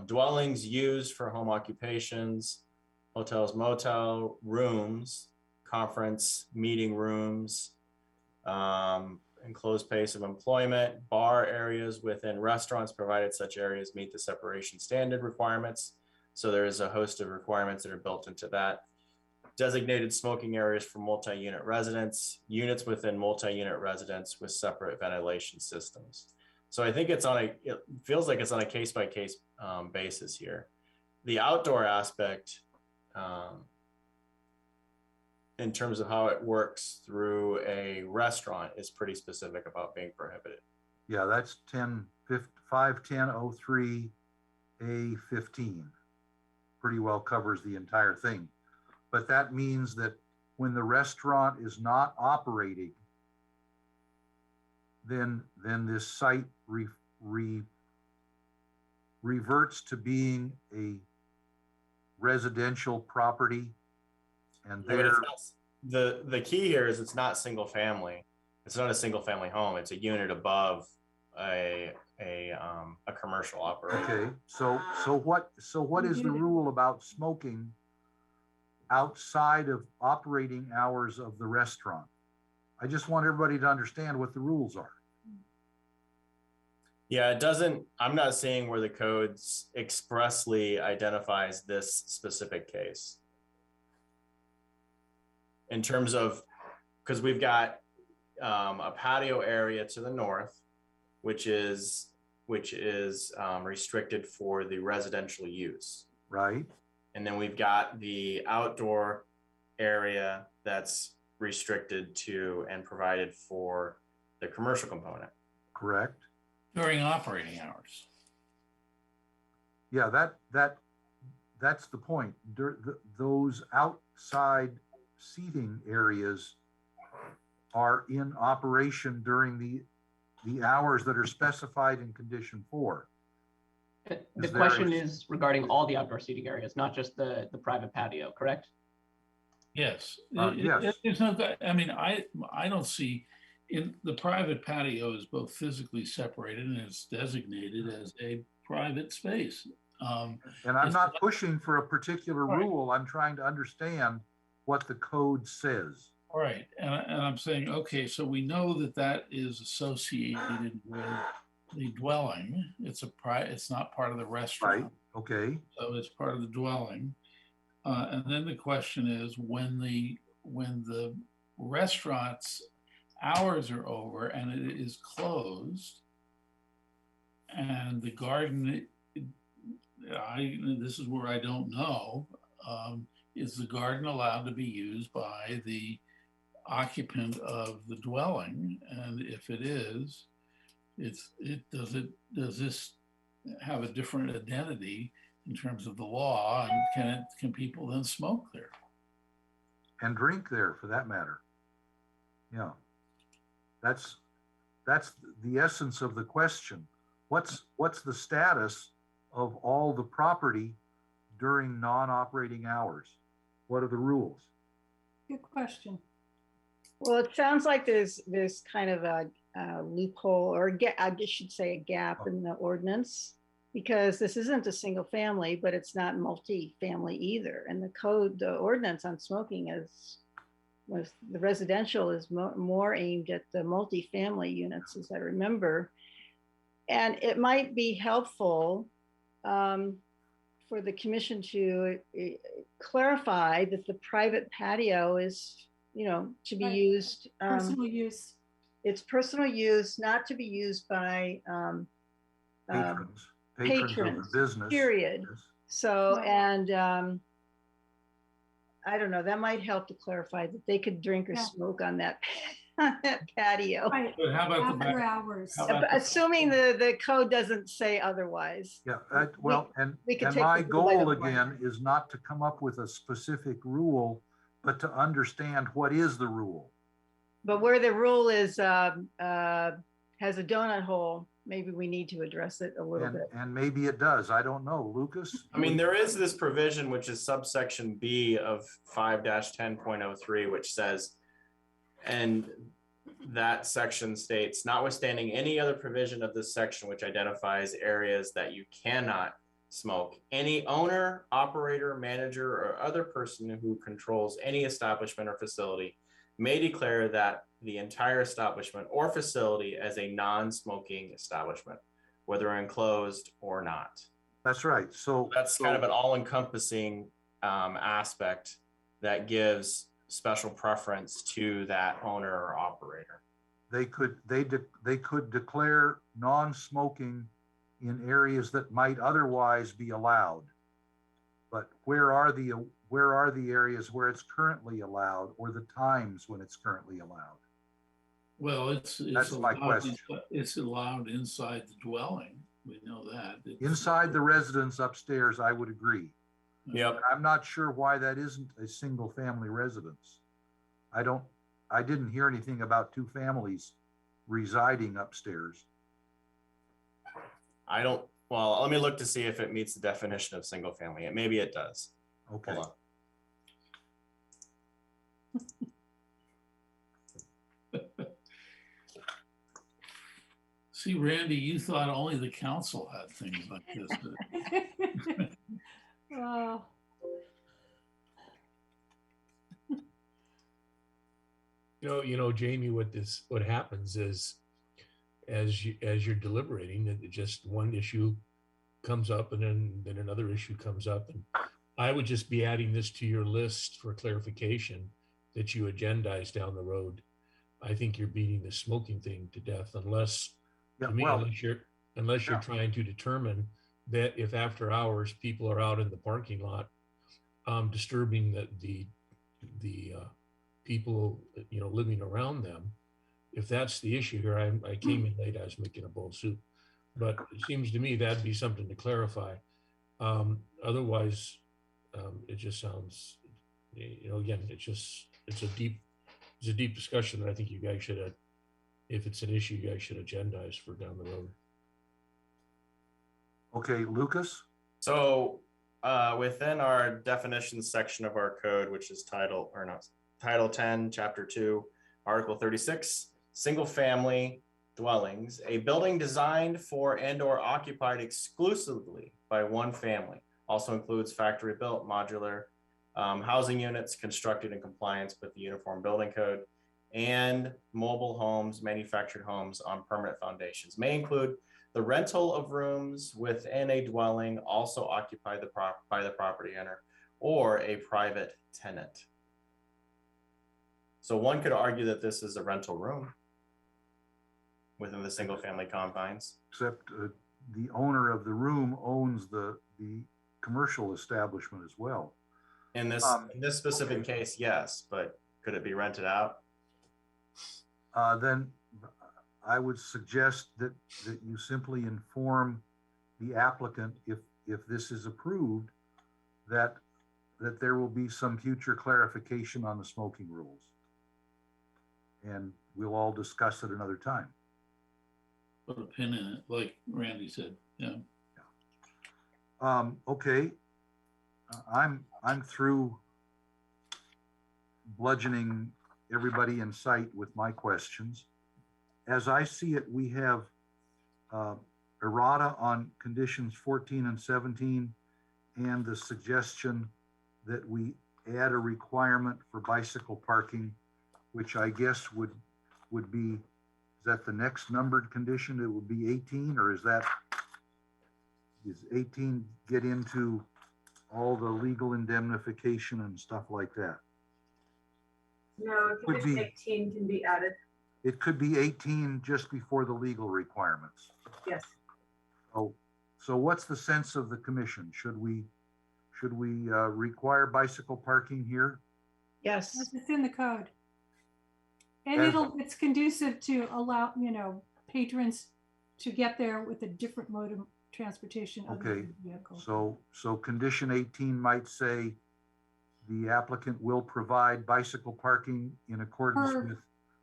Dwellings used for home occupations, hotels, motel, rooms, conference, meeting rooms, enclosed space of employment, bar areas within restaurants, provided such areas meet the separation standard requirements. So there is a host of requirements that are built into that. Designated smoking areas for multi-unit residents, units within multi-unit residents with separate ventilation systems. So I think it feels like it's on a case-by-case basis here. The outdoor aspect, in terms of how it works through a restaurant, is pretty specific about being prohibited. Yeah, that's 5-10.03 A15. Pretty well covers the entire thing. But that means that when the restaurant is not operating, then this site reverts to being a residential property. And there, the key here is it's not single family. It's not a single family home. It's a unit above a commercial operation. Okay, so what is the rule about smoking outside of operating hours of the restaurant? I just want everybody to understand what the rules are. Yeah, it doesn't, I'm not seeing where the codes expressly identifies this specific case. In terms of, because we've got a patio area to the north, which is restricted for the residential use. Right. And then we've got the outdoor area that's restricted to and provided for the commercial component. Correct. During operating hours. Yeah, that's the point. Those outside seating areas are in operation during the hours that are specified in condition 4. The question is regarding all the outdoor seating areas, not just the private patio, correct? Yes. Yes. There's no, I mean, I don't see, in the private patio is both physically separated and it's designated as a private space. And I'm not pushing for a particular rule. I'm trying to understand what the code says. Right. And I'm saying, okay, so we know that that is associated with the dwelling. It's not part of the restaurant. Right. Okay. So it's part of the dwelling. And then the question is, when the restaurant's hours are over and it is closed, and the garden, this is where I don't know, is the garden allowed to be used by the occupant of the dwelling? And if it is, does this have a different identity in terms of the law, and can people then smoke there and drink there, for that matter? Yeah, that's the essence of the question. What's the status of all the property during non-operating hours? What are the rules? Good question. Well, it sounds like there's kind of a loophole, or I should say a gap in the ordinance, because this isn't a single family, but it's not multi-family either. And the ordinance on smoking the residential is more aimed at the multi-family units, as I remember. And it might be helpful for the commission to clarify that the private patio is, to be used. Personal use. It's personal use, not to be used by patrons, of the business. Period. Yes. So, and I don't know, that might help to clarify that they could drink or smoke on that patio. Right. But how about After hours? Assuming the code doesn't say otherwise. Yeah, and take my the goal way. again is not to come up with a specific rule, but to understand what is the rule. But where the rule is has a donut hole, maybe we need to address it a little bit. And maybe it does. I don't know. Lucas? I mean, there is this provision, which is subsection B of 5-10.03, which says, and that section states, notwithstanding any other provision of this section which identifies areas that you cannot smoke, any owner, operator, manager, or other person who controls any establishment or facility may declare that the entire establishment or facility as a non-smoking establishment, whether enclosed or not. That's right. So that's kind of an all-encompassing aspect that gives special preference to that owner or operator. They could declare non-smoking in areas that might otherwise be allowed. But where are the areas where it's currently allowed, or the times when it's currently allowed? Well, That's my question. It's allowed inside the dwelling. We know that. Inside the residence upstairs, I would agree. Yep. I'm not sure why that isn't a single family residence. I didn't hear anything about two families residing upstairs. Well, let me look to see if it meets the definition of single family. Maybe it does. Okay. Hold on. See, Randy, you thought only the council had things like this. Jamie, what happens is, as you're deliberating, it just one issue comes up, and then another issue comes up, and I would just be adding this to your list for clarification that you agendize down the road. I think you're beating the smoking thing to death, unless you're trying to determine that if after hours people are out in the parking lot disturbing the people living around them. If that's the issue here, I came in late, I was making a bowl of soup, but it seems to me that'd be something to clarify. Otherwise, it just sounds, again, it's a deep discussion that I think you guys should, if it's an issue, you guys should agendize for down the road. Okay, Lucas? So within our definitions section of our code, which is Title 10, Chapter 2, Article 36, single family dwellings, a building designed for and or occupied exclusively by one family, also includes factory built modular housing units constructed in compliance with the Uniform Building Code, and mobile homes, manufactured homes on permanent foundations, may include the rental of rooms within a dwelling also occupied by the property owner or a private tenant. So one could argue that this is a rental room within the single family confines. Except the owner of the room owns the commercial establishment as well. In this specific case, yes, but could it be rented out? Then I would suggest that you simply inform the applicant, if this is approved, that there will be some future clarification on the smoking rules. And we'll all discuss it another time. Put a pin in it, like Randy said. Yeah. Okay. I'm through bludgeoning everybody in sight with my questions. As I see it, we have errata on conditions 14 and 17, and the suggestion that we add a requirement for bicycle parking, which I guess would be, is that the next numbered condition? It would be 18, or is 18 get into all the legal indemnification and stuff like that? No, condition 18 can be added. It could be 18 just before the legal requirements. Yes. So what's the sense of the commission? Should we require bicycle parking here? Yes. It's in the code. And it's conducive to allow, patrons to get there with a different mode of transportation. Other Okay, than vehicle. so condition 18 might say the applicant will provide bicycle parking in accordance with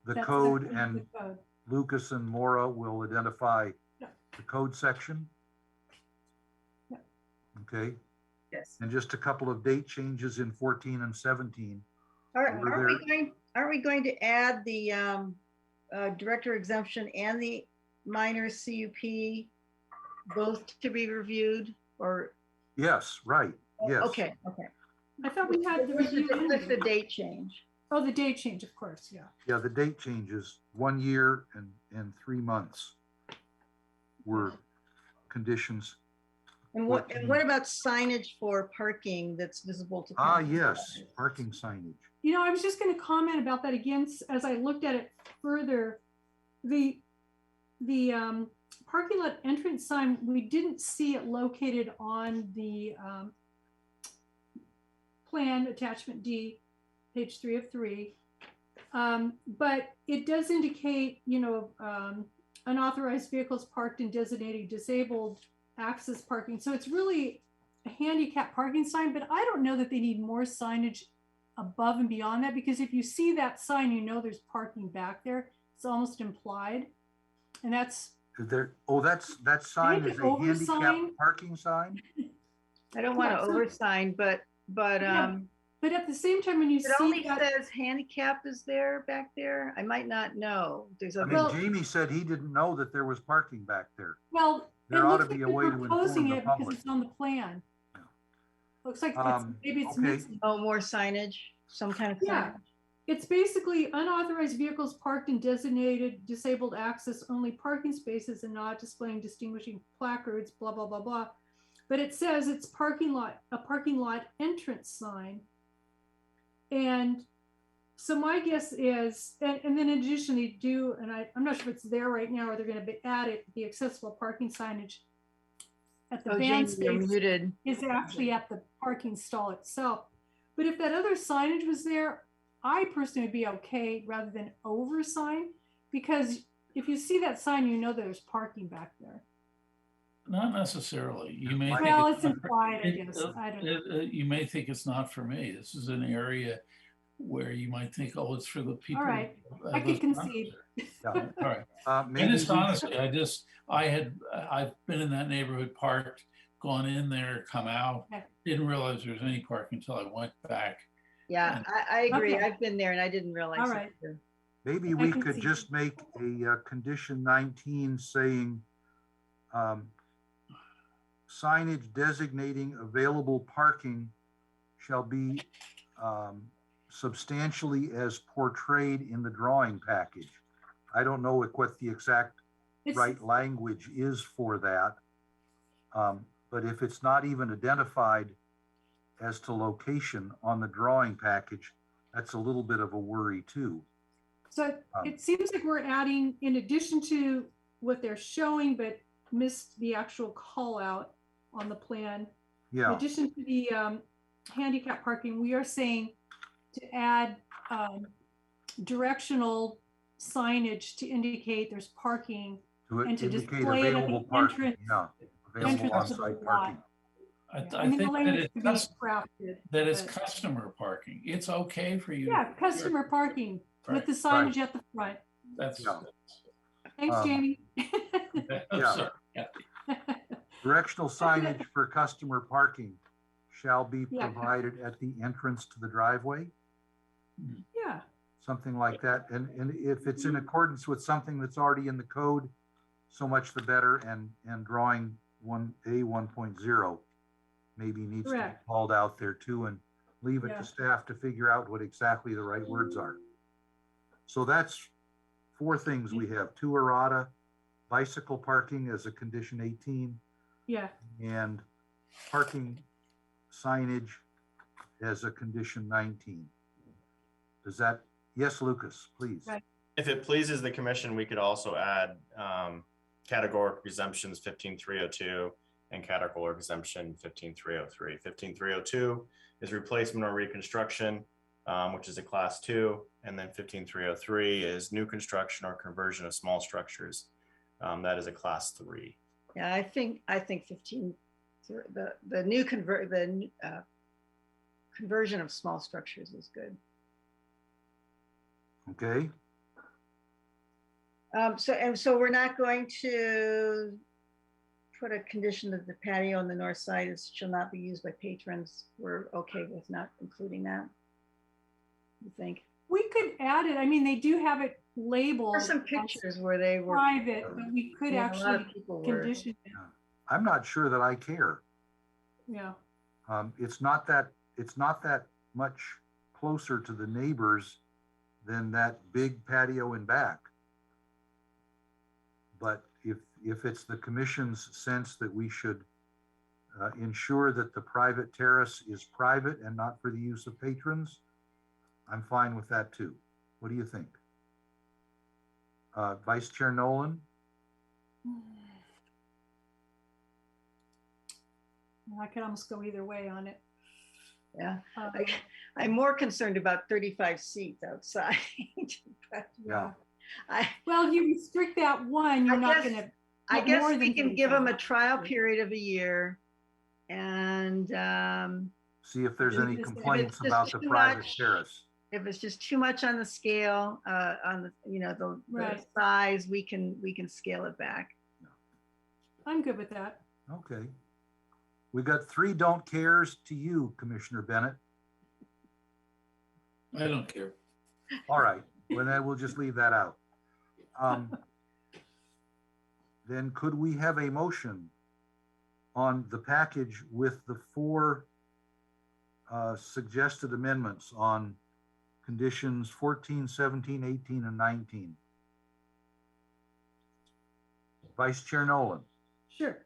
the code, and Lucas and Maura will identify the code section. Okay. Yes. And just a couple of date changes in 14 and 17. Aren't we going to add the director exemption and the minor CUP both to be reviewed, or? Yes, right. Yes. Okay. I thought we had the review. With the date change. Oh, the date change, of course, yeah. Yeah, the date changes 1 year and 3 months were conditions. And what about signage for parking that's visible to? Yes, parking signage. I was just going to comment about that again as I looked at it further. The parking lot entrance sign, we didn't see it located on the plan attachment D, page 3 of 3. But it does indicate, unauthorized vehicles parked in designated disabled access parking. So it's really a handicap parking sign, but I don't know that they need more signage above and beyond that, because if you see that sign, there's parking back there. It's almost implied. And that's there. Oh, that sign is a handicap parking sign. I don't want to oversign, but but at the same time, when you see it only says handicap is there back there, I might not know. Jamie said he didn't know that there was parking back there. Well, there ought to be a way to inform the public. Because it's on the plan. Yeah. Looks like maybe it's missing. Oh, more signage, some kind of signage. Yeah. It's basically unauthorized vehicles parked in designated disabled access only parking spaces and not displaying distinguishing placards, blah, blah, blah, blah. But it says it's a parking lot entrance sign. And so my guess is, and then in addition they do, and I'm not sure if it's there right now or they're going to add it, the accessible parking signage at the band space is actually at the parking stall itself. But if that other signage was there, I personally would be okay rather than over sign, because if you see that sign, there's parking back there. Not necessarily. You may it's implied, I guess. I don't know. You may think it's not for me. This is an area where you might think, oh, it's for the people. All right, I can concede. All right. And it's honestly, I've been in that neighborhood, parked, gone in there, come out, didn't realize there was any parking until I went back. Yeah, I agree. Okay. I've been there and I didn't realize. All right. Maybe we could just make a condition 19 saying signage designating available parking shall be substantially as portrayed in the drawing package. I don't know what the exact right language is for that, but if it's not even identified as to location on the drawing package, that's a little bit of a worry too. So it seems like we're adding, in addition to what they're showing, but missed the actual call out on the plan. Yeah. In addition to the handicap parking, we are saying to add directional signage to indicate there's parking and to display it at the entrance. Yeah, available on-site parking. I think that it's customer parking. It's okay for you. Yeah, customer parking with the signage at the front. That's thanks, Jamie. Directional signage for customer parking shall be provided at the entrance to the driveway. Yeah. something like that. And if it's in accordance with something that's already in the code, so much the better. And drawing 1A 1.0 maybe needs to be Correct. called out there too, and leave it Yeah. to staff to figure out what exactly the right words are. So that's 4 things we have: 2 errata, bicycle parking as a condition 18, Yeah. and parking signage as a condition 19. Does that, yes, Lucas, please. Right. If it pleases the commission, we could also add categorical exemptions 15302 and categorical exemption 15303. 15302 is replacement or reconstruction, which is a class 2, and then 15303 is new construction or conversion of small structures. That is a class 3. Yeah, I think 15, the new conversion of small structures is good. Okay. So we're not going to put a condition that the patio on the north side shall not be used by patrons. We're okay with not including that, you think? We could add it. I mean, they do have it labeled. There's some pictures where they were private, but we could yeah, a lot of actually people were. condition it. I'm not sure that I care. Yeah. It's not that much closer to the neighbors than that big patio in back. But if it's the commission's sense that we should ensure that the private terrace is private and not for the use of patrons, I'm fine with that too. What do you think? Vice Chair Nolan? I could almost go either way on it. Yeah, I'm more concerned about 35 seats outside. But, yeah. Well, if you restrict that one, you're not going to. I guess we can give them a trial period of a year and see if there's any complaints about the private terrace. If it's just too much on the scale, on the the size, we can scale it back. I'm good with that. Okay. We got 3 don't cares to you, Commissioner Bennett. I don't care. All right. Well, then we'll just leave that out. Then could we have a motion on the package with the 4 suggested amendments on conditions 14, 17, 18, and 19? Vice Chair Nolan. Sure.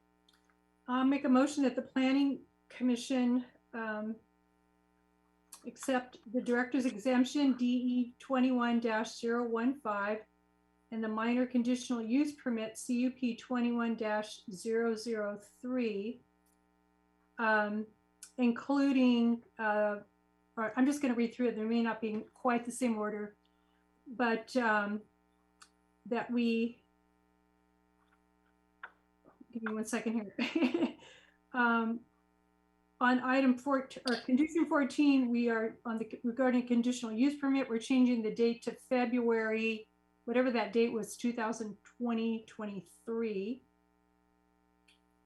I'll make a motion that the Planning Commission accept the Director's Exemption DE 21-015 and the Minor Conditional Use Permit CUP 21-003, including, or I'm just going to read through it. There may not be quite the same order, but that we, give me 1 second here. On item 14 or condition 14, we are on the regarding conditional use permit. We're changing the date to February, whatever that date was, 2020-23.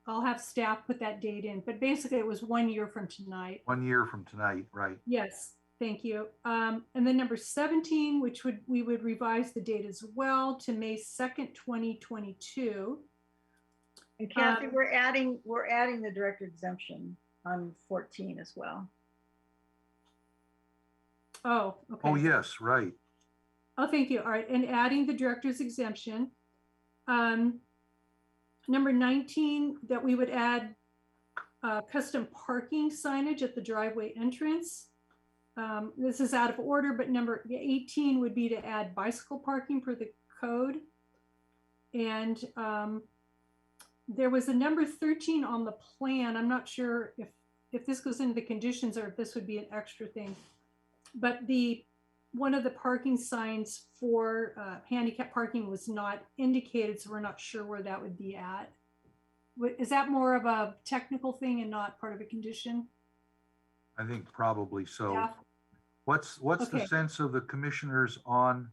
I'll have staff put that date in, but basically it was 1 year from tonight. 1 year from tonight, right? Yes, thank you. And then number 17, which we would revise the date as well to May 2nd, 2022. And Kathy, we're adding the director exemption on 14 as well. Oh, okay. Oh, yes, right. Oh, thank you. All right, and adding the director's exemption. Number 19, that we would add custom parking signage at the driveway entrance. This is out of order, but number 18 would be to add bicycle parking per the code. And there was a number 13 on the plan. I'm not sure if this goes into the conditions or if this would be an extra thing. But one of the parking signs for handicap parking was not indicated, so we're not sure where that would be at. Is that more of a technical thing and not part of a condition? I think probably so. Yeah. What's Okay. the sense of the commissioners on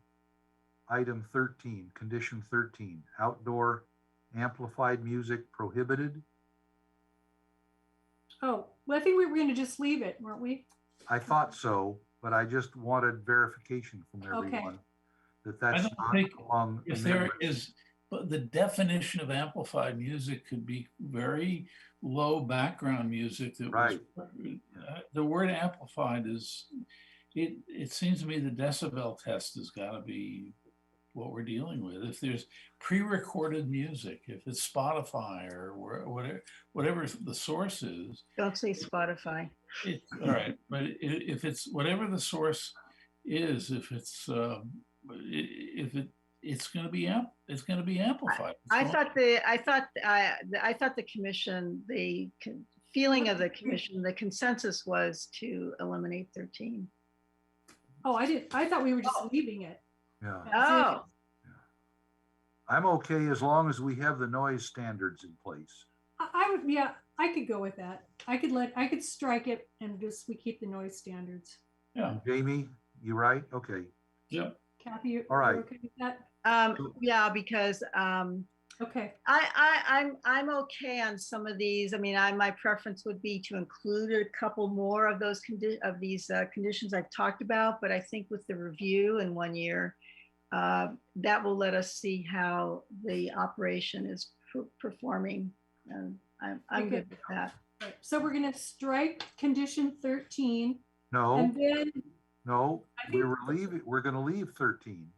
item 13, condition 13, outdoor amplified music prohibited? Oh, well, I think we were going to just leave it, weren't we? I thought so. but I just wanted verification from Okay. everyone that I that's don't not think among if there amendments. is, but the definition of amplified music could be very low background music that Right. was, the word amplified is, it seems to me the decibel test has got to be what we're dealing with. If there's pre-recorded music, if it's Spotify or whatever the source is. Don't say Spotify. All right, but if it's whatever the source is, if it's it's going to be amplified. I thought the commission, feeling of the commission, the consensus was to eliminate 13. Oh, I thought we were just leaving it. Yeah. Oh. I'm okay as long as we have the noise standards in place. I would, yeah, I could go with that. I could strike it and just, we keep the noise standards. Yeah. Jamie, you right? Okay. Yeah. Kathy, you all right. Okay with that? Yeah, because okay. I'm okay on some of these. I mean, my preference would be to include a couple more of those conditions I've talked about, but I think with the review in 1 year, that will let us see how the operation is performing. And I'm good with that. Right. So we're going to strike condition 13. No. And then no, we're going to leave 13.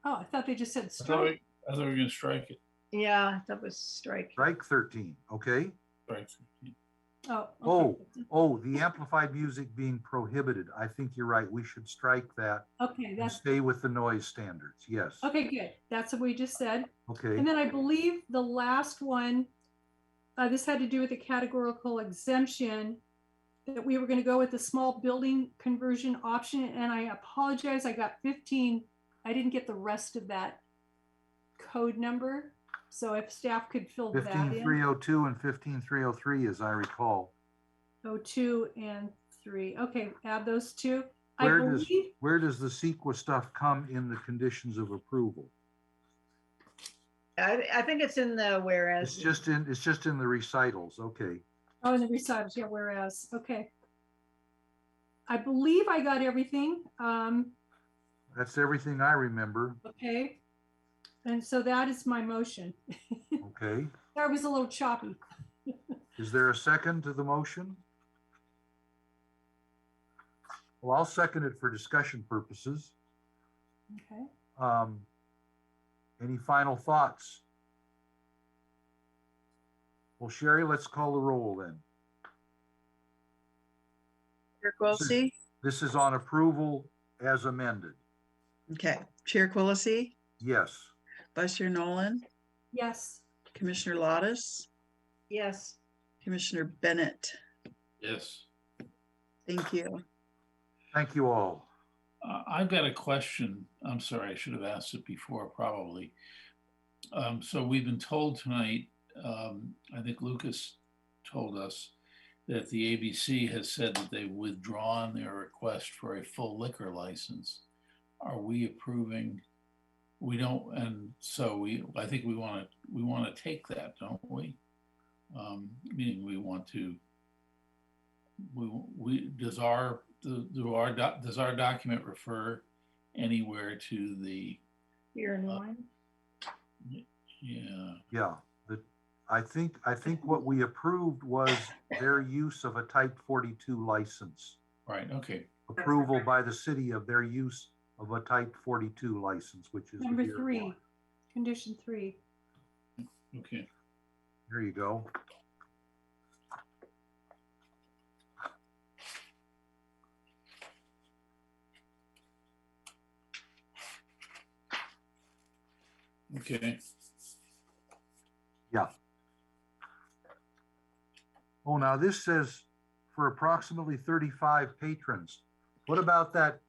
Oh, I thought they just said strike. I thought we were going to strike it. Yeah, that was strike. Strike 13. Okay. Strike 13. Oh, okay. The amplified music being prohibited. I think you're right. We should strike that. Okay, and stay with the noise standards. Yes. Okay, good. That's what we just said. Okay. And then I believe the last one, this had to do with the categorical exemption, that we were going to go with the small building conversion option. And I apologize, I got 15. I didn't get the rest of that code number. So if staff could fill that in. 15302 and 15303, as I recall. 02 and 3. Okay, add those two. Where does the CEQA stuff come in the conditions of approval? I think it's in the whereas. It's just in the recitals. Okay. Oh, in the recitals, yeah, whereas. Okay. I believe I got everything. That's everything I remember. Okay. And so that is my motion. Okay. That was a little choppy. Is there a second to the motion? Well, I'll second it for discussion purposes. Okay. Any final thoughts? Well, Sherry, let's call the roll then. Chair Quillisi? This is on approval as amended. Okay. Chair Quillisi? Yes. Vice Chair Nolan? Yes. Commissioner Lottis? Yes. Commissioner Bennett? Yes. Thank you. Thank you all. I've got a question. I'm sorry, I should have asked it before, probably. So we've been told tonight, I think Lucas told us that the ABC has said that they've withdrawn their request for a full liquor license. Are we approving? We don't, and so I think we want to take that, don't we? Meaning we want to. Does our document refer anywhere to the beer and wine? Yeah. Yeah. I think what we approved was their use of a type 42 license. Right. Okay. Approval by the city of their use of a type 42 license, which is number 3, condition 3. Okay. There you go. Okay. Yeah. Oh, now this says for approximately 35 patrons. What about that?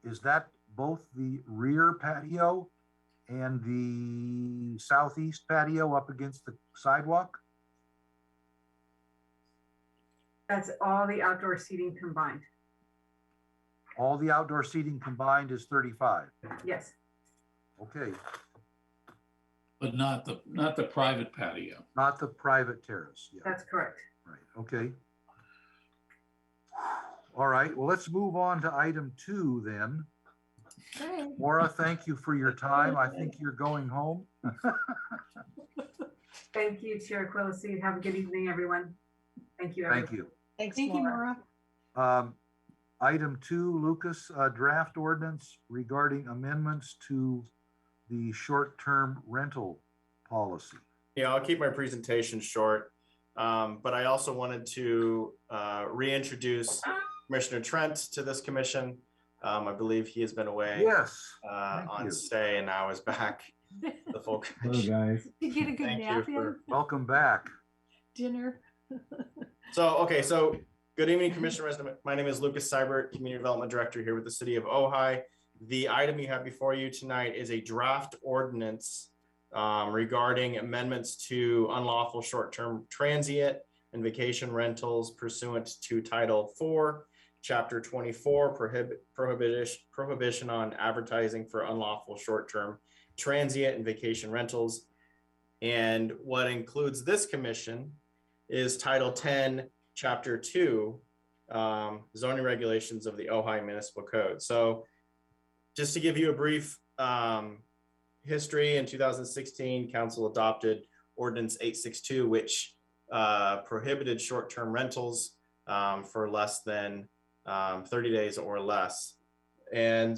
Is that both the rear patio and the southeast patio up against the sidewalk? That's all the outdoor seating combined. All the outdoor seating combined is 35. Yes. Okay. But not the private patio. Not the private terrace. Yeah. That's correct. Right. Okay. All right. right, well, let's move on to item 2 then. Maura, thank you for your time. I think you're going home. Thank you, Chair Quillisi. Have a good evening, everyone. Thank you. Thank you. Thanks, Thank you, Maura. Item 2, Lucas, draft ordinance regarding amendments to the short-term rental policy. Yeah, I'll keep my presentation short, but I also wanted to reintroduce Commissioner Trent to this commission. I believe he has been away on stay and now is back. The full commission. Hello, guys. You get a good Thank nap you in? Welcome back. Dinner. So good evening, Commissioner. My name is Lucas Seibert, Community Development Director here with the City of Ojai. The item you have before you tonight is a draft ordinance regarding amendments to unlawful short-term transient and vacation rentals pursuant to Title 4, Chapter 24, prohibition on advertising for unlawful short-term transient and vacation rentals. And what includes this commission is Title 10, Chapter 2, zoning regulations of the Ojai Municipal Code. So just to give you a brief history, in 2016, Council adopted Ordinance 862, which prohibited short-term rentals for less than 30 days or less. And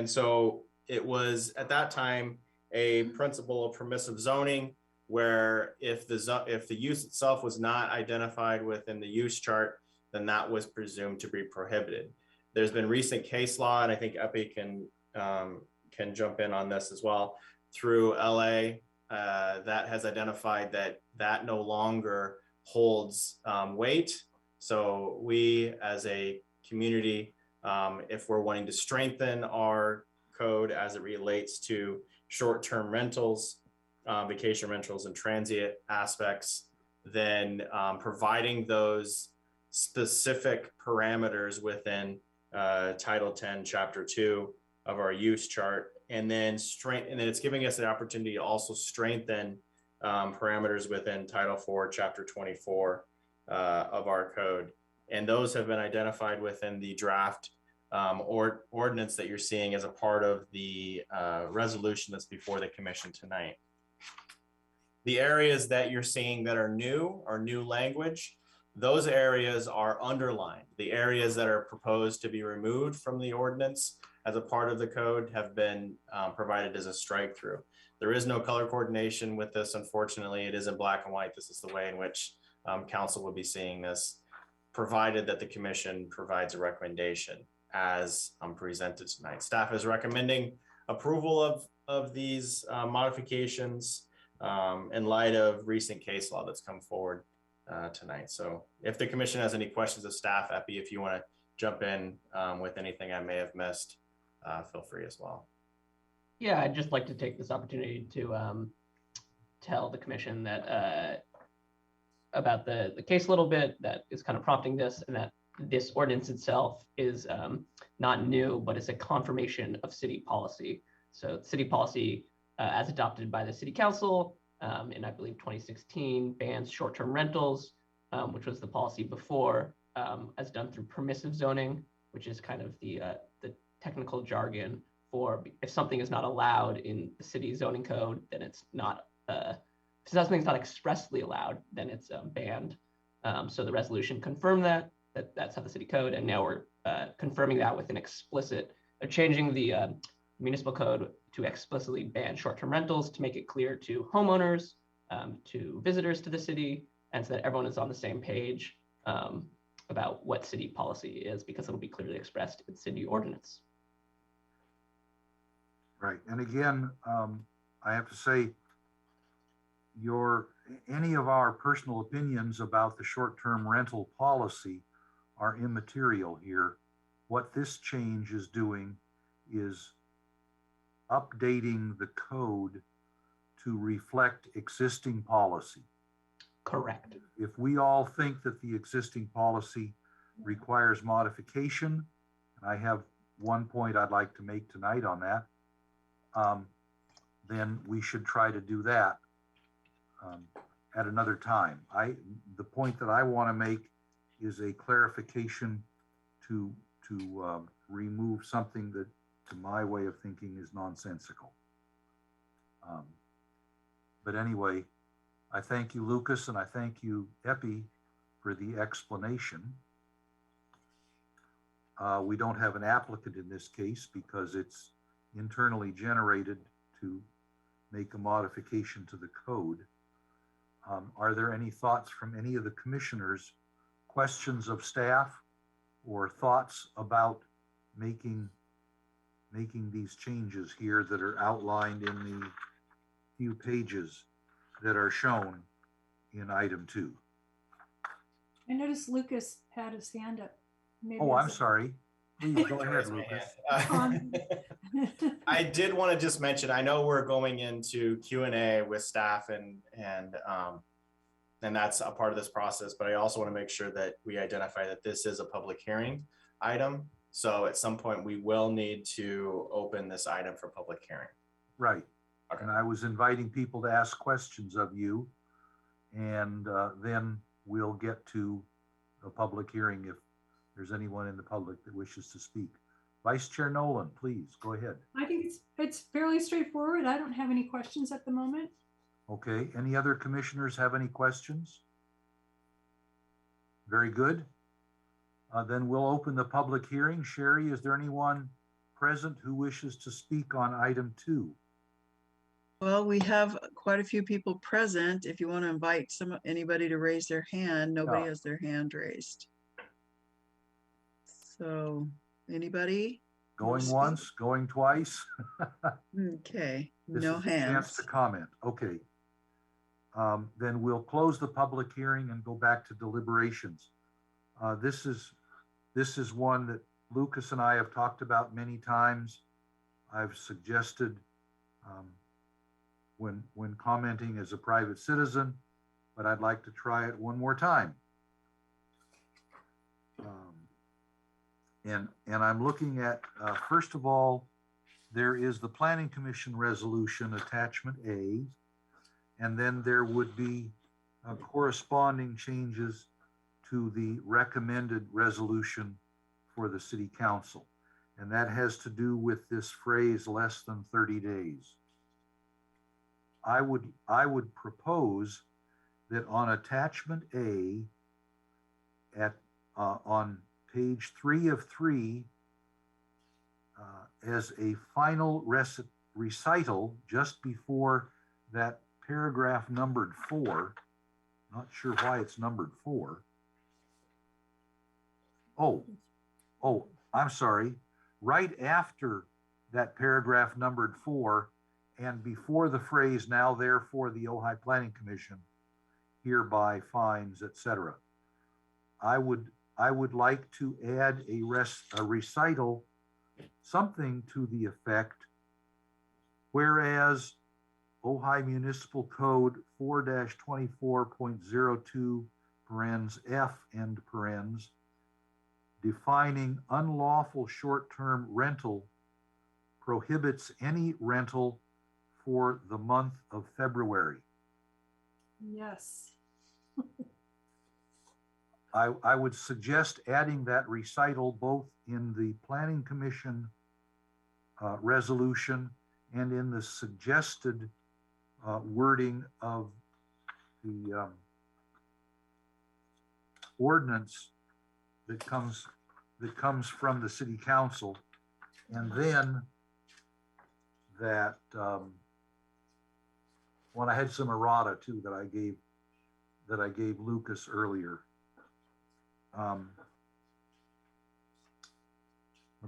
so it was at that time a principle of permissive zoning, where if the use itself was not identified within the use chart, then that was presumed to be prohibited. There's been recent case law, and I think Epi can jump in on this as well, through LA that has identified that no longer holds weight. So we as a community, if we're wanting to strengthen our code as it relates to short-term rentals, vacation rentals and transient aspects, then providing those specific parameters within Title 10, Chapter 2 of our use chart, and then it's giving us the opportunity to also strengthen parameters within Title 4, Chapter 24 of our code. And those have been identified within the draft ordinance that you're seeing as a part of the resolution that's before the commission tonight. The areas that you're seeing that are new language. Those areas are underlined. The areas that are proposed to be removed from the ordinance as a part of the code have been provided as a strike through. There is no color coordination with this, unfortunately. It is in black and white. This is the way in which council will be seeing this, provided that the commission provides a recommendation as presented tonight. Staff is recommending approval of these modifications in light of recent case law that's come forward tonight. So if the commission has any questions of staff, Epi, if you want to jump in with anything I may have missed, feel free as well. Yeah, I'd just like to take this opportunity to tell the commission that about the case a little bit that is kind of prompting this, and that this ordinance itself is not new, but it's a confirmation of city policy. So city policy as adopted by the city council in, I believe, 2016, bans short-term rentals, which was the policy before, as done through permissive zoning, which is kind of the technical jargon for if something is not allowed in the city zoning code, then it's not, if something's not expressly allowed, then it's banned. So the resolution confirmed that's how the city code, and now we're confirming that with an explicit, changing the municipal code to explicitly ban short-term rentals to make it clear to homeowners, to visitors to the city, and so that everyone is on the same page about what city policy is, because it'll be clearly expressed in city ordinance. Right, and again, I have to say, any of our personal opinions about the short-term rental policy are immaterial here. What this change is doing is updating the code to reflect existing policy. Correct. If we all think that the existing policy requires modification, and I have one point I'd like to make tonight on that, then we should try to do that at another time. The point that I want to make is a clarification to remove something that, to my way of thinking, is nonsensical. But anyway, I thank you, Lucas, and I thank you, Epi, for the explanation. We don't have an applicant in this case because it's internally generated to make a modification to the code. Are there any thoughts from any of the commissioners, questions of staff, or thoughts about making these changes here that are outlined in the few pages that are shown in item 2? I noticed Lucas had his hand up. Maybe Oh, I'm it's a- sorry. Please go ahead, Lucas. I did want to just mention, I know we're going into Q&A with staff and that's a part of this process, but I also want to make sure that we identify that this is a public hearing item. So at some point we will need to open this item for public hearing. Right. Okay. And I was inviting people to ask questions of you, and then we'll get to a public hearing if there's anyone in the public that wishes to speak. Vice Chair Nolan, please go ahead. I think it's fairly straightforward. I don't have any questions at the moment. Okay, any other commissioners have any questions? Very good. Then we'll open the public hearing. Sherry, is there anyone present who wishes to speak on item 2? Well, we have quite a few people present. If you want to invite anybody to raise their hand, nobody has their hand raised. So anybody? Going once, going twice? Okay, This no is a chance hands. to comment. Okay. Then we'll close the public hearing and go back to deliberations. This is one that Lucas and I have talked about many times. I've suggested when commenting as a private citizen, but I'd like to try it one more time. And I'm looking at, first of all, there is the Planning Commission resolution, attachment A, and then there would be corresponding changes to the recommended resolution for the City Council. And that has to do with this phrase, less than 30 days. I would propose that on attachment A, on page 3 of 3, as a final recital just before that paragraph numbered 4, not sure why it's numbered 4. Oh, I'm sorry. Right after that paragraph numbered 4 and before the phrase, now therefore the Ojai Planning Commission hereby finds, etc. I would like to add a recital, something to the effect, whereas Ojai Municipal Code 4-24.02 parens F end parens, defining unlawful short-term rental, prohibits any rental for the month of February. Yes. I would suggest adding that recital both in the Planning Commission resolution and in the suggested wording of the ordinance that comes from the City Council, and then that when I had some errata too that I gave Lucas earlier. Let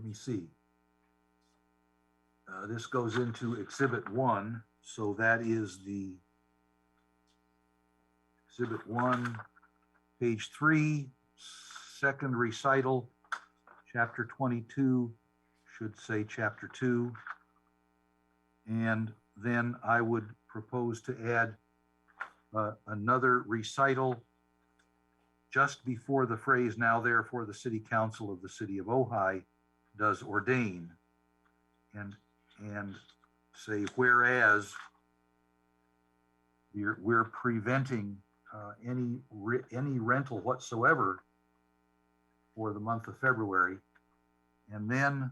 me see. This goes into Exhibit 1, so that is the Exhibit 1, page 3, second recital, Chapter 22 should say Chapter 2, and then I would propose to add another recital just before the phrase, now therefore the City Council of the City of Ojai does ordain, and say, whereas we're preventing any rental whatsoever for the month of February. And then,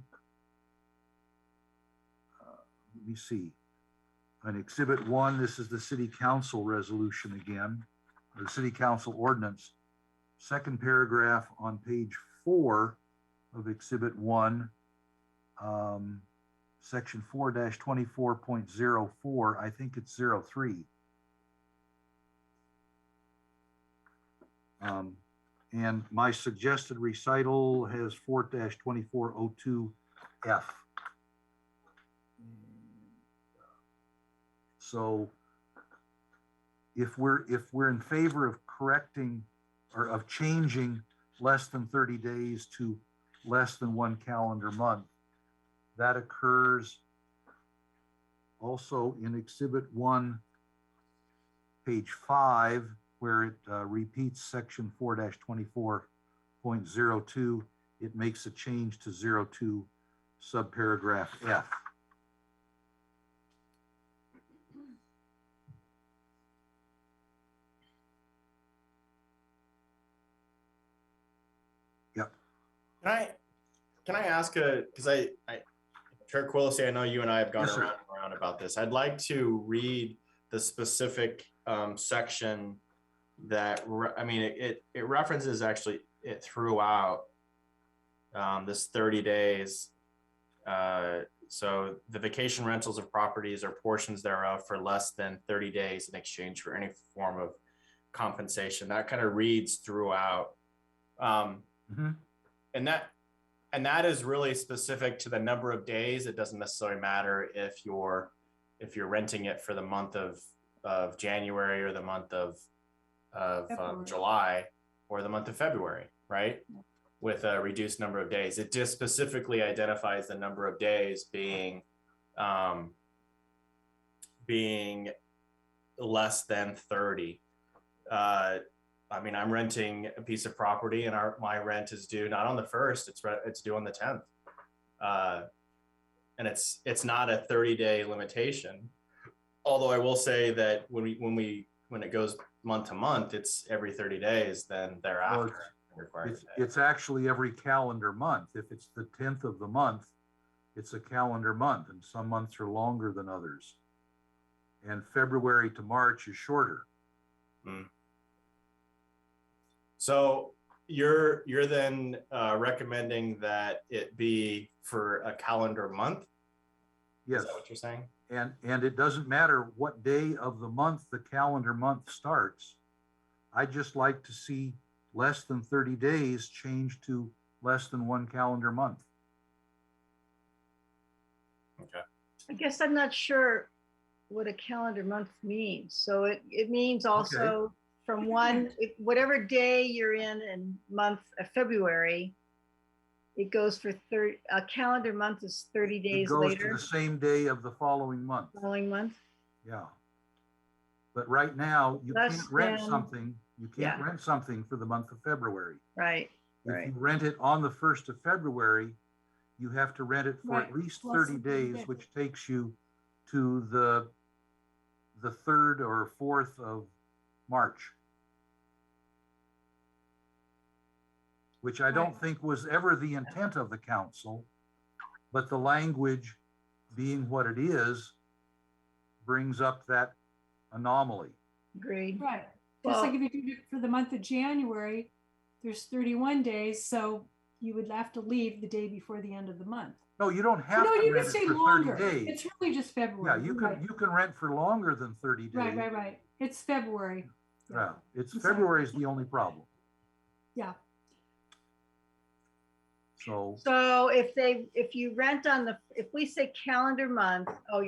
let me see, on Exhibit 1, this is the City Council resolution again, or the City Council ordinance. Second paragraph on page 4 of Exhibit 1, Section 4-24.04, I think it's 03. And my suggested recital has 4-2402F. So if we're in favor of correcting or of changing less than 30 days to less than 1 calendar month, that occurs also in Exhibit 1, page 5, where it repeats section 4-24.02. It makes a change to 02 subparagraph F. Yep. Can I ask because Chair Quillisi, I know you and I have gone Yes, around and around about this. I'd like to read the specific section that, it references actually it throughout this 30 days. So the vacation rentals of properties or portions thereof for less than 30 days in exchange for any form of compensation. That kind of reads throughout. And that is really specific to the number of days. It doesn't necessarily matter if you're renting it for the month of January or the month of July or the month of February, right? With a reduced number of days. It just specifically identifies the number of days being less than 30. I'm renting a piece of property and my rent is due not on the 1st, it's due on the 10th. And it's not a 30-day limitation. Although I will say that when it goes month to month, it's every 30 days, then thereafter. It's actually every calendar month. If it's the 10th of the month, it's a calendar month, and some months are longer than others. And February to March is shorter. So you're then recommending that it be for a calendar month? Yes. Is that what you're saying? And it doesn't matter what day of the month the calendar month starts. I just like to see less than 30 days change to less than 1 calendar month. Okay. I guess I'm not sure what a calendar month means. So it means also from whatever day you're in month of February, it goes for a calendar month is 30 days later. It goes to the same day of the following month. Following month? Yeah. But right now, you can't rent something. You can't rent something for the month of February. Right. If you rent it on the 1st of February, you have to rent it for at least 30 days, which takes you to the 3rd or 4th of March. Which I don't think was ever the intent of the council, but the language being what it is brings up that anomaly. Agreed. Right. Just like if you do it for the month of January, there's 31 days, so you would have to leave the day before the end of the month. No, you don't have No, to you rent can stay it for longer. 30 days. It's really just February. Yeah, you can rent for longer than 30 days. Right. It's February. Yeah, February is the only problem. Yeah. So if you rent if we say calendar month, so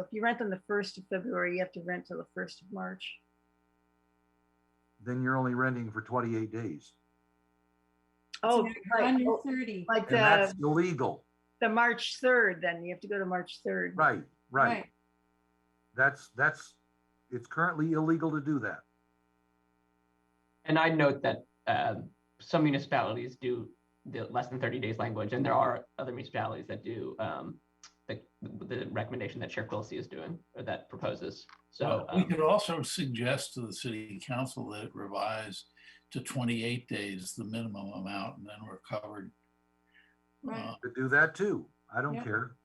if you rent on the 1st of February, you have to rent till the 1st of March. Then you're only renting for 28 days. Oh, right. Under 30. Like and that's illegal. The March 3rd, then you have to go to March 3rd. Right. It's currently illegal to do that. And I'd note that some municipalities do the less than 30 days language, and there are other municipalities that do the recommendation that Chair Quillisi is doing, or that proposes. So we could also suggest to the city council that it revise to 28 days, the minimum amount, and then we're covered. Right. Could do that too. I don't Yeah. care.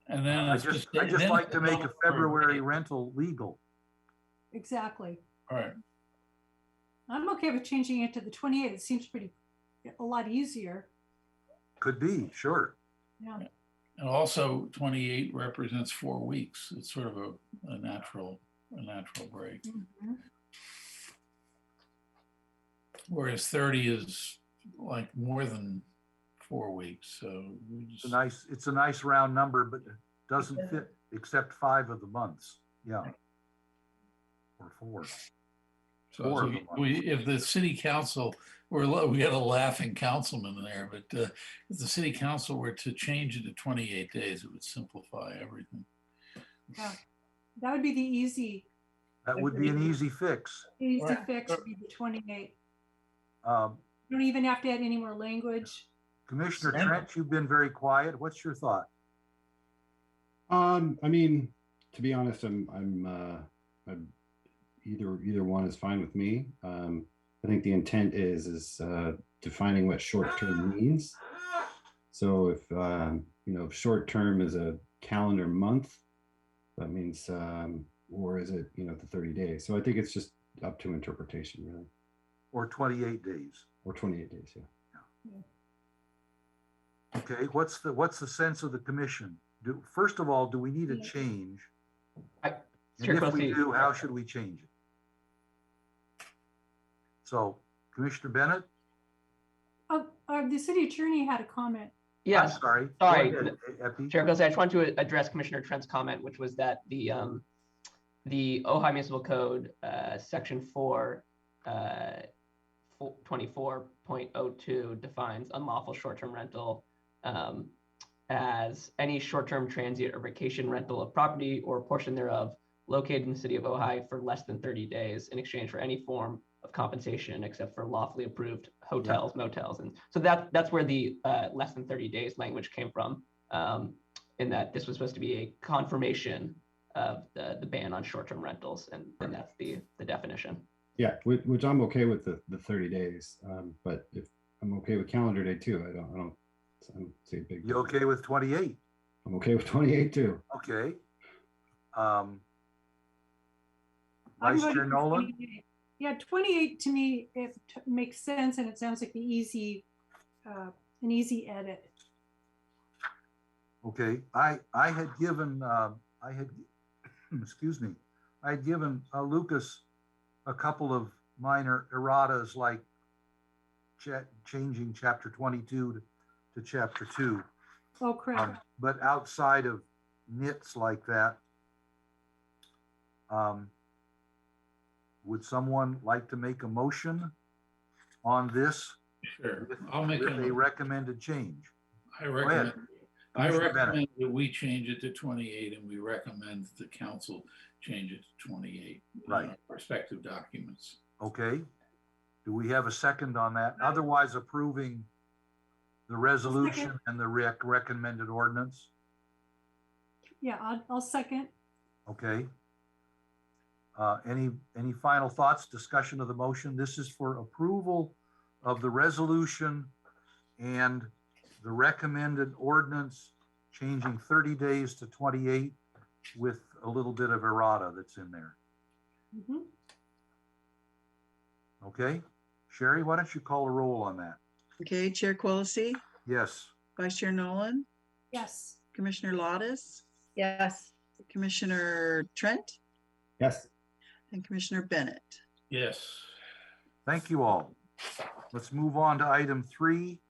And then I just like to make a February rental legal. Exactly. All right. I'm okay with changing it to the 28th. It seems a lot easier. Could be, sure. Yeah. And also 28 represents 4 weeks. It's sort of a natural break. Mm-hmm. Whereas 30 is like more than 4 weeks. So it's a nice round number, but it doesn't fit except 5 of the months. Yeah. Or 4. So if the city council, we got a laughing councilman there, but if the city council were to change it to 28 days, it would simplify everything. Yeah. That would be the easy. That would be an easy fix. Easy fix would be the 28. You don't even have to add any more language. Commissioner Trent, you've been very quiet. What's your thought? I mean, to be honest, I'm either one is fine with me. I think the intent is defining what short-term means. So if if short-term is a calendar month, that means or is it the 30 days? So I think it's just up to interpretation, really. Or 28 days. Or 28 days, yeah. Okay, what's the sense of the commission? First of all, do we need a change? And if we do, how should we change it? So, Commissioner Bennett? The city attorney had a comment. Yes. I'm sorry. Sorry. Go ahead, Chair Gosey, I just want to address Commissioner Trent's comment, which was that the Ojai Municipal Code, Section 4, 24.02 defines unlawful short-term rental as any short-term transient or vacation rental of property or a portion thereof located in the city of Ojai for less than 30 days in exchange for any form of compensation except for lawfully approved hotels, motels. And so that's where the less than 30 days language came from, in that this was supposed to be a confirmation of the ban on short-term rentals. And that's the definition. Yeah, which I'm okay with the 30 days, but if I'm okay with calendar day too, I don't say big. You okay with 28? I'm okay with 28 too. Okay. Vice Chair Nolan? Yeah, 28 to me, it makes sense, and it sounds like an easy edit. Okay, I had given excuse me, I had given Lucas a couple of minor erratas, like changing chapter 22 to chapter 2. Oh, crap. But outside of nits like that, would someone like to make a motion on this? Sure, I'll make a recommended change. I recommend that we change it to 28, and we recommend the council change it to 28. Right. Respective documents. Okay. Do we have a second on that? Otherwise approving the resolution and the recommended ordinance? Yeah, I'll second. Okay. Any final thoughts, discussion of the motion? This is for approval of the resolution and the recommended ordinance, changing 30 days to 28 with a little bit of errata that's in there. Mm-hmm. Okay. Sherry, why don't you call a roll on that? Okay, Chair Quillisi? Yes. Vice Chair Nolan? Yes. Commissioner Lottis? Yes. Commissioner Trent? Yes. And Commissioner Bennett? Yes. Thank you all. Let's move on to item 3.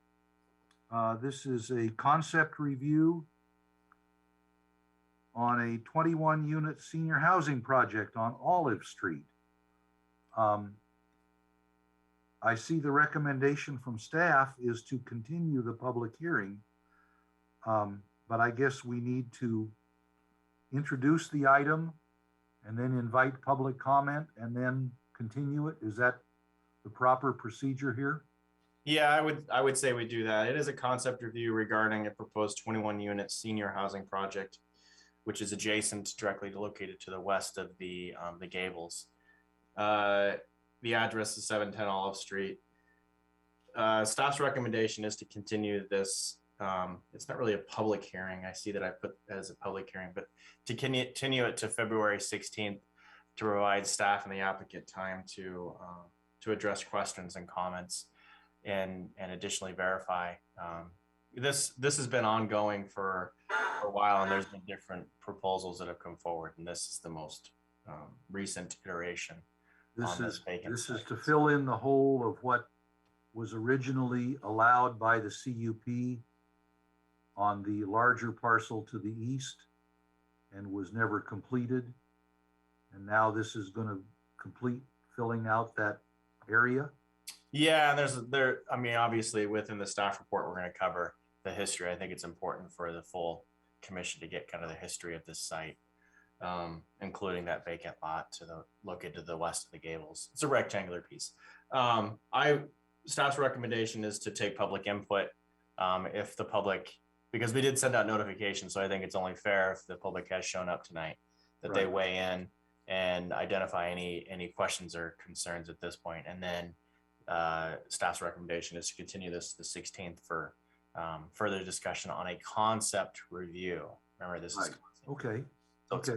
This is a concept review on a 21-unit senior housing project on Olive Street. I see the recommendation from staff is to continue the public hearing, but I guess we need to introduce the item and then invite public comment and then continue it. Is that the proper procedure here? Yeah, I would say we do that. It is a concept review regarding a proposed 21-unit senior housing project, which is adjacent, directly located to the west of the Gables. the address is 710 Olive Street. Staff's recommendation is to continue this. It's not really a public hearing. I see that I put as a public hearing, but to continue it to February 16th to provide staff and the applicant time to address questions and comments and additionally verify. This has been ongoing for a while, and there's been different proposals that have come forward, and this is the most recent iteration. This is to fill in the hole of what was originally allowed by the CUP on the larger parcel to the east and was never completed. And now this is going to complete filling out that area. Yeah, I mean, obviously within the staff report, we're going to cover the history. I think it's important for the full commission to get kind of the history of this site, including that vacant lot located to the west of the gables. It's a rectangular piece. Staff's recommendation is to take public input. If the public, because we did send out notifications, so I think it's only fair if the public has shown up tonight that they weigh in and identify any questions or concerns at this point. And then staff's recommendation is to continue this to the 16th for further discussion on a concept review. Remember, this is okay. So it's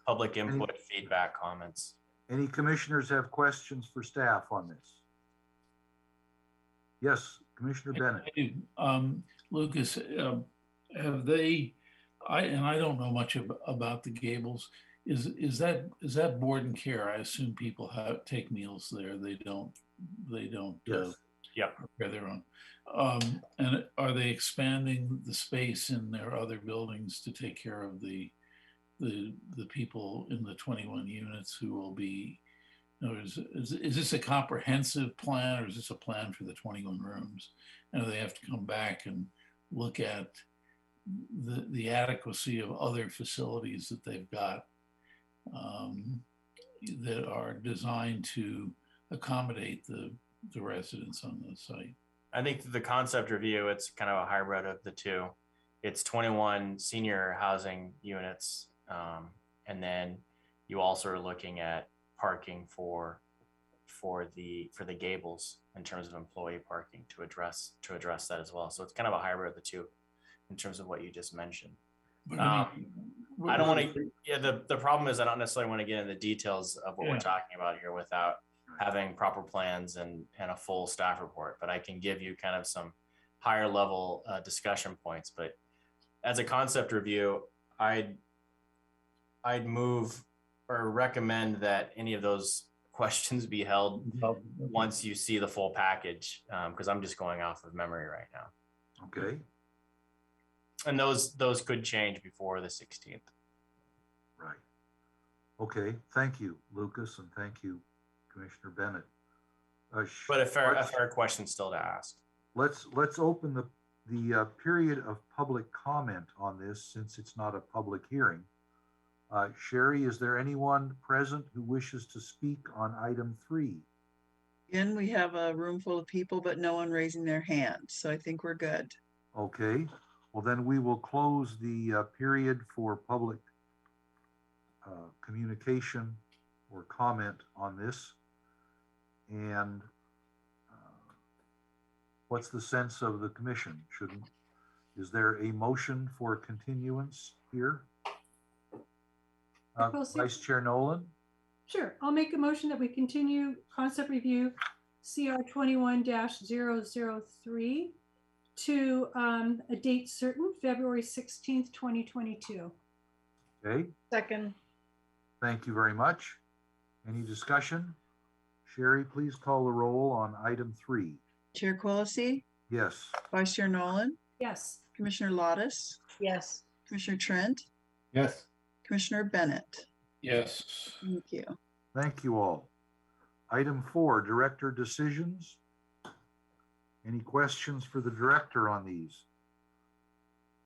public input, feedback, comments. Any commissioners have questions for staff on this? Yes, Commissioner Bennett. Lucas, have they? I don't know much about the Gables. Is that board and care? I assume people take meals there. They don't. Yes. Prepare their own. And are they expanding the space in their other buildings to take care of the people in the 21 units who will be? Is this a comprehensive plan, or is this a plan for the 21 rooms? And do they have to come back and look at the adequacy of other facilities that they've got that are designed to accommodate the residents on the site? I think the concept review, it's kind of a hybrid of the two. It's 21 senior housing units, and then you also are looking at parking for the gables in terms of employee parking to address that as well. So it's kind of a hybrid of the two in terms of what you just mentioned. I don't want to. Yeah, the problem is I don't necessarily want to get into the details of what we're talking about here without having proper plans and a full staff report. But I can give you kind of some higher level discussion points. But as a concept review, I'd move or recommend that any of those questions be held once you see the full package, because I'm just going off of memory right now. Okay. And those could change before the 16th. Right. Okay. Thank you, Lucas, and thank you, Commissioner Bennett. But a fair question still to ask. Let's open the period of public comment on this, since it's not a public hearing. Sherry, is there anyone present who wishes to speak on item 3? Again, we have a room full of people, but no one raising their hand. So I think we're good. Okay. Well, then we will close the period for public communication or comment on this. And what's the sense of the commission? Is there a motion for continuance here? Vice Chair Nolan? Sure. I'll make a motion that we continue concept review CR 21-003 to a date certain, February 16th, 2022. Okay. Second. Thank you very much. Any discussion? Sherry, please call the roll on item 3. Chair Quillisi? Yes. Vice Chair Nolan? Yes. Commissioner Lottis? Yes. Commissioner Trent? Yes. Commissioner Bennett? Yes. Thank you. Thank you all. Item 4, director decisions. Any questions for the director on these?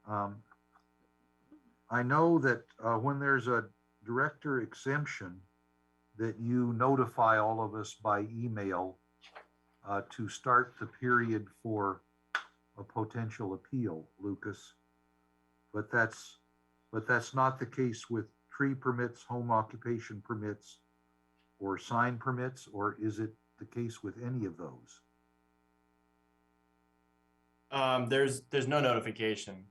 I know that when there's a director exemption, that you notify all of us by email to start the period for a potential appeal, Lucas. But that's not the case with tree permits, home occupation permits, or sign permits, or is it the case with any of those? There's no notification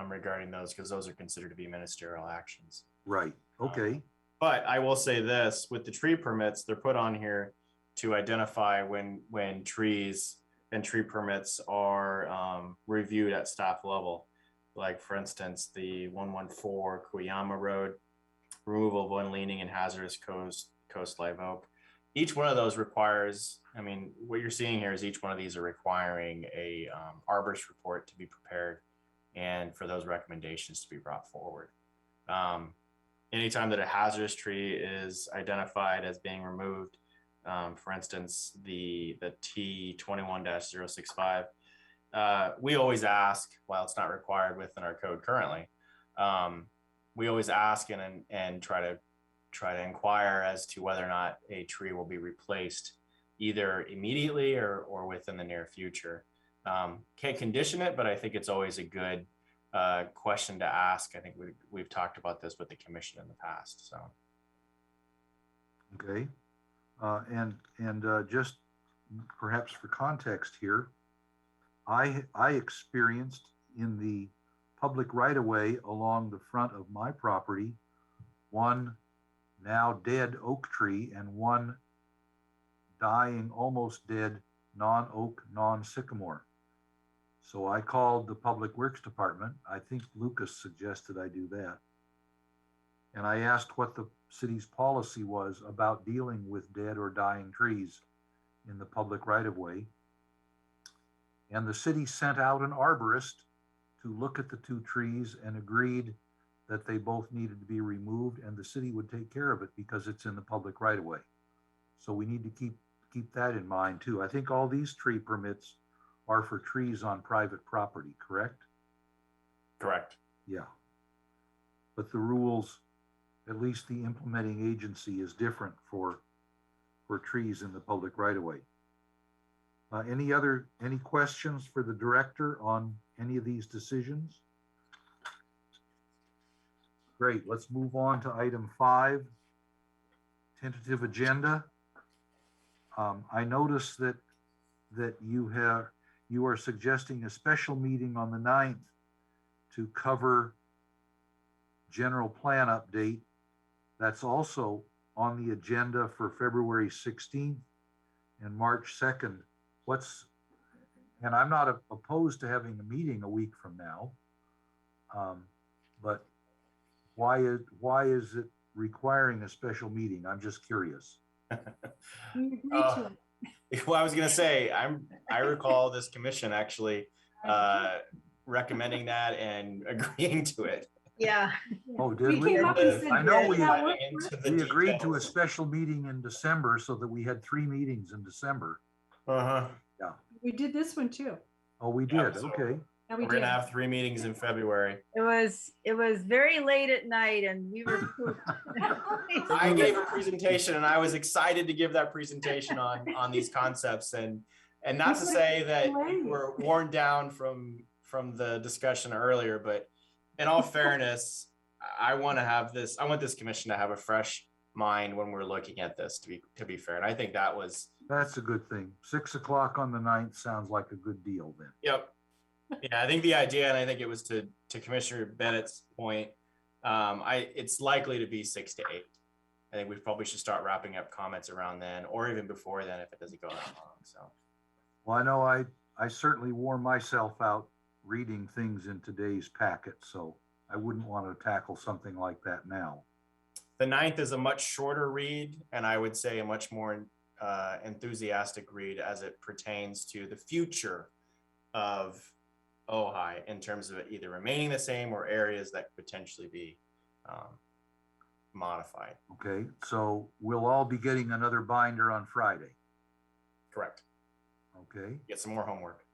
regarding those because those are considered to be ministerial actions. Right. Okay. But I will say this, with the tree permits, they're put on here to identify when trees and tree permits are reviewed at staff level. Like for instance, the 114 Kuyama Road, removal of unleaning and hazardous coast live oak. Each one of those requires, I mean, what you're seeing here is each one of these are requiring a arborist report to be prepared and for those recommendations to be brought forward. Anytime that a hazardous tree is identified as being removed, for instance, the T21-065, we always ask, while it's not required within our code currently, we always ask and try to inquire as to whether or not a tree will be replaced either immediately or within the near future. Can't condition it, but I think it's always a good question to ask. I think we've talked about this with the commission in the past. So. Okay. And just perhaps for context here, I experienced in the public right-of-way along the front of my property, one now dead oak tree and one dying, almost dead non-oak, non-sycamore. So I called the Public Works Department. I think Lucas suggested I do that. And I asked what the city's policy was about dealing with dead or dying trees in the public right-of-way. And the city sent out an arborist to look at the two trees and agreed that they both needed to be removed and the city would take care of it because it's in the public right-of-way. So we need to keep that in mind too. I think all these tree permits are for trees on private property, correct? Correct. Yeah. But the rules, at least the implementing agency, is different for trees in the public right-of-way. Any questions for the director on any of these decisions? Great, let's move on to item 5, tentative agenda. I noticed that you are suggesting a special meeting on the 9th to cover general plan update. That's also on the agenda for February 16th and March 2nd. And I'm not opposed to having a meeting a week from now, but why is it requiring a special meeting? I'm just curious. We agreed to it. Well, I was going to say, I recall this commission actually recommending that and agreeing to it. Yeah. Oh, did we? Came up and said, I know "Does that work?" we agreed to a special meeting in December so that we had 3 meetings in December. Uh-huh. Yeah. We did this one too. Oh, we did. Yeah, so okay. Yeah, we're going to have 3 meetings in February. It was very late at night and we were I gave a presentation and I was excited to give that presentation on these concepts and not to say that we're worn down from the discussion earlier, but in all fairness, I want this commission to have a fresh mind when we're looking at this, to be fair. And I think that's a good thing. 6 o'clock on the 9th sounds like a good deal then. Yep. Yeah, I think the idea, and I think it was to Commissioner Bennett's point, it's likely to be 6 to 8. I think we probably should start wrapping up comments around then, or even before then if it doesn't go that long. So, well, I know I certainly wore myself out reading things in today's packet, so I wouldn't want to tackle something like that now. The 9th is a much shorter read, and I would say a much more enthusiastic read as it pertains to the future of Ojai in terms of it either remaining the same or areas that could potentially be modified. Okay, so we'll all be getting another binder on Friday. Correct. Okay. Get some more homework.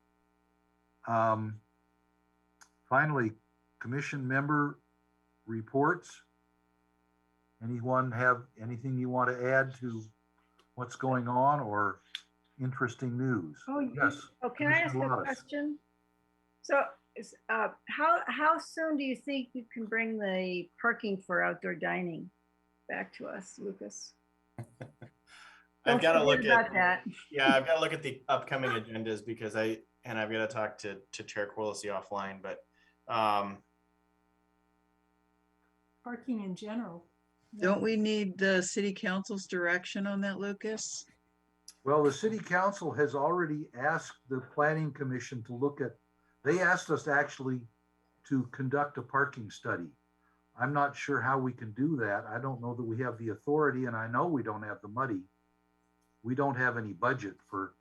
Finally, commission member reports. Anyone have anything you want to add to what's going on or interesting news? Oh, yes. Oh, can I ask a question? So, how soon do you think you can bring the parking for outdoor dining back to us, Lucas? I've got to look about at that. Yeah, I've got to look at the upcoming agendas because I've got to talk to Chair Quillisi offline, but Parking in general. Don't we need the city council's direction on that, Lucas? Well, the city council has already asked the planning commission to look at, they asked us actually to conduct a parking study. I'm not sure how we can do that. I don't know that we have the authority, and I know we don't have the money. We don't have any budget for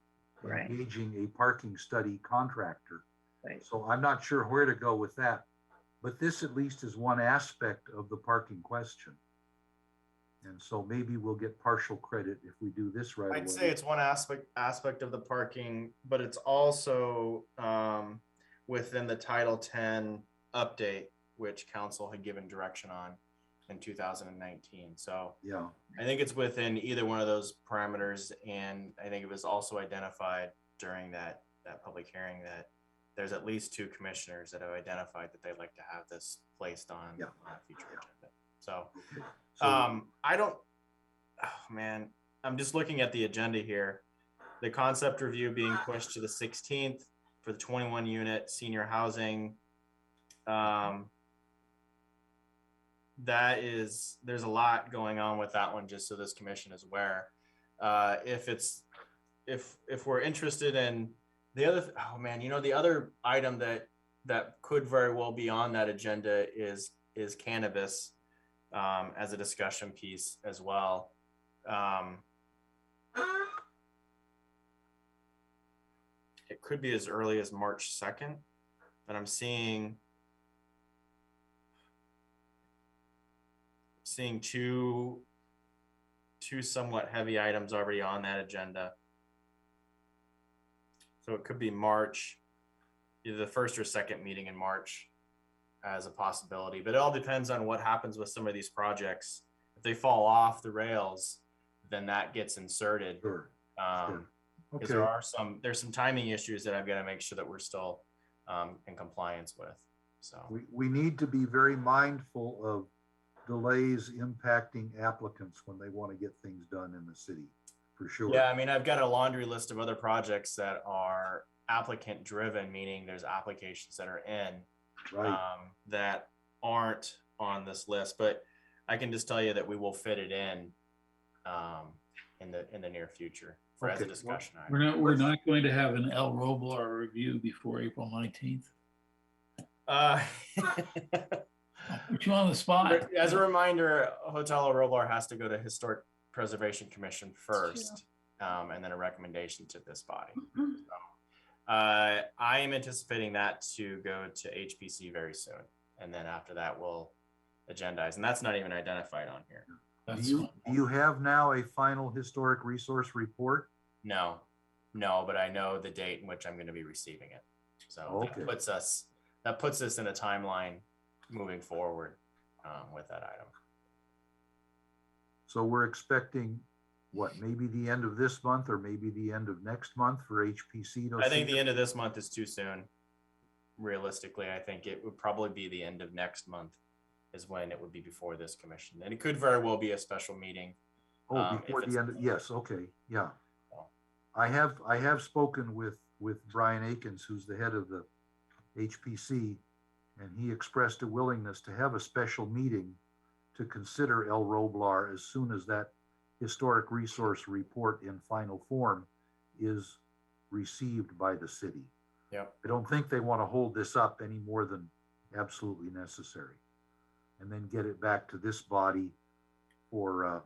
engaging a parking study contractor. Right. So I'm not sure where to go with that. But this at least is one aspect of the parking question. And so maybe we'll get partial credit if we do this right away. I'd say it's one aspect of the parking, but it's also within the Title 10 update, which council had given direction on in 2019. So yeah, I think it's within either one of those parameters. And I think it was also identified during that public hearing that there's at least 2 commissioners that have identified that they'd like to have this placed on a future agenda. So, I'm just looking at the agenda here. The concept review being pushed to the 16th for the 21 unit senior housing. There's a lot going on with that one, just so this commission is aware. If we're interested in the other, the other item that could very well be on that agenda is cannabis as a discussion piece as well. It could be as early as March 2nd, but I'm seeing two somewhat heavy items already on that agenda. So it could be March, either the first or second meeting in March as a possibility, but it all depends on what happens with some of these projects. If they fall off the rails, then that gets inserted. Sure. Because there's some timing issues that I've got to make sure that we're still in compliance with. So we need to be very mindful of delays impacting applicants when they want to get things done in the city, for sure. Yeah, I mean, I've got a laundry list of other projects that are applicant driven, meaning there's applications that are in that aren't on this list, but I can just tell you that we will fit it in the near future as a discussion item. We're not going to have an El Roblar review before April 19th. I'll put you on the spot. As a reminder, Hotel El Roblar has to go to Historic Preservation Commission first, and then a recommendation to this body. So, I am anticipating that to go to HPC very soon, and then after that we'll agendize, and that's not even identified on here. Do you have now a final historic resource report? No, but I know the date in which I'm going to be receiving it. So that puts us in a timeline moving forward with that item. So we're expecting what, maybe the end of this month or maybe the end of next month for HPC? I think the end of this month is too soon. Realistically, I think it would probably be the end of next month is when it would be before this commission. And it could very well be a special meeting. Oh, before the end, yes, okay, yeah. I have spoken with Brian Akins, who's the head of the HPC, and he expressed a willingness to have a special meeting to consider El Roblar as soon as that historic resource report in final form is received by the city. Yeah. I don't think they want to hold this up any more than absolutely necessary, and then get it back to this body for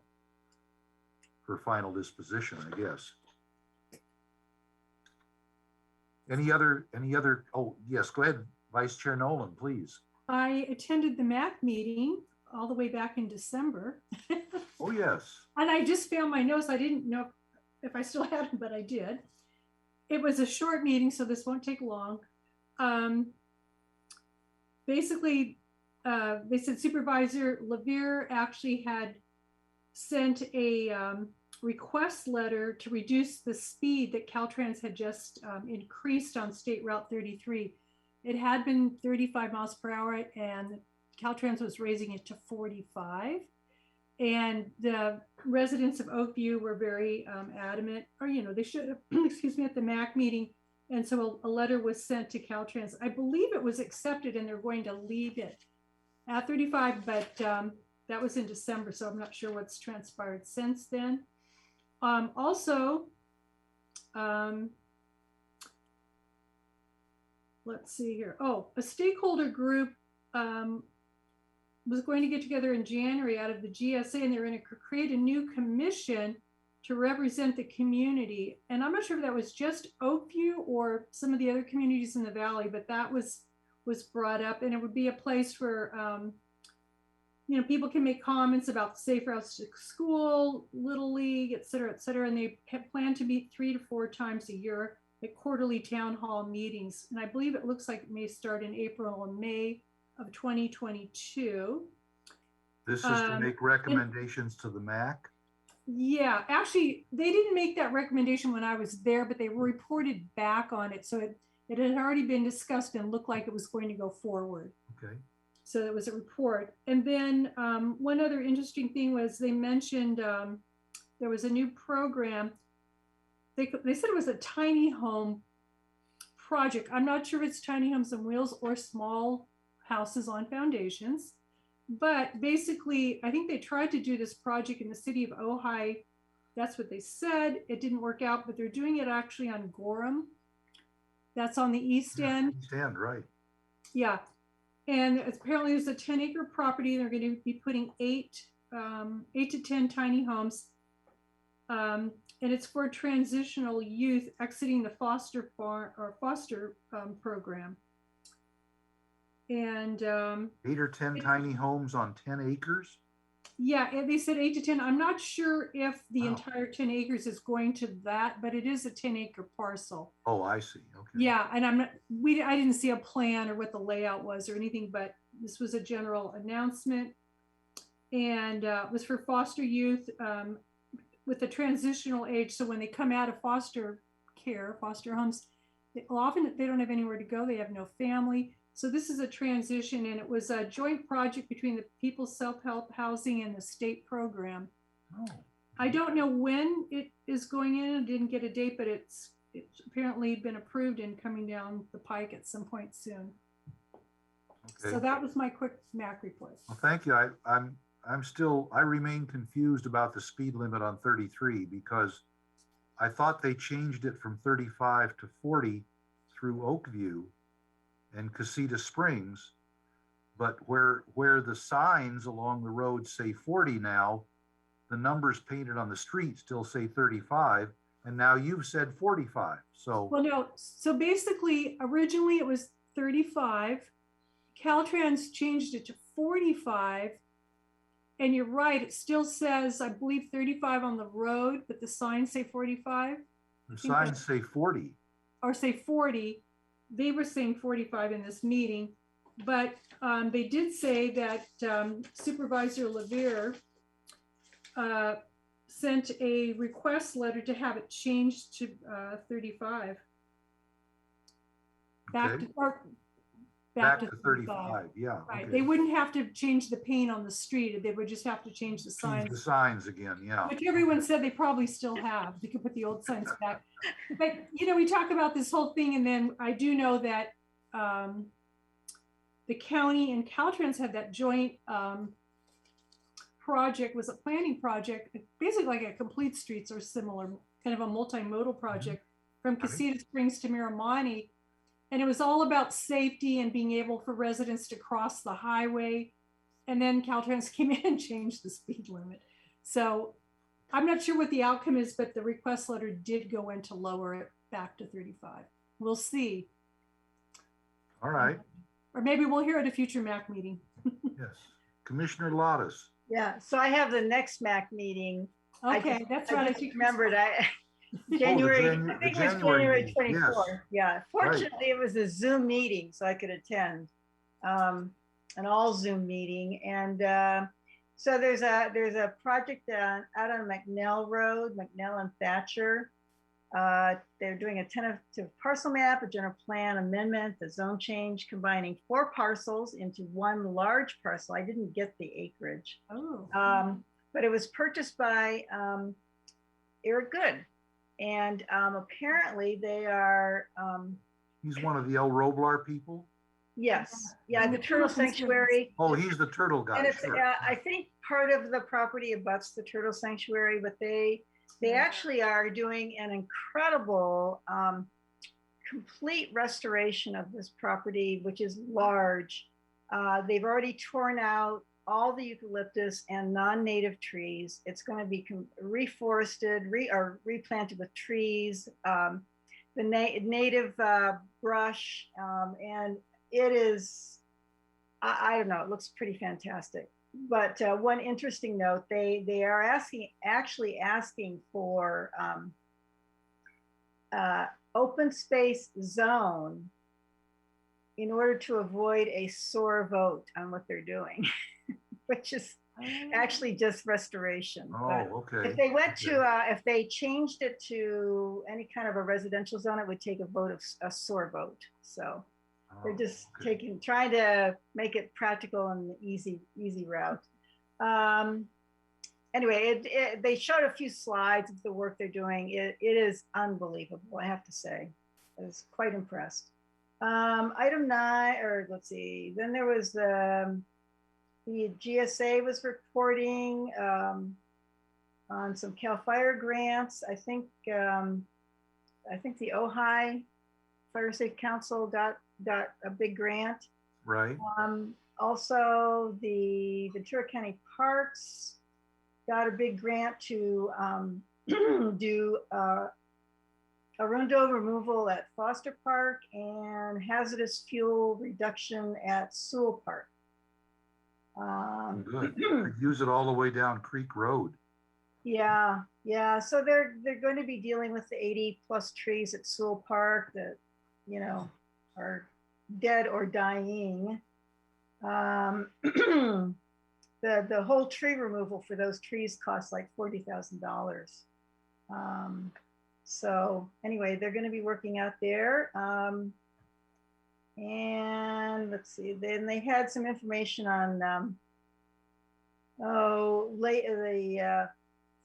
final disposition, I guess. Any other, oh, yes, go ahead, Vice Chair Nolan, please. I attended the MAC meeting all the way back in December. Oh, yes. And I just found my notes. I didn't know if I still had them, but I did. It was a short meeting, so this won't take long. Basically, they said Supervisor Levere actually had sent a request letter to reduce the speed that Caltrans had just increased on State Route 33. It had been 35 miles per hour and Caltrans was raising it to 45. And the residents of Oakview were very adamant, or, they should have, excuse me, at the MAC meeting. And so a letter was sent to Caltrans. I believe it was accepted and they're going to leave it at 35, but that was in December. So I'm not sure what's transpired since then. Also, let's see here. Oh, a stakeholder group was going to get together in January out of the GSA, and they're going to create a new commission to represent the community. And I'm not sure if that was just Oakview or some of the other communities in the valley, but that was brought up, and it would be a place where people can make comments about safe routes to school, Little League, et cetera, and they plan to meet 3 to 4 times a year at quarterly town hall meetings. And I believe it looks like it may start in April or May of 2022. This is to make recommendations to the MAC? Yeah, actually, they didn't make that recommendation when I was there, but they reported back on it. So it had already been discussed and looked like it was going to go forward. Okay. So it was a report. And then one other interesting thing was they mentioned there was a new program. They said it was a tiny home project. I'm not sure if it's tiny homes on wheels or small houses on foundations. But basically, I think they tried to do this project in the city of Ojai. That's what they said. It didn't work out, but they're doing it actually on Quorum. That's on the east end. East end, right. Yeah. And apparently there's a 10-acre property. They're going to be putting 8 to 10 tiny homes. And it's for transitional youth exiting the foster program. And 8 or 10 tiny homes on 10 acres? Yeah, they said 8 to 10. I'm not sure if the entire 10 acres is going to that, but it is a 10-acre parcel. Oh, I see. Okay. Yeah, and I didn't see a plan or what the layout was or anything, but this was a general announcement, and it was for foster youth with the transitional age. So when they come out of foster care, foster homes, often they don't have anywhere to go. They have no family. So this is a transition, and it was a joint project between the People's Self-Help Housing and the state program. Oh. I don't know when it is going in. I didn't get a date, but it's apparently been approved and coming down the pike at some point soon. Okay. So that was my quick MAC report. Well, thank you. I remain confused about the speed limit on 33 because I thought they changed it from 35 to 40 through Oakview and Casita Springs, but where the signs along the road say 40 now, the numbers painted on the street still say 35, and now you've said 45. So well, no. So basically, originally it was 35. Caltrans changed it to 45, and you're right. It still says, I believe, 35 on the road, but the signs say 45. The signs say 40. Or say 40. They were saying 45 in this meeting, but they did say that Supervisor Levere sent a request letter to have it changed to 35. Back to 35. Yeah. Right. Okay. They wouldn't have to change the paint on the street. They would just have to change the signs. Change the signs again. Yeah. Which everyone said they probably still have. They could put the old signs back. But, we talk about this whole thing, and then I do know that the county and Caltrans had that joint project, was a planning project, basically like a complete streets or similar, kind of a multimodal project from Casita Springs to Miramani. And it was all about safety and being able for residents to cross the highway. And then Caltrans came in and changed the speed limit. So I'm not sure what the outcome is, but the request letter did go in to lower it back to 35. We'll see. All right. Or maybe we'll hear at a future MAC meeting. Yes. Commissioner Lottis. Yeah, so I have the next MAC meeting. Okay, that's right. I just remembered. January, I think it was January 24th. Yes. Yeah, fortunately it was a Zoom meeting, so I could attend an all Zoom meeting. And so there's a project out on McNell Road, McNell and Thatcher. They're doing a tentative parcel map, a general plan amendment, the zone change, combining 4 parcels into one large parcel. I didn't get the acreage. Oh. but it was purchased by Eric Good. And apparently they are, He's one of the El Roblar people? yes, yeah, the Turtle Sanctuary. Oh, he's the turtle guy, And it's, sure. I think part of the property abuts the Turtle Sanctuary, but they actually are doing an incredible complete restoration of this property, which is large. They've already torn out all the eucalyptus and non-native trees. It's going to be reforested, or replanted with trees, the native brush, and it is, I don't know, it looks pretty fantastic. But one interesting note, they are actually asking for open space zone in order to avoid a sore vote on what they're doing, which is actually just restoration. Oh, but okay. if they went to, if they changed it to any kind of a residential zone, it would take a vote of a sore vote. So they're just trying to make it practical and the easy route. Anyway, they showed a few slides of the work they're doing. It is unbelievable, I have to say. I was quite impressed. Item 9, or let's see, then there was the GSA was reporting on some CAL FIRE grants. I think the Ojai Fire Safe Council got a big grant. Right. Also, the Ventura County Parks got a big grant to do Arundo removal at Foster Park and hazardous fuel reduction at Sewell Park. Good. Use it all the way down Creek Road. Yeah. So they're going to be dealing with the 80+ trees at Sewell Park that, you know, are dead or dying. The whole tree removal for those trees costs like $40,000. So anyway, they're going to be working out there. And let's see, then they had some information on the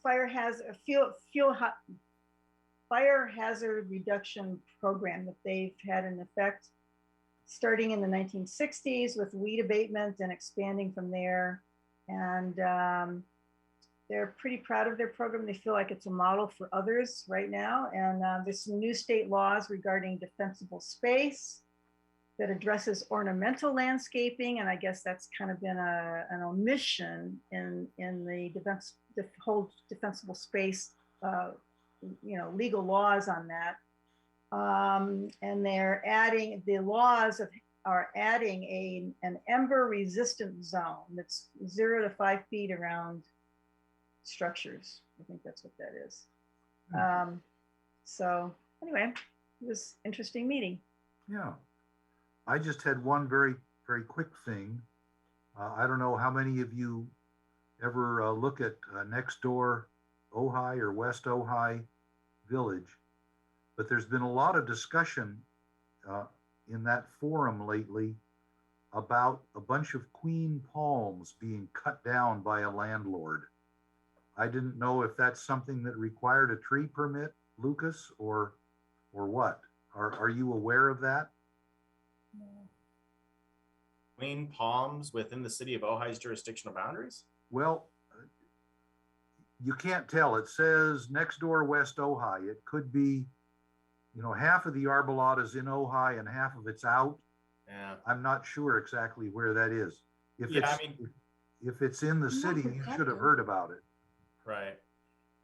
fire hazard reduction program that they've had in effect starting in the 1960s with weed abatement and expanding from there. And they're pretty proud of their program. They feel like it's a model for others right now. And there's some new state laws regarding defensible space that addresses ornamental landscaping. And I guess that's kind of been an omission in the whole defensible space, legal laws on that. And they're adding, the laws are adding an ember resistant zone that's 0 to 5 feet around structures. I think that's what that is. So anyway, it was an interesting meeting. Yeah. I just had one very, very quick thing. I don't know how many of you ever look at next door Ojai or West Ojai Village, but there's been a lot of discussion in that forum lately about a bunch of queen palms being cut down by a landlord. I didn't know if that's something that required a tree permit, Lucas, or what? Are you aware of that? Queen palms within the city of Ojai's jurisdictional boundaries? Well, you can't tell. It says next door West Ojai. It could be, half of the arbolata is in Ojai and half of it's out. Yeah. I'm not sure exactly where that is. If it's in the city, you should have heard about it. Right.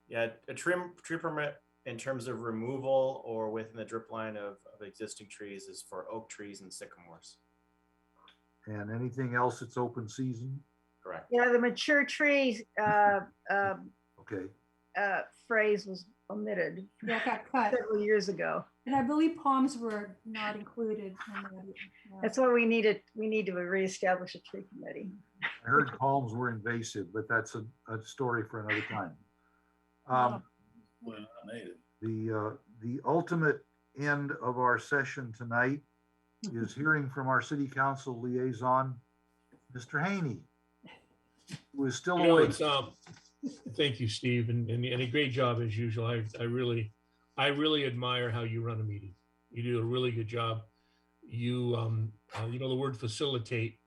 Yeah, a tree permit in terms of removal or within the drip line of existing trees is for oak trees and sycamores. And anything else that's open season? Correct. Yeah, the mature trees okay. Phrase was omitted. That got cut several years ago. And I believe palms were not included. That's what we needed. We need to reestablish a tree committee. I heard palms were invasive, but that's a story for another time. The ultimate end of our session tonight is hearing from our city council liaison, Mr. Haney, who is still awake. Thank you, Steve, and a great job as usual. I really admire how you run a meeting. You do a really good job. You the word facilitate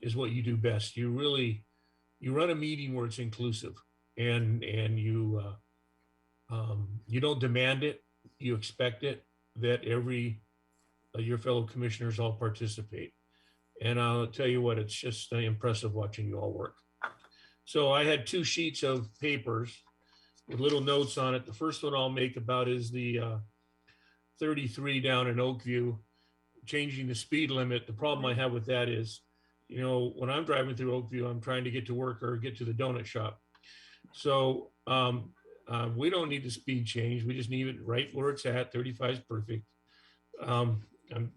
is what you do best. You run a meeting where it's inclusive, and you don't demand it. You expect it, that your fellow commissioners all participate. And I'll tell you what, it's just impressive watching you all work. So I had 2 sheets of papers with little notes on it. The first one I'll make about is the 33 down in Oakview, changing the speed limit. The problem I have with that is, when I'm driving through Oakview, I'm trying to get to work or get to the donut shop. So we don't need the speed change. We just need it right where it's at. 35 is perfect. I'm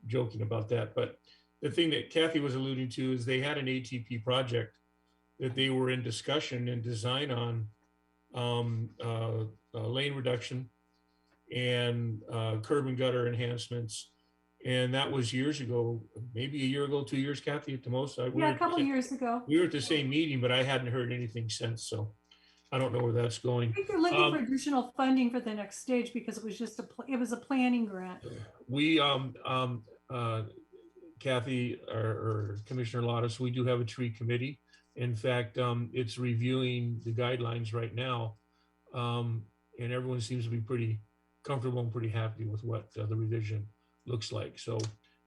joking about that. But the thing that Kathy was alluding to is they had an ATP project that they were in discussion and design on lane reduction and curb and gutter enhancements. And that was years ago, maybe a year ago, 2 years, Kathy, at the most. Yeah, a couple of years ago. We were at the same meeting, but I hadn't heard anything since. So I don't know where that's going. I think they're looking for additional funding for the next stage because it was just it was a planning grant. We, Kathy or Commissioner Lottis, we do have a tree committee. In fact, it's reviewing the guidelines right now. And everyone seems to be pretty comfortable and pretty happy with what the revision looks like. So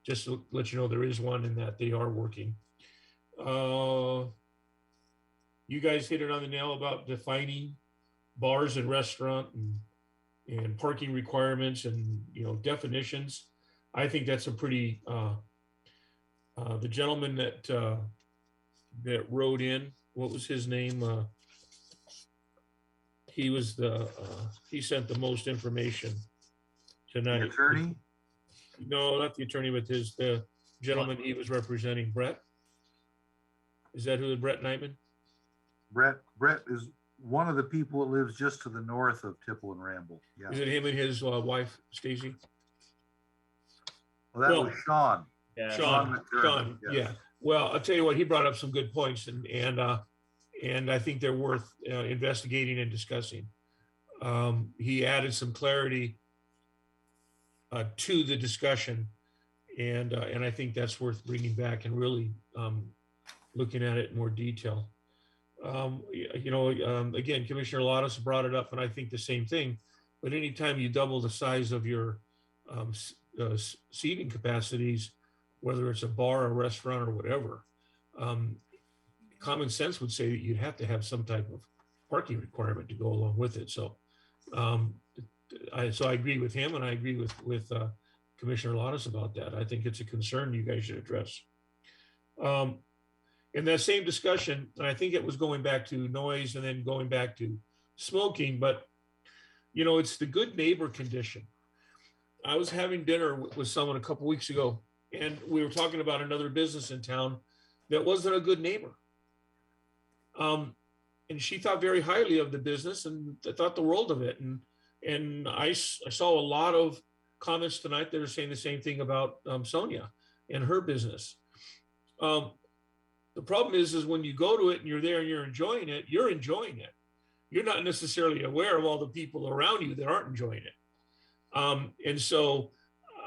just to let you know, there is one and that they are working. You guys hit it on the nail about defining bars and restaurant and parking requirements and, definitions. I think that's a pretty, the gentleman that wrote in, what was his name? He was he sent the most information tonight. The attorney? No, not the attorney, but the gentleman he was representing, Brett. Is that who, Brett Nightman? Brett is one of the people that lives just to the north of Tipple and Ramble. Yeah. Is it him and his wife, Stacy? Well, that was Sean. Yeah. Sean. Yeah. Well, I'll tell you what, he brought up some good points, and I think they're worth investigating and discussing. He added some clarity to the discussion, and I think that's worth bringing back and really looking at it in more detail. Again, Commissioner Lottis brought it up, and I think the same thing. But anytime you double the size of your seating capacities, whether it's a bar, a restaurant, or whatever, common sense would say that you'd have to have some type of parking requirement to go along with it. So, I agree with him, and I agree with Commissioner Lottis about that. I think it's a concern you guys should address. In that same discussion, and I think it was going back to noise and then going back to smoking, but it's the good neighbor condition. I was having dinner with someone a couple weeks ago, and we were talking about another business in town that wasn't a good neighbor. And she thought very highly of the business and thought the world of it. And I saw a lot of comments tonight that are saying the same thing about Sonia and her business. The problem is when you go to it and you're there and you're enjoying it. You're not necessarily aware of all the people around you that aren't enjoying it. And so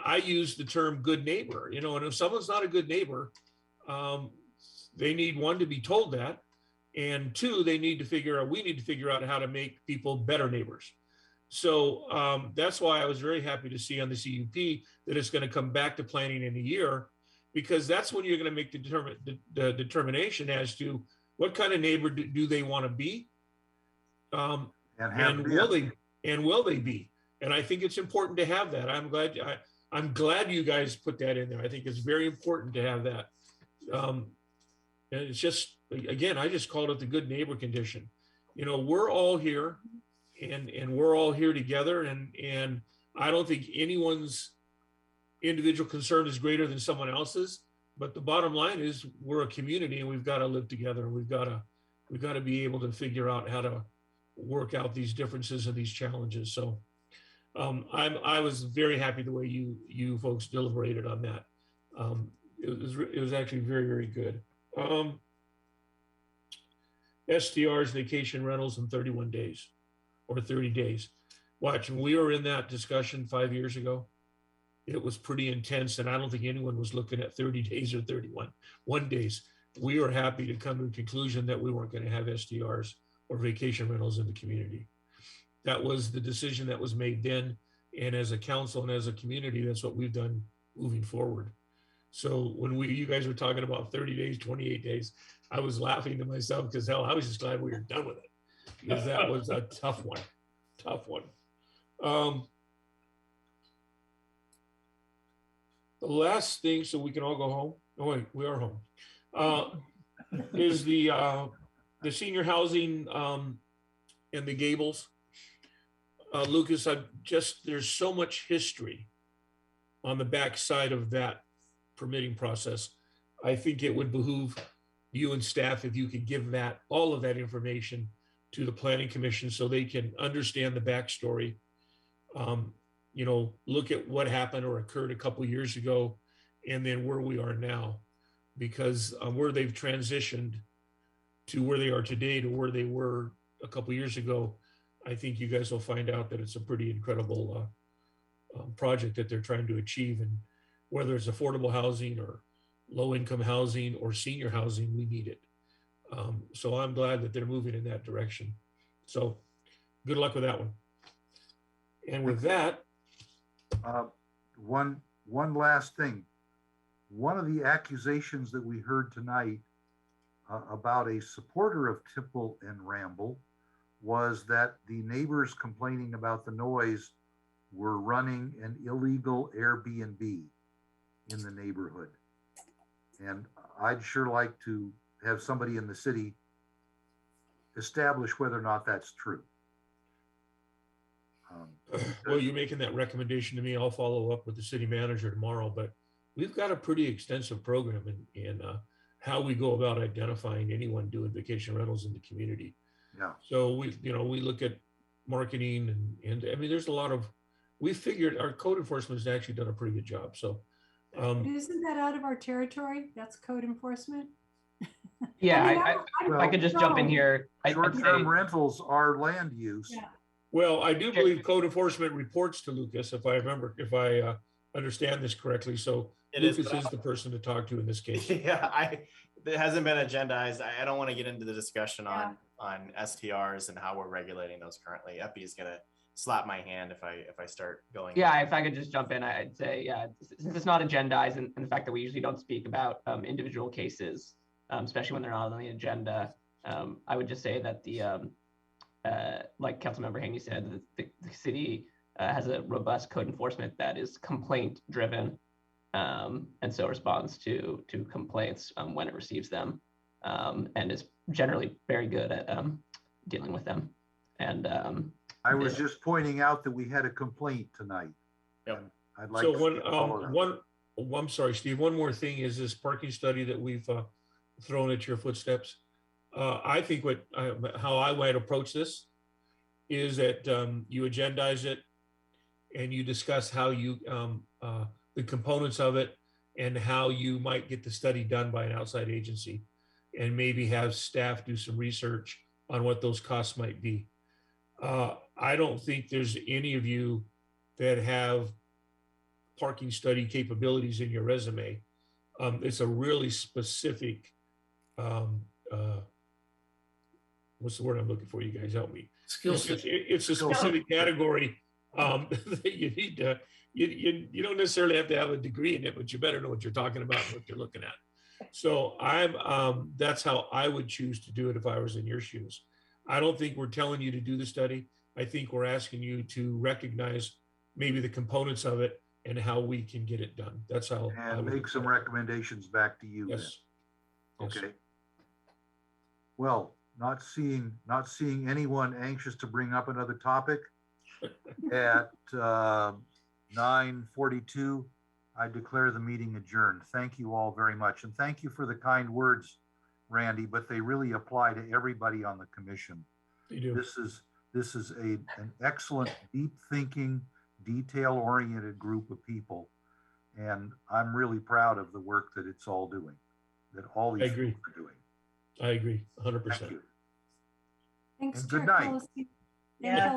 I use the term good neighbor, and if someone's not a good neighbor, they need, one, to be told that, and two, we need to figure out how to make people better neighbors. So that's why I was very happy to see on the CUP that it's going to come back to planning in a year, because that's when you're going to make the determination as to what kind of neighbor do they want to be, and will they be? And I think it's important to have that. I'm glad you guys put that in there. I think it's very important to have that. And it's just, again, I just called it the good neighbor condition. We're all here, and we're all here together, and I don't think anyone's individual concern is greater than someone else's. But the bottom line is we're a community, and we've got to live together. We've got to be able to figure out how to work out these differences and these challenges. So I was very happy the way you folks deliberated on that. It was actually very, very good. STRs, vacation rentals in 31 days or 30 days. Watch, when we were in that discussion 5 years ago, it was pretty intense, and I don't think anyone was looking at 30 days or 31 days. We were happy to come to a conclusion that we weren't going to have STRs or vacation rentals in the community. That was the decision that was made then, and as a council and as a community, that's what we've done moving forward. So when you guys were talking about 30 days, 28 days, I was laughing to myself because hell, I was just glad we were done with it, because that was a tough one. The last thing, so we can all go home. Oh wait, we are home. Is the senior housing and the Gables. Lucas, there's so much history on the backside of that permitting process. I think it would behoove you and staff if you could give all of that information to the Planning Commission so they can understand the backstory. You know, look at what happened or occurred a couple of years ago, and then where we are now, because where they've transitioned to where they are today to where they were a couple of years ago, I think you guys will find out that it's a pretty incredible project that they're trying to achieve. And whether it's affordable housing or low-income housing or senior housing, we need it. So I'm glad that they're moving in that direction. So good luck with that one. And with that, one last thing. One of the accusations that we heard tonight about a supporter of Tipple and Ramble was that the neighbors complaining about the noise were running an illegal Airbnb in the neighborhood. And I'd sure like to have somebody in the city establish whether or not that's true. Well, you're making that recommendation to me. I'll follow up with the city manager tomorrow, but we've got a pretty extensive program in how we go about identifying anyone doing vacation rentals in the community. Yeah. So we look at marketing and I mean, there's a lot of, we figured our code enforcement has actually done a pretty good job. So isn't that out of our territory? That's code enforcement. Yeah, I could just jump in here. Short-term rentals are land use. Yeah. Well, I do believe code enforcement reports to Lucas, if I understand this correctly. So Lucas is the person to talk to in this case. Yeah, it hasn't been agendized. I don't want to get into the discussion on STRs and how we're regulating those currently. Epi is gonna slap my hand if I start going. Yeah, if I could just jump in, I'd say, yeah, since it's not agendized and the fact that we usually don't speak about individual cases, especially when they're not on the agenda, I would just say that like Councilmember Haney said, the city has a robust code enforcement that is complaint driven, and so responds to complaints when it receives them, and is generally very good at dealing with them. And I was just pointing out that we had a complaint tonight. Yep. I'd like I'm sorry, Steve, one more thing is this parking study that we've thrown at your footsteps. I think how I might approach this is that you agendize it and you discuss how you the components of it and how you might get the study done by an outside agency, and maybe have staff do some research on what those costs might be. I don't think there's any of you that have parking study capabilities in your resume. It's a really specific, what's the word I'm looking for? You guys help me. Skill set. It's a specific category that you need to, you don't necessarily have to have a degree in it, but you better know what you're talking about and what you're looking at. So that's how I would choose to do it if I was in your shoes. I don't think we're telling you to do the study. I think we're asking you to recognize maybe the components of it and how we can get it done. That's how. And make some recommendations back to you. Yes. Then. Okay. Well, not seeing anyone anxious to bring up another topic at 9:42, I declare the meeting adjourned. Thank you all very much. And thank you for the kind words, Randy, but they really apply to everybody on the commission. They do. This is an excellent, deep thinking, detail-oriented group of people. And I'm really proud of the work that it's all doing, that all these people are doing. I agree, 100%. Thank you. Thanks, And good Chair night. Pelosi. Yeah.